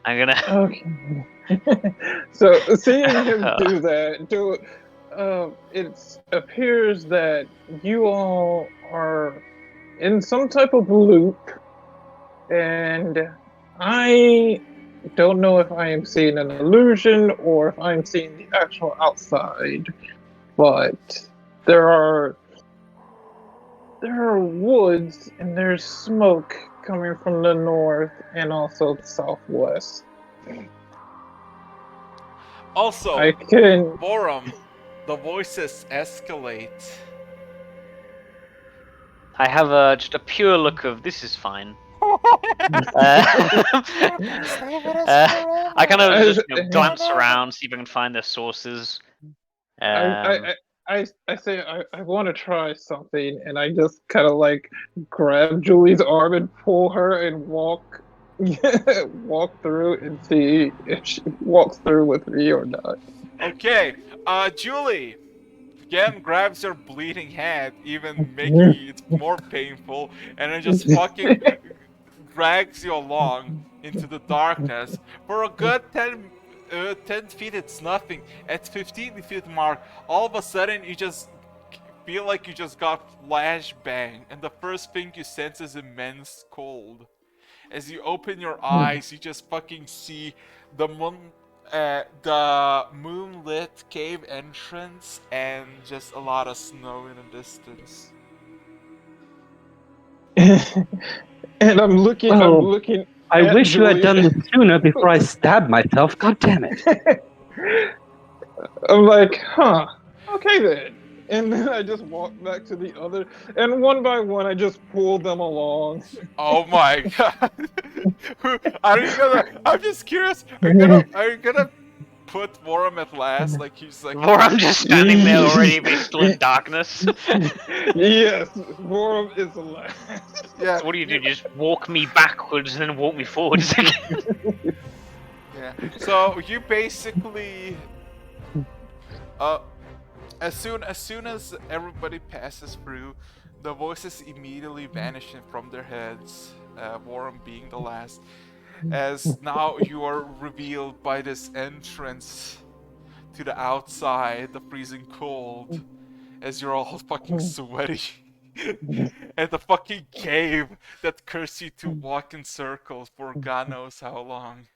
I'm gonna. Okay. So seeing him do that, it appears that you all are in some type of loop, and I don't know if I am seeing an illusion or if I'm seeing the actual outside, but there are woods and there's smoke coming from the north and also the southwest. Also, I can. Borum, the voices escalate. I have just a pure look of this is fine. I kind of just glance around, see if I can find their sources. I say I want to try something, and I just kind of like grab Julie's arm and pull her and walk through and see if she walks through with me or not. Okay, Julie again grabs your bleeding hand, even making it more painful, and then just fucking drags you along into the darkness. For a good 10 feet, it's nothing. At 15 feet mark, all of a sudden you just feel like you just got flashbang, and the first thing you sense is immense cold. As you open your eyes, you just fucking see the moonlit cave entrance and just a lot of snow in the distance. And I'm looking. Well, I'm looking. I at wish you had Julie. done this sooner before I stabbed myself. God damn it. I'm like, huh? Okay then. And then I just walk back to the other, and one by one, I just pull them along. Oh my god! Are you gonna? I'm just curious. Are you gonna put Vorum at last? Like he's like. Or I'm just standing there already, but still in darkness. Yes, Vorum is the last. Yeah. So what do? You just walk me backwards and then walk me forwards again? Yeah. So you basically, as soon as everybody passes through, the voices immediately vanish from their heads. Warren being the last, as now you are revealed by this entrance to the outside, the freezing cold, as you're all fucking sweaty. And the fucking cave that cursed you to walk in circles for God knows how long.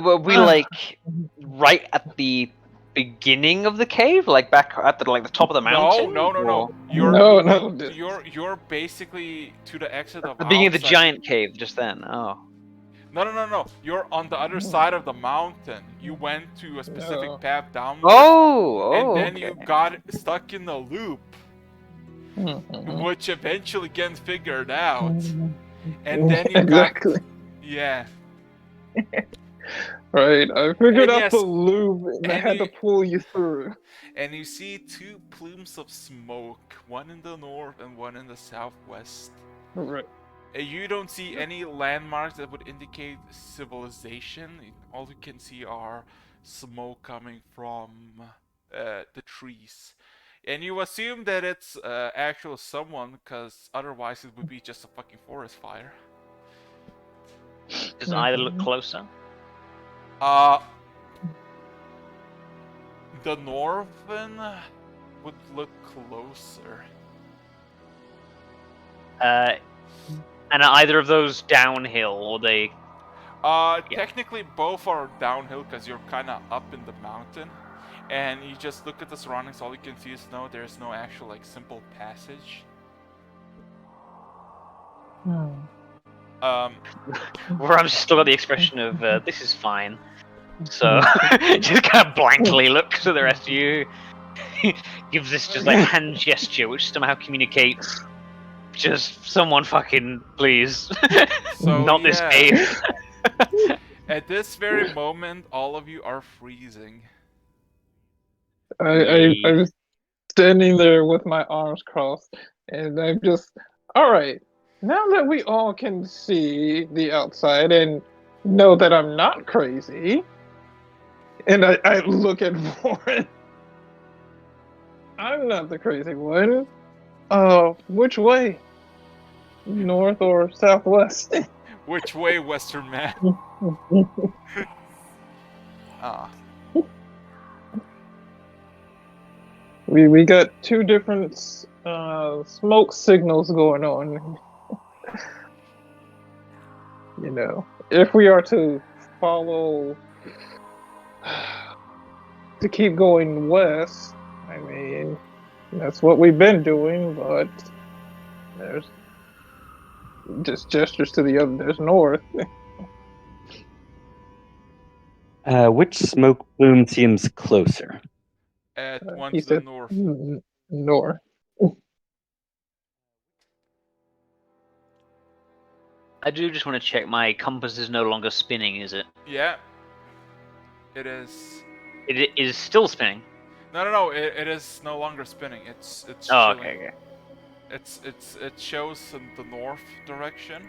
Were we like right at the beginning of the cave, like back at the top of the mountain? No. Or You're basically to the exit of the beginning of the outside. giant cave just then. Oh. No. You're on the other side of the mountain. You went to a specific path down there, and then okay. you got stuck in a loop, which eventually gets figured out. And then you exactly. Yeah. Right, I figured And out yes, the loop and I and had to you- pull you through. And you see two plumes of smoke, one in the north and one in the southwest. Right. You don't see any landmarks that would indicate civilization. All you can see are smoke coming from the trees. And you assume that it's actual someone, because otherwise it would be just a fucking forest fire. Does either look closer? The northern would look closer. And are either of those downhill, or they? Technically both are downhill because you're kind of up in the mountain, and you just look at the surroundings. All you can see is snow. There's no actual like simple passage. Where I'm still got the expression of this is fine. So just kind of blankly look to the rest of you. Gives this just like hand gesture, which somehow communicates. Just someone fucking please, So, not this yeah. cave. At this very moment, all of you are freezing. I was standing there with my arms crossed, and I'm just, all right. Now that we all can see the outside and know that I'm not crazy, and I look at Warren, I'm not the crazy one. Which way? North or southwest? Which way, Western man? Ah. We got two different smoke signals going on. You know, if we are to follow, to keep going west, I mean, that's what we've been doing, but there's just gestures to the other, there's north. Which smoke plume seems closer? At one He to the said north. north. I do just want to check my compass is no longer spinning, is it? Yeah. It is. It is still spinning. No. It is no longer spinning. It's Oh, chilling. okay. It shows in the north direction,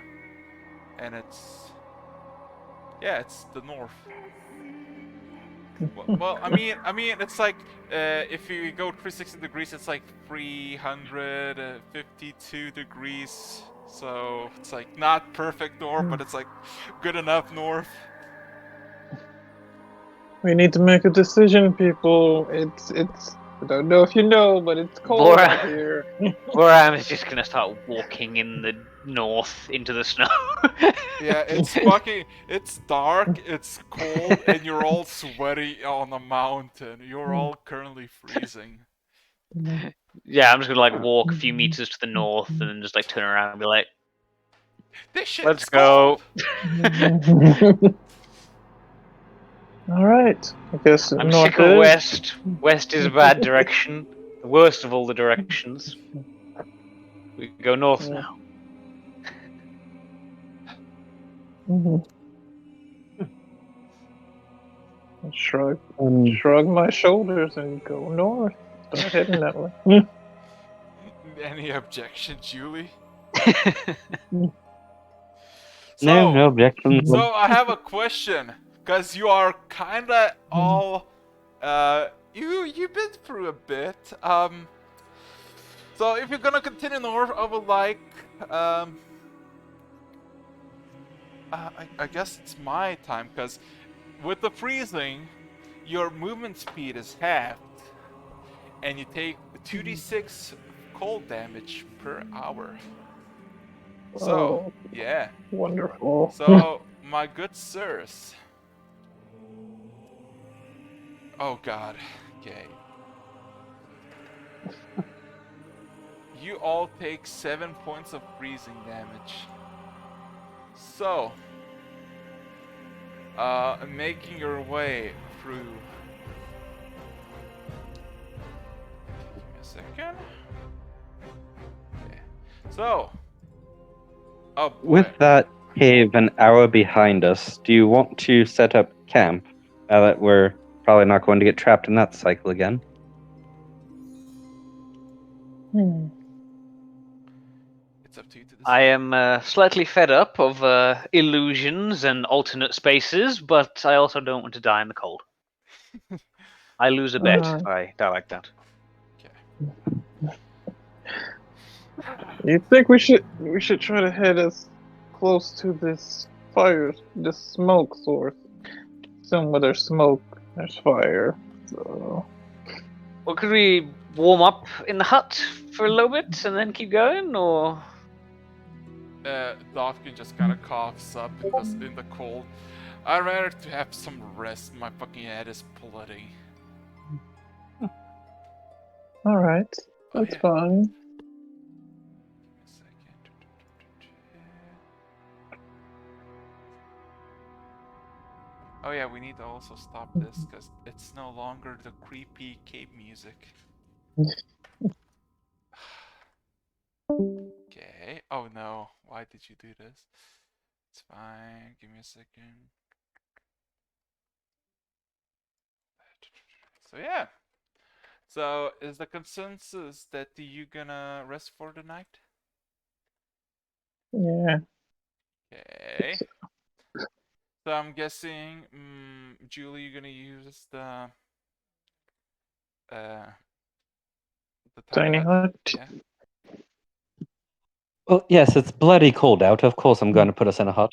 and it's the north. Well, I mean, it's like if you go 360 degrees, it's like 352 degrees. So it's like not perfect north, but it's like good enough north. We need to make a decision, people. It's. I don't know if you know, but it's cold Bora. out here. Goram is just gonna start walking in the north into the snow. Yeah, it's fucking. It's dark. It's cold, and you're all sweaty on a mountain. You're all currently freezing. Yeah, I'm just gonna like walk a few meters to the north and then just like turn around and be like, This shit's let's go. cold. All right. I guess I'm north sick of is. west. West is a bad direction. The worst of all the directions. We can go north now. Shrug my shoulders and go north. Start heading that way. Any objection, Julie? No objections. So I have a question, cause you are kinda all, you've been through a bit. So if you're gonna continue north, I would like, I guess it's my time, cause with the freezing, your movement speed is halved, and you take 2d6 cold damage per hour. So, Oh, yeah. wonderful. So, my good sirs. Oh god. Okay. You all take 7 points of freezing damage. So, making your way through. Give me a second. Okay. So. Oh boy. With that cave an hour behind us, do you want to set up camp now that we're probably not going to get trapped in that cycle again? It's up to you to decide. I am slightly fed up of illusions and alternate spaces, but I also don't want to die in the cold. I lose a bet if I die like that. Okay. You think we should try to head as close to this fire, this smoke source? Somewhere there's smoke, there's fire. So Well, could we warm up in the hut for a little bit and then keep going, or? Dovkin just kind of coughs up in the cold. I'd rather to have some rest. My fucking head is bloody. All right, Oh that's yeah. fine. Give me a second. Oh yeah, we need to also stop this because it's no longer the creepy cape music. Okay. Oh no, why did you do this? It's fine. Give me a second. So yeah. So is the consensus that you gonna rest for the night? Yeah. Okay. So I'm guessing, Julie, you're gonna use uh the tiny Tiny hut. hut. Yeah. Well, yes, it's bloody cold out. Of course, I'm going to put us in a hut.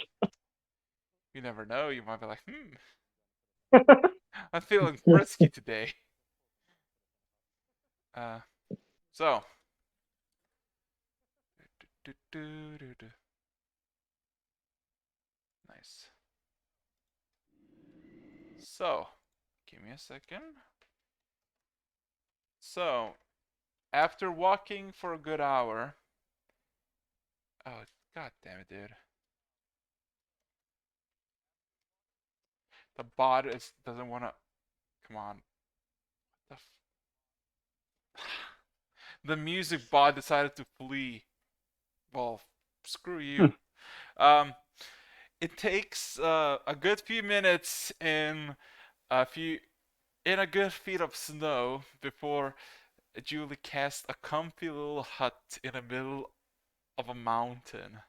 You never know. You might be like, I'm feeling frisky today. So. Nice. So, give me a second. So, after walking for a good hour. Oh, god damn it, dude. The bot doesn't want to. Come on. The music bot decided to flee. Well, screw you. It takes a good few minutes in a good feet of snow before Julie casts a comfy little hut in the middle of a mountain.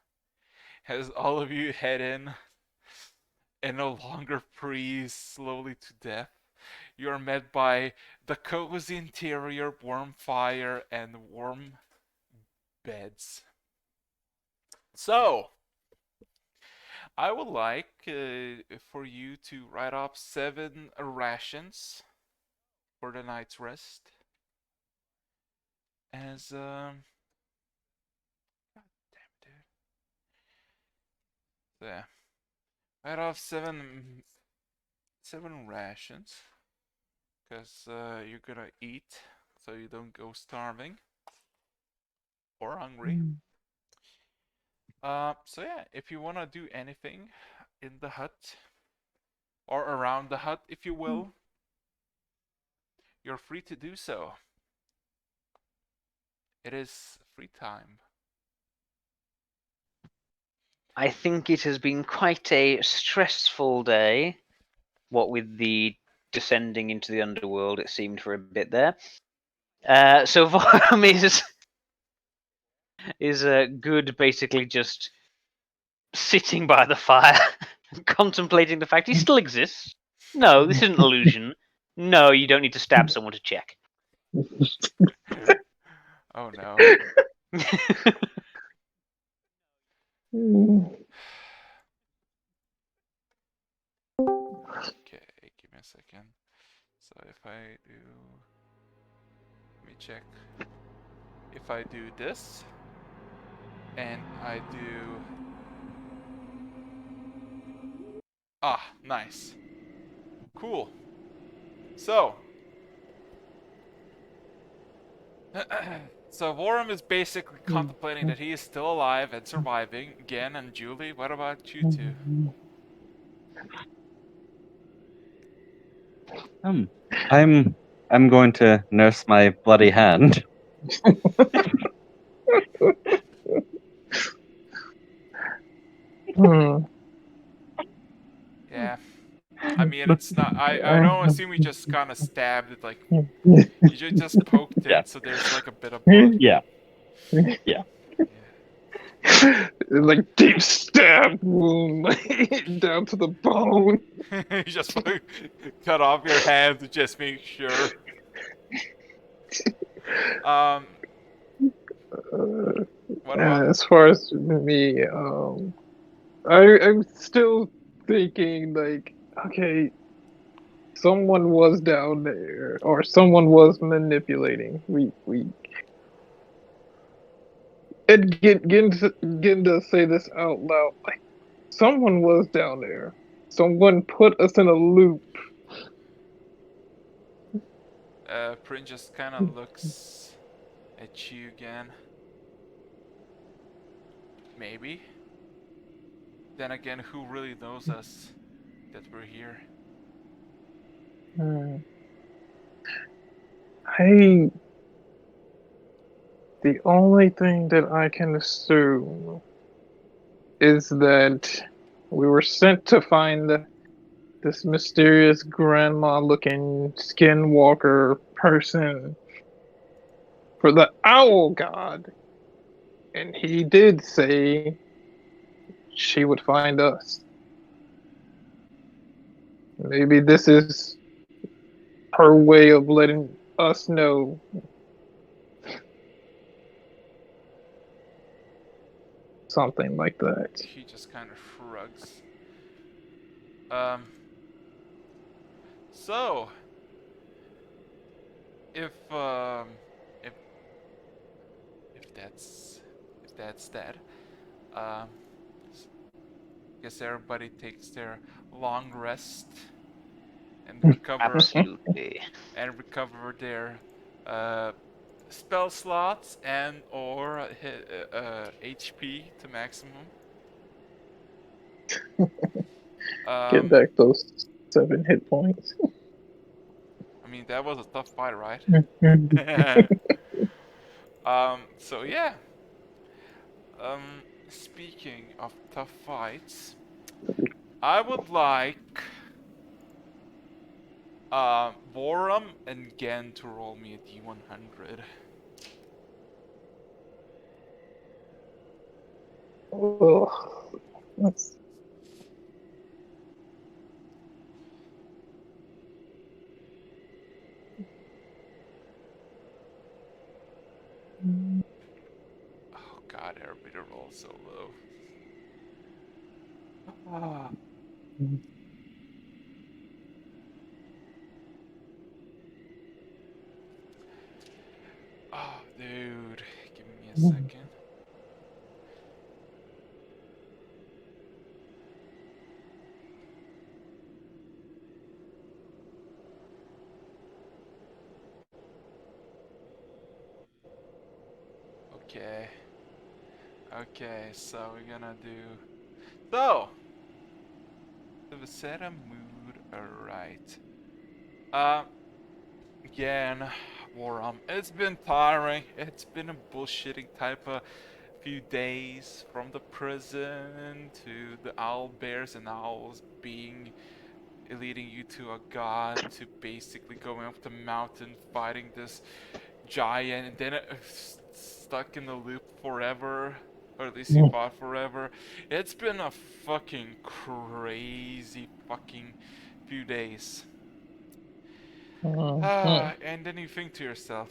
As all of you head in and no longer freeze slowly to death, you are met by the cozy interior, warm fire, and warm beds. So, I would like for you to write off 7 rations for the night's rest. As God damn it, dude. So yeah, write off 7 rations, cause you're gonna eat, so you don't go starving or hungry. So yeah, if you wanna do anything in the hut or around the hut, if you will, you're free to do so. It is free time. I think it has been quite a stressful day. What with the descending into the underworld, it seemed for a bit there. So Vorm is good, basically just sitting by the fire, contemplating the fact he still exists. No, this isn't illusion. No, you don't need to stab someone to check. Oh no. Okay, give me a second. So if I do, let me check. If I do this, and I do, nice, cool. So, so Vorum is basically contemplating that he is still alive and surviving again. And Julie, what about you two? I'm going to nurse my bloody hand. Yeah, I mean it's not. I don't assume you just kind of stabbed it, like you just poked it, Yeah. so there's like a bit of blood. Yeah. Like deep stab wound down to the bone. You just cut off your hand to just make sure. What about? As far as me, I'm still thinking like, okay, someone was down there, or someone was manipulating. Ed, getting to say this out loud. Like, someone was down there. Someone put us in a loop. Prin just kind of looks at you again. Maybe. Then again, who really knows us that we're here? Hmm. I. The only thing that I can assume is that we were sent to find this mysterious grandma-looking skinwalker person for the owl god, and he did say she would find us. Maybe this is her way of letting us know. Something like that. He just kind of shrugs. Um. So, if um, if if that's that, um, guess everybody takes their long rest and Absolutely. recover their uh, spell slots and or HP to maximum. Get back those 7 hit points. I mean that was a tough fight, right? Mhm. So yeah. Speaking of tough fights, I would like Borum and Gen to roll me a D100. Ugh. Let's Oh god, everybody rolls so low. Ah. Oh, dude, give me a second. Okay. Okay, so we're gonna do. So, the Visera mood, alright. Again, Borum. It's been tiring. It's been a bullshitting type of few days from the prison to the owl bears and owls being leading you to a god to basically going up the mountain fighting this giant and then stuck in the loop forever, or at least you fought forever. It's been a fucking crazy fucking few days. And then you think to yourself,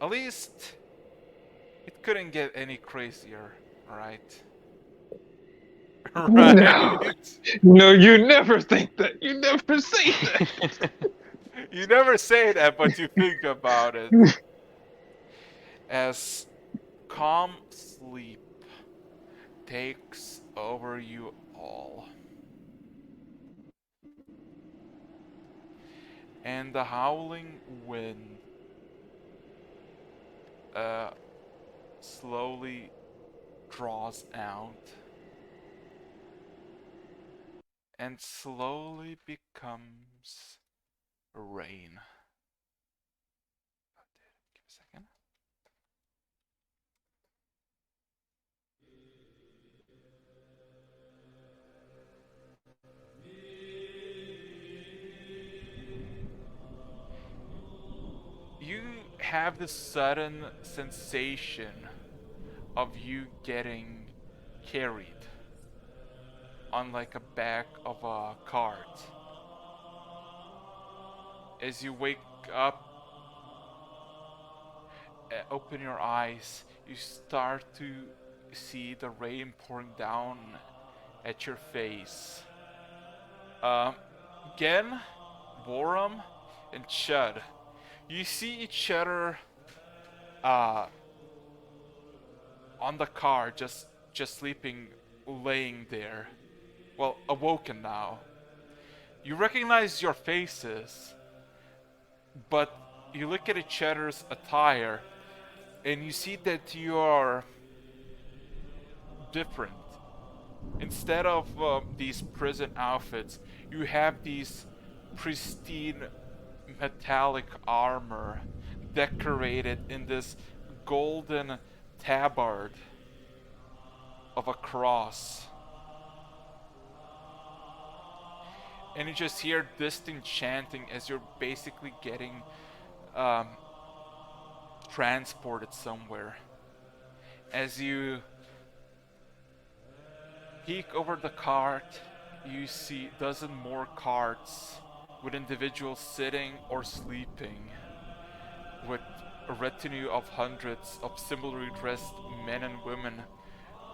at least it couldn't get any crazier, right? No, Right? no, you never think that. You never say that. You never say that, but you think about it. As calm sleep takes over you all. And the howling wind slowly draws out and slowly becomes rain. Give a second. You have this sudden sensation of you getting carried on like a back of a cart. As you wake up, open your eyes, you start to see the rain pouring down at your face. Um, Again, Borum and Chud, you see each other, uh, on the car, just sleeping, laying there. Well, awoken now. You recognize your faces, but you look at each other's attire, and you see that you are different. Instead of these prison outfits, you have these pristine metallic armor decorated in this golden tabard of a cross. And you just hear distant chanting as you're basically getting transported somewhere. As you peek over the cart, you see dozen more carts with individuals sitting or sleeping, with a retinue of hundreds of similarly dressed men and women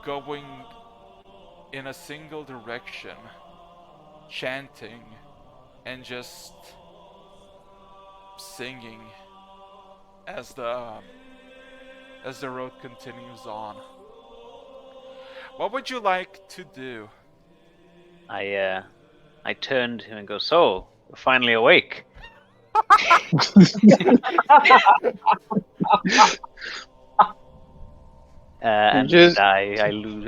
going in a single direction, chanting and just singing as the road continues on. What would you like to do? I turned to him and go, "So, we're finally awake." And just- I lose.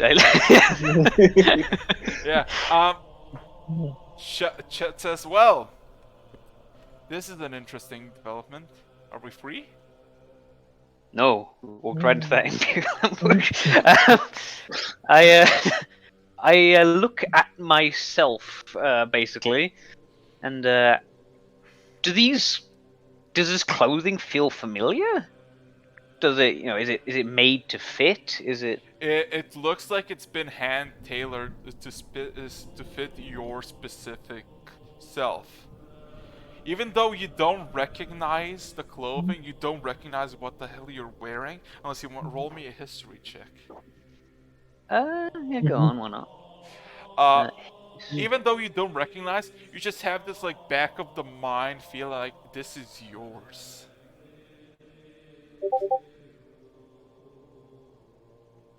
Yeah. Chet says, "Well, this is an interesting development. Are we free?" No, walked right into that imperial ambush. I look at myself basically, and does this clothing feel familiar? Does it, is it made to fit? Is it? It looks like it's been hand tailored to fit your specific self. Even though you don't recognize the clothing, you don't recognize what the hell you're wearing unless you want roll me a history check. Yeah, go on, why not? Even though you don't recognize, you just have this like back of the mind feel like this is yours.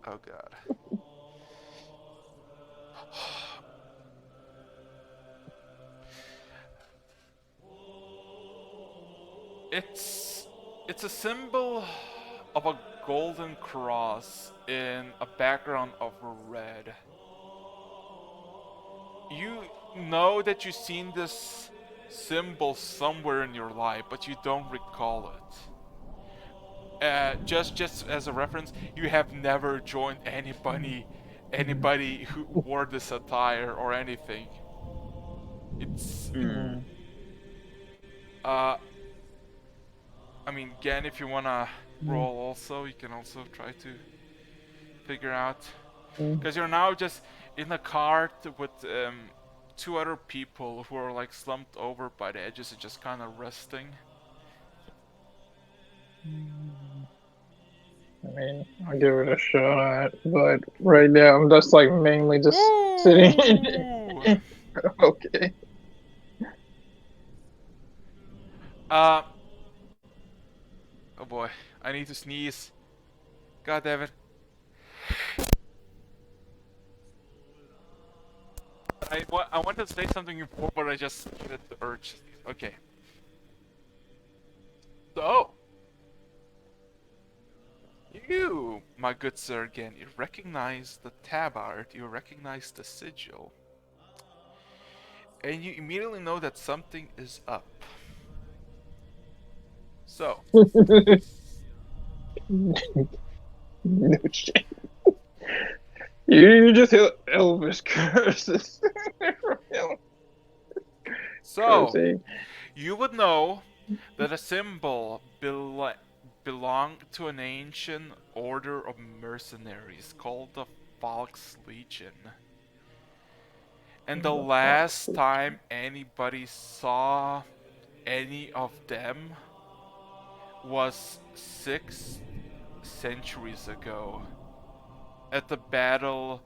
Oh god. It's a symbol of a golden cross in a background of red. You know that you've seen this symbol somewhere in your life, but you don't recall it. Just as a reference, you have never joined anybody who wore this attire or anything. It's I mean, again, if you wanna roll also, you can also try to figure out. Because you're now just in a cart with two other people who are like slumped over by the edges and just kind of resting. I mean, I'll give it a shot, but right now I'm just like mainly just sitting. Ooh! Okay. Oh boy, I need to sneeze. God damn it. I wanted to say something before, but I just needed the urge. Okay. So, you, my good sir, again, you recognize the tabard, you recognize the sigil, and you immediately know that something is up. So, No shit. You just hear Elvis curses from him. so Cursing. you would know that a symbol belonged to an ancient order of mercenaries called the Volks Legion. And the last time anybody saw any of them was 6 centuries ago at the Battle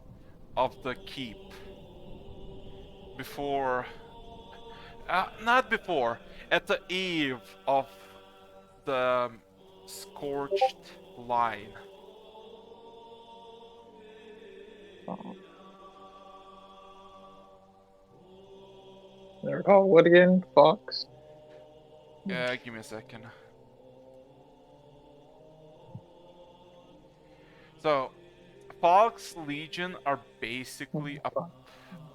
of the Keep. Not before, at the eve of the Scorched Line. They're called what again? Fox? Give me a second. So, Fox Legion are basically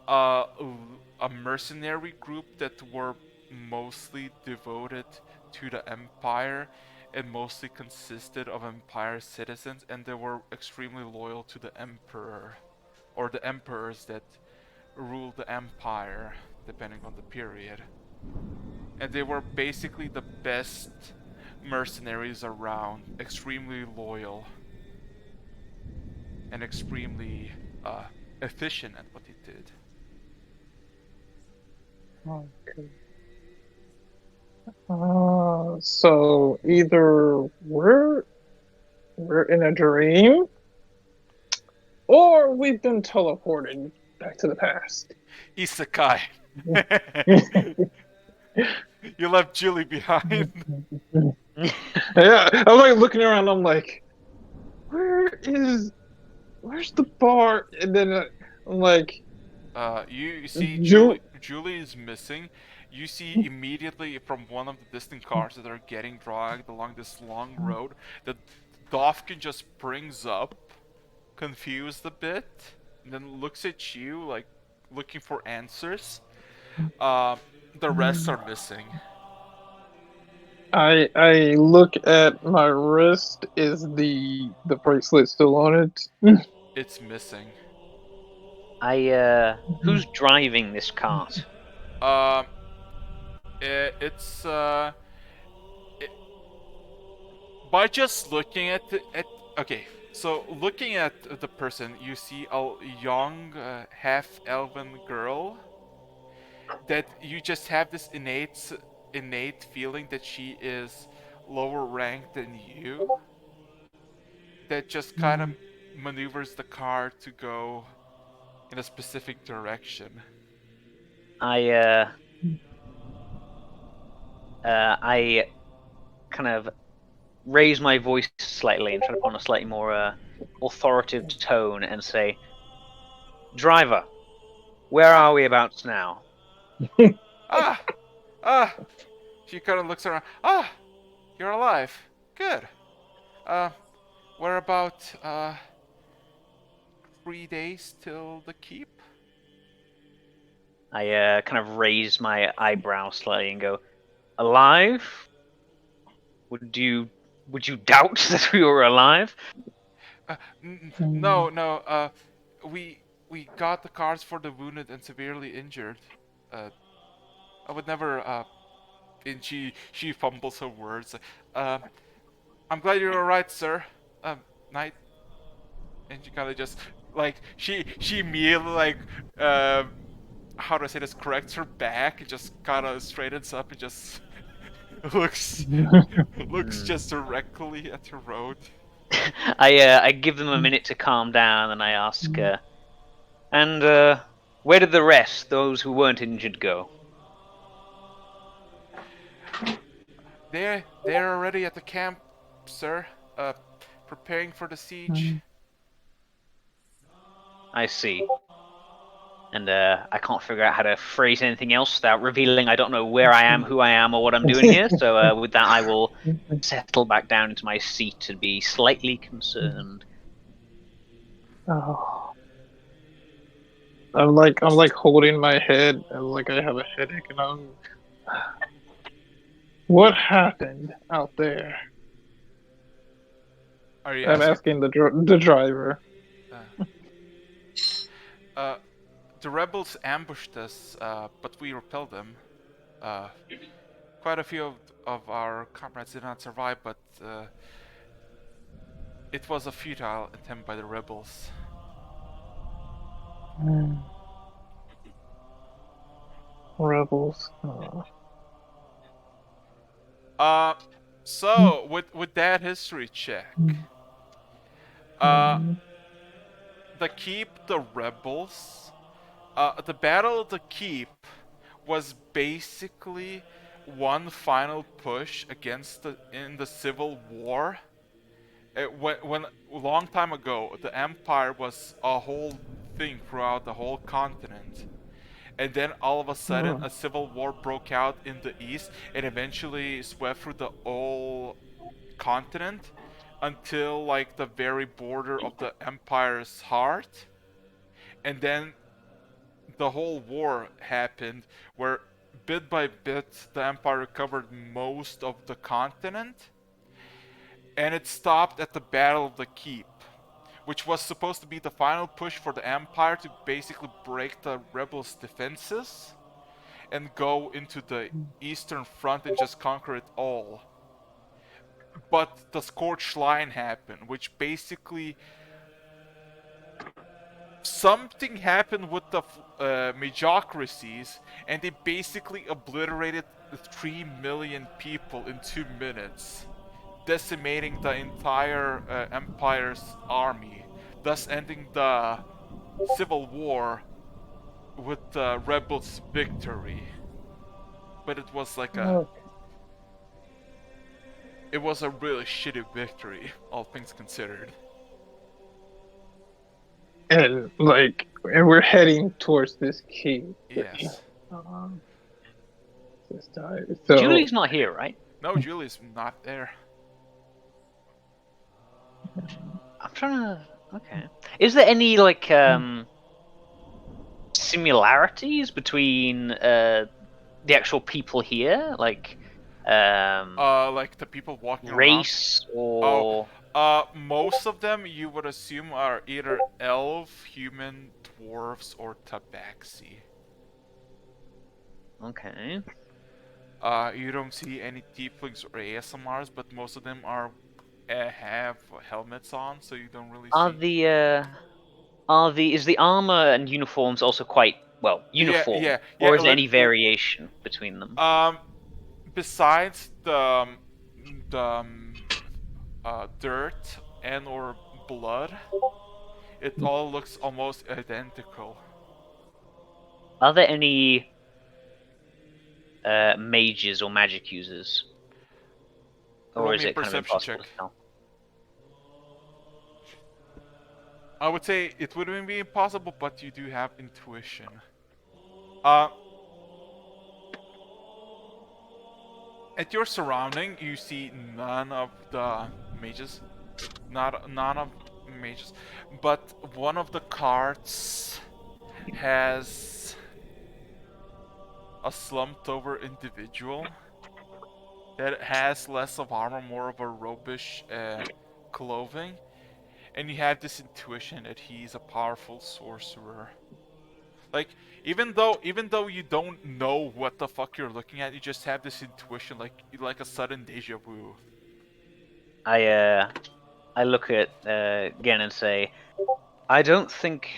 a mercenary group that were mostly devoted to the Empire and mostly consisted of Empire citizens, and they were extremely loyal to the Emperor or the emperors that ruled the Empire, depending on the period. And they were basically the best mercenaries around, extremely loyal and extremely efficient at what they did. Okay. So either we're in a dream, or we've been teleported back to the past. Isekai. You left Julie behind. Yeah, I'm like looking around. I'm like, where's the bar? And then I'm like, You see Ju- Julie is missing. You see immediately from one of the distant cars that are getting dragged along this long road that Dovkin just brings up, confused a bit, and then looks at you like looking for answers. The rest are missing. I look at my wrist. Is the bracelet still on it? It's missing. Who's driving this cart? Um, it's it, by just looking at okay. So looking at the person, you see a young half-elven girl that you just have this innate feeling that she is lower ranked than you. That just kind of maneuvers the car to go in a specific direction. I kind of raise my voice slightly and try to put on a slightly more authoritative tone and say, "Driver, where are we about now?" Ah, ah. She kind of looks around. Ah, you're alive. Good. Uh, we're about 3 days till the keep. I kind of raise my eyebrow slightly and go, "Alive? Would you doubt that we were alive?" No, no. We got the cars for the wounded and severely injured. I would never. And she fumbles her words. Uh, I'm glad you're alright, sir. Knight. And she kind of just like she immediately like how do I say this? Corrects her back and just kind of straightens up and just looks just directly at the road. I give them a minute to calm down and I ask, "And where did the rest, those who weren't injured, go?" They're already at the camp, sir. Preparing for the siege. I see. And I can't figure out how to phrase anything else without revealing I don't know where I am, who I am, or what I'm doing here. So with that, I will settle back down into my seat and be slightly concerned. Oh. I'm like holding my head and like I have a headache and I'm. What happened out there? Are you I'm asking? asking the driver. The rebels ambushed us, but we repelled them. Quite a few of our comrades did not survive, but it was a futile attempt by the rebels. Rebels. So with that history check, the keep, the rebels, the battle of the keep was basically one final push against in the civil war. When a long time ago, the empire was a whole thing throughout the whole continent. And then all of a sudden, a civil war broke out in the east and eventually swept through the whole continent until like the very border of the empire's heart. And then the whole war happened where bit by bit the empire recovered most of the continent, and it stopped at the Battle of the Keep, which was supposed to be the final push for the empire to basically break the rebels' defenses and go into the eastern front and just conquer it all. But the Scorched Line happened, which basically something happened with the Majocracies, and they basically obliterated 3 million people in 2 minutes, decimating the entire Empire's army, thus ending the Civil War with the rebels' victory. But it was like it was a really shitty victory, all things considered. And we're heading towards this key. Yes. This time. So Julie's not here, right? No, Julie's not there. I'm trying to. Okay. Is there any like similarities between the actual people here, like Like the people walking race or? most of them you would assume are either elf, human, dwarves, or tabaxi. Okay. You don't see any tieflings or ASMRs, but most of them are have helmets on, so you don't really see. Is the armor and uniforms also quite well uniform, Yeah. or is there any variation between them? Besides the dirt and or blood, it all looks almost identical. Are there any mages or magic users, Roll or is me a it kind of perception impossible check. to tell? I would say it wouldn't be impossible, but you do have intuition. At your surrounding, you see none of the mages. None of mages. But one of the carts has a slumped over individual that has less of armor, more of a robish clothing. And you have this intuition that he's a powerful sorcerer. Like, even though you don't know what the fuck you're looking at, you just have this intuition, like a sudden deja vu. I look at Gen and say, I don't think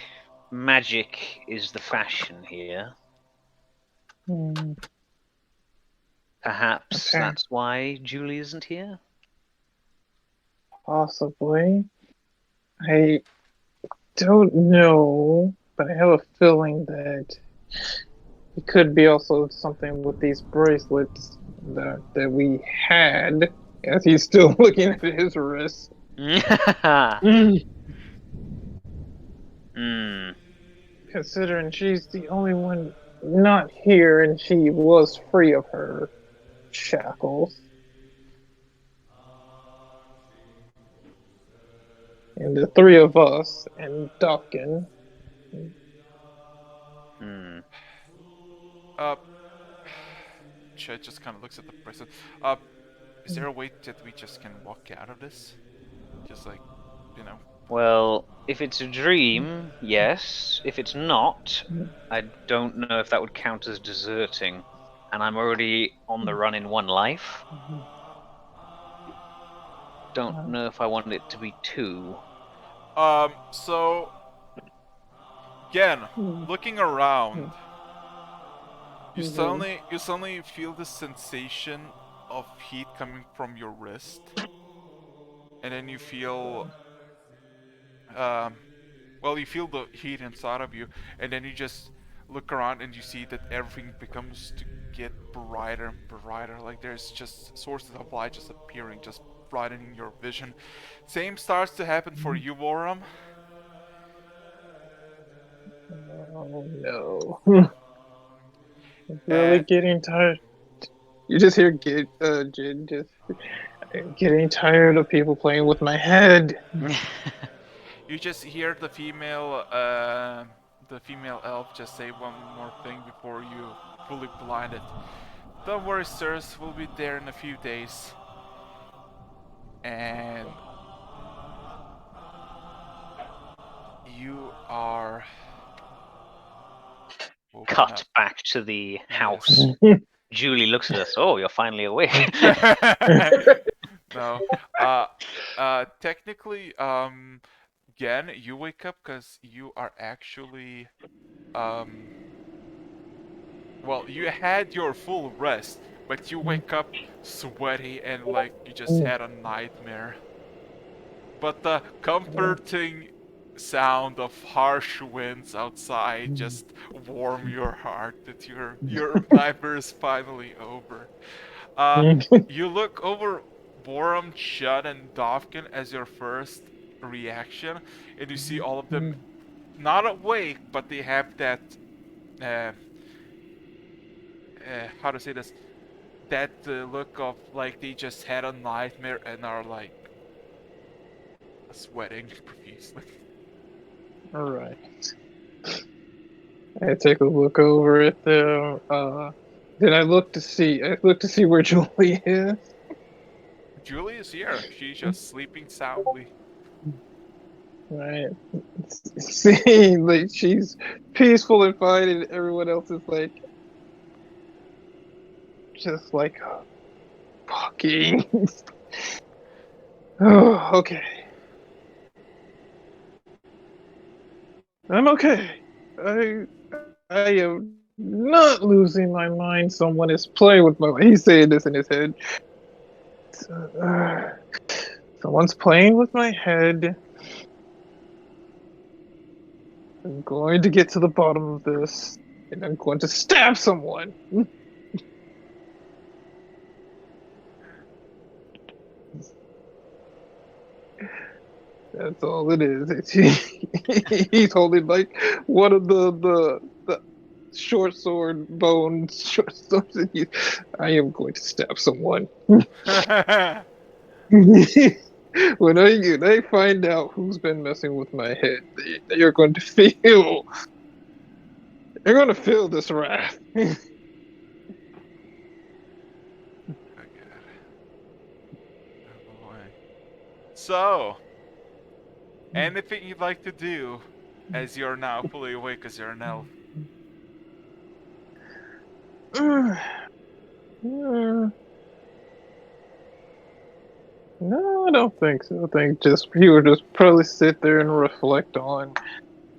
magic is the fashion here. Perhaps Okay. that's why Julie isn't here. possibly. I don't know, but I have a feeling that it could be also something with these bracelets that we had. As he's still looking at his wrist. Considering she's the only one not here and she was free of her shackles. And the three of us and Duncan. Chet just kind of looks at the bracelet. Is there a way that we just can walk out of this? Just like, you know. Well, if it's a dream, yes. If it's not, I don't know if that would count as deserting. And I'm already on the run in one life. Don't know if I want it to be two. So again, looking around, you suddenly feel this sensation of heat coming from your wrist, and then you feel you feel the heat inside of you, and then you just look around and you see that everything becomes to get brighter and brighter. Like there's just sources of light just appearing, just brightening your vision. Same starts to happen for you, Vorum. Oh no. I'm really And getting tired. You just hear Jin just getting tired of people playing with my head. you just hear the female elf just say one more thing before you fully blind it. Don't worry, sirs, we'll be there in a few days. And you are woken Cut up. back to the Yes. house. Julie looks at us. Oh, you're finally awake. No. Technically, again, you wake up because you are actually, um, well, you had your full rest, but you wake up sweaty and like you just had a nightmare. But the comforting sound of harsh winds outside just warm your heart that your nightmare is finally over. Uh, you look over Borum, Shud, and Dovkin as your first reaction, and you see all of them not awake, but they have that uh, how to say this, that look of like they just had a nightmare and are like sweating profusely. Alright. I take a look over at them. Then I look to see where Julie is. Julie is here. She's just sleeping soundly. Right. See, like she's peaceful and fine, and everyone else is like just like fucking. Oh, okay. I'm okay. I am not losing my mind. Someone is playing with my. He's saying this in his head. Uh, Someone's playing with my head. I'm going to get to the bottom of this, and I'm going to stab someone. That's all it is. He's holding like one of the short sword bones, short swords. I am going to stab someone. When I find out who's been messing with my head, they are going to feel. They're going to feel this wrath. So, anything you'd like to do as you're now fully awake as you're an elf? No, I don't think so. I think just he would just probably sit there and reflect on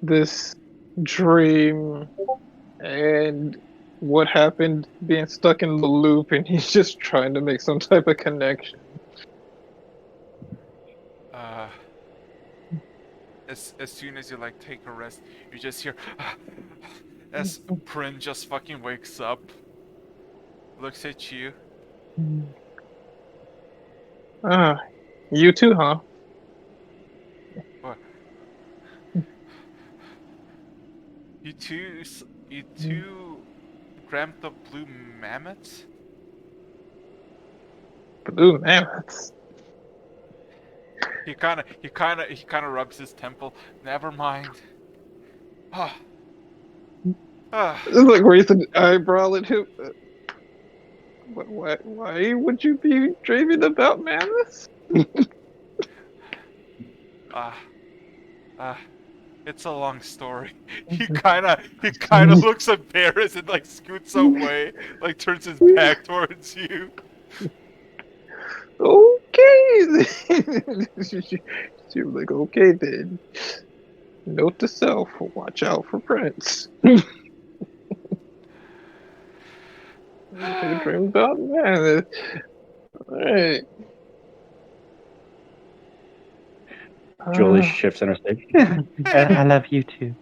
this dream and what happened being stuck in the loop, and he's just trying to make some type of connection. As soon as you like take a rest, you just hear as Prin just fucking wakes up, looks at you. Ah, you too, huh? What? You two dreamt of blue mammoths? Blue mammoths. He kind of rubs his temple. Never mind. Ah. Ah. This is like raising an eyebrow at him. Why would you be dreaming about mammoths? It's a long story. He kind of looks embarrassed and like scoots away, like turns his back towards you. Okay. She was like, okay then. Note to self: watch out for Prince. You dream about mammoths. Alright. Julie shifts in her sleep. I love you too.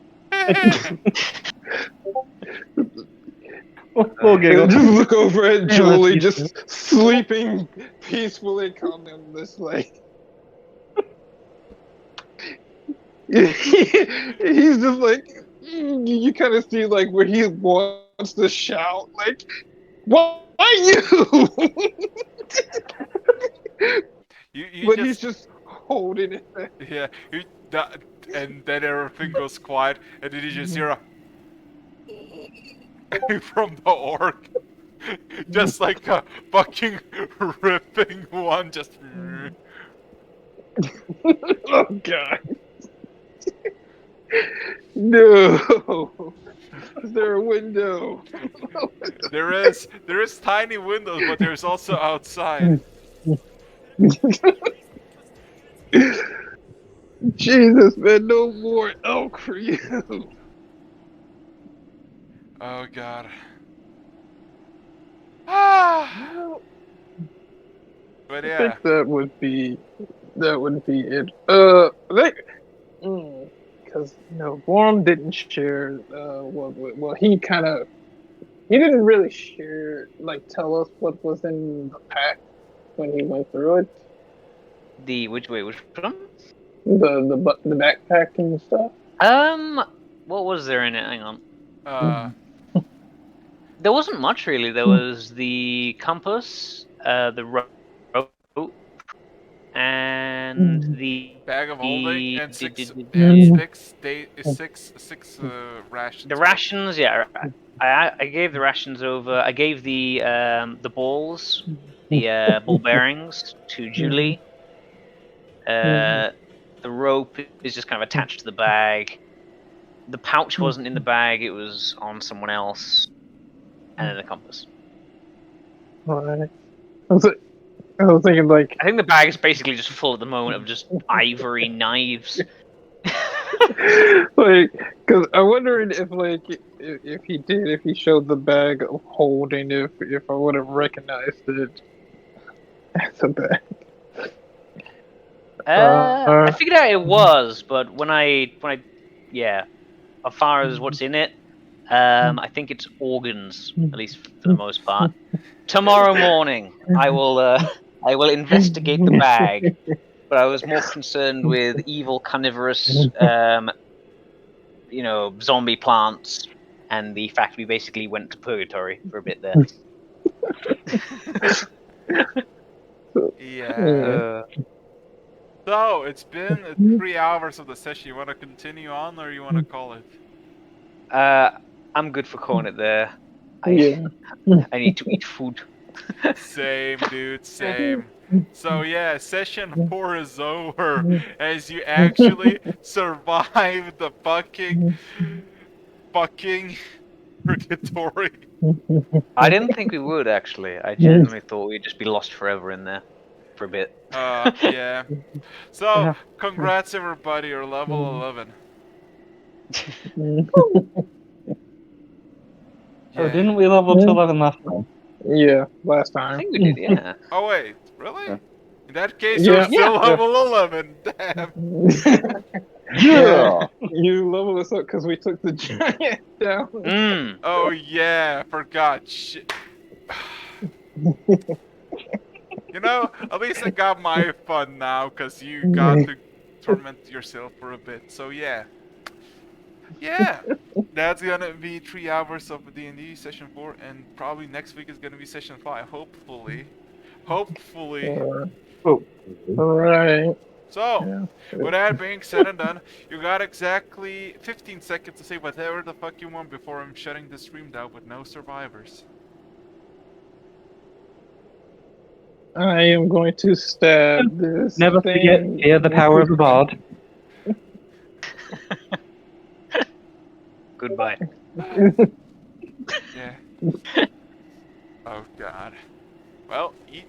We'll giggle. Just look over at I Julie, love you just too. sleeping peacefully, calmly on this like. He's just like, you kind of see like where he wants to shout, like, "Why you?" You But he's just just holding it there. yeah and then everything goes quiet, and then you just hear a from the orc, just like a fucking ripping one, just. Oh God! No! Is there a window? There is tiny windows, but there's also outside. Jesus, man! No more elk for you. Oh God. Ah. Well, But I think yeah. that would be it. Like, because Worm didn't share. Well, he didn't really share, like, tell us what was in the pack when he went through it. Which one? The backpack and stuff. What was there in it? Hang on. Uh. There wasn't much really. There was the compass, the rope, and the Bag of holding and six rations. the rations. Yeah, I gave the rations over. I gave the balls, the ball bearings to Julie. The rope is just kind of attached to the bag. The pouch wasn't in the bag; it was on someone else. And then the compass. Right. I was thinking, like, I think the bag is basically just full at the moment of just ivory knives. like, because I'm wondering if, like, if he showed the bag of holding, if I would have recognized it as a bag. I figured out it was, but when I yeah, as far as what's in it, I think it's organs, at least for the most part. Tomorrow morning, I will investigate the bag, but I was more concerned with evil carnivorous, zombie plants, and the fact we basically went to purgatory for a bit there. Yeah. So it's been 3 hours of the session. You want to continue on, or you want to call it? I'm good for calling it there. I need to eat food. Same, dude. Same. So yeah, session 4 is over as you actually survived the fucking purgatory. I didn't think we would actually. I genuinely thought we'd just be lost forever in there for a bit. Yeah. So congrats everybody, you're level 11. Oh, didn't we level to 11 last time? Yeah, last I time. think we did, yeah. Oh wait, really? Yeah. In that case, you're Yeah. still Yeah. level 11. Damn. Yeah, you leveled us up because we took the giant down. Oh yeah, forgot. Shit. You know, at least I got my fun now, because you got to torment yourself for a bit. So yeah. Yeah. That's gonna be 3 hours of D&D session 4, and probably next week is gonna be session 5, hopefully. Hopefully. Oh. Right. So, Yeah. with that being said and done, you got exactly 15 seconds to say whatever the fuck you want before I'm shutting the stream down with no survivors. I am going to stab this Never forget, thing. fear the power of the bard. Goodbye. Yeah. Oh god. Well, eat.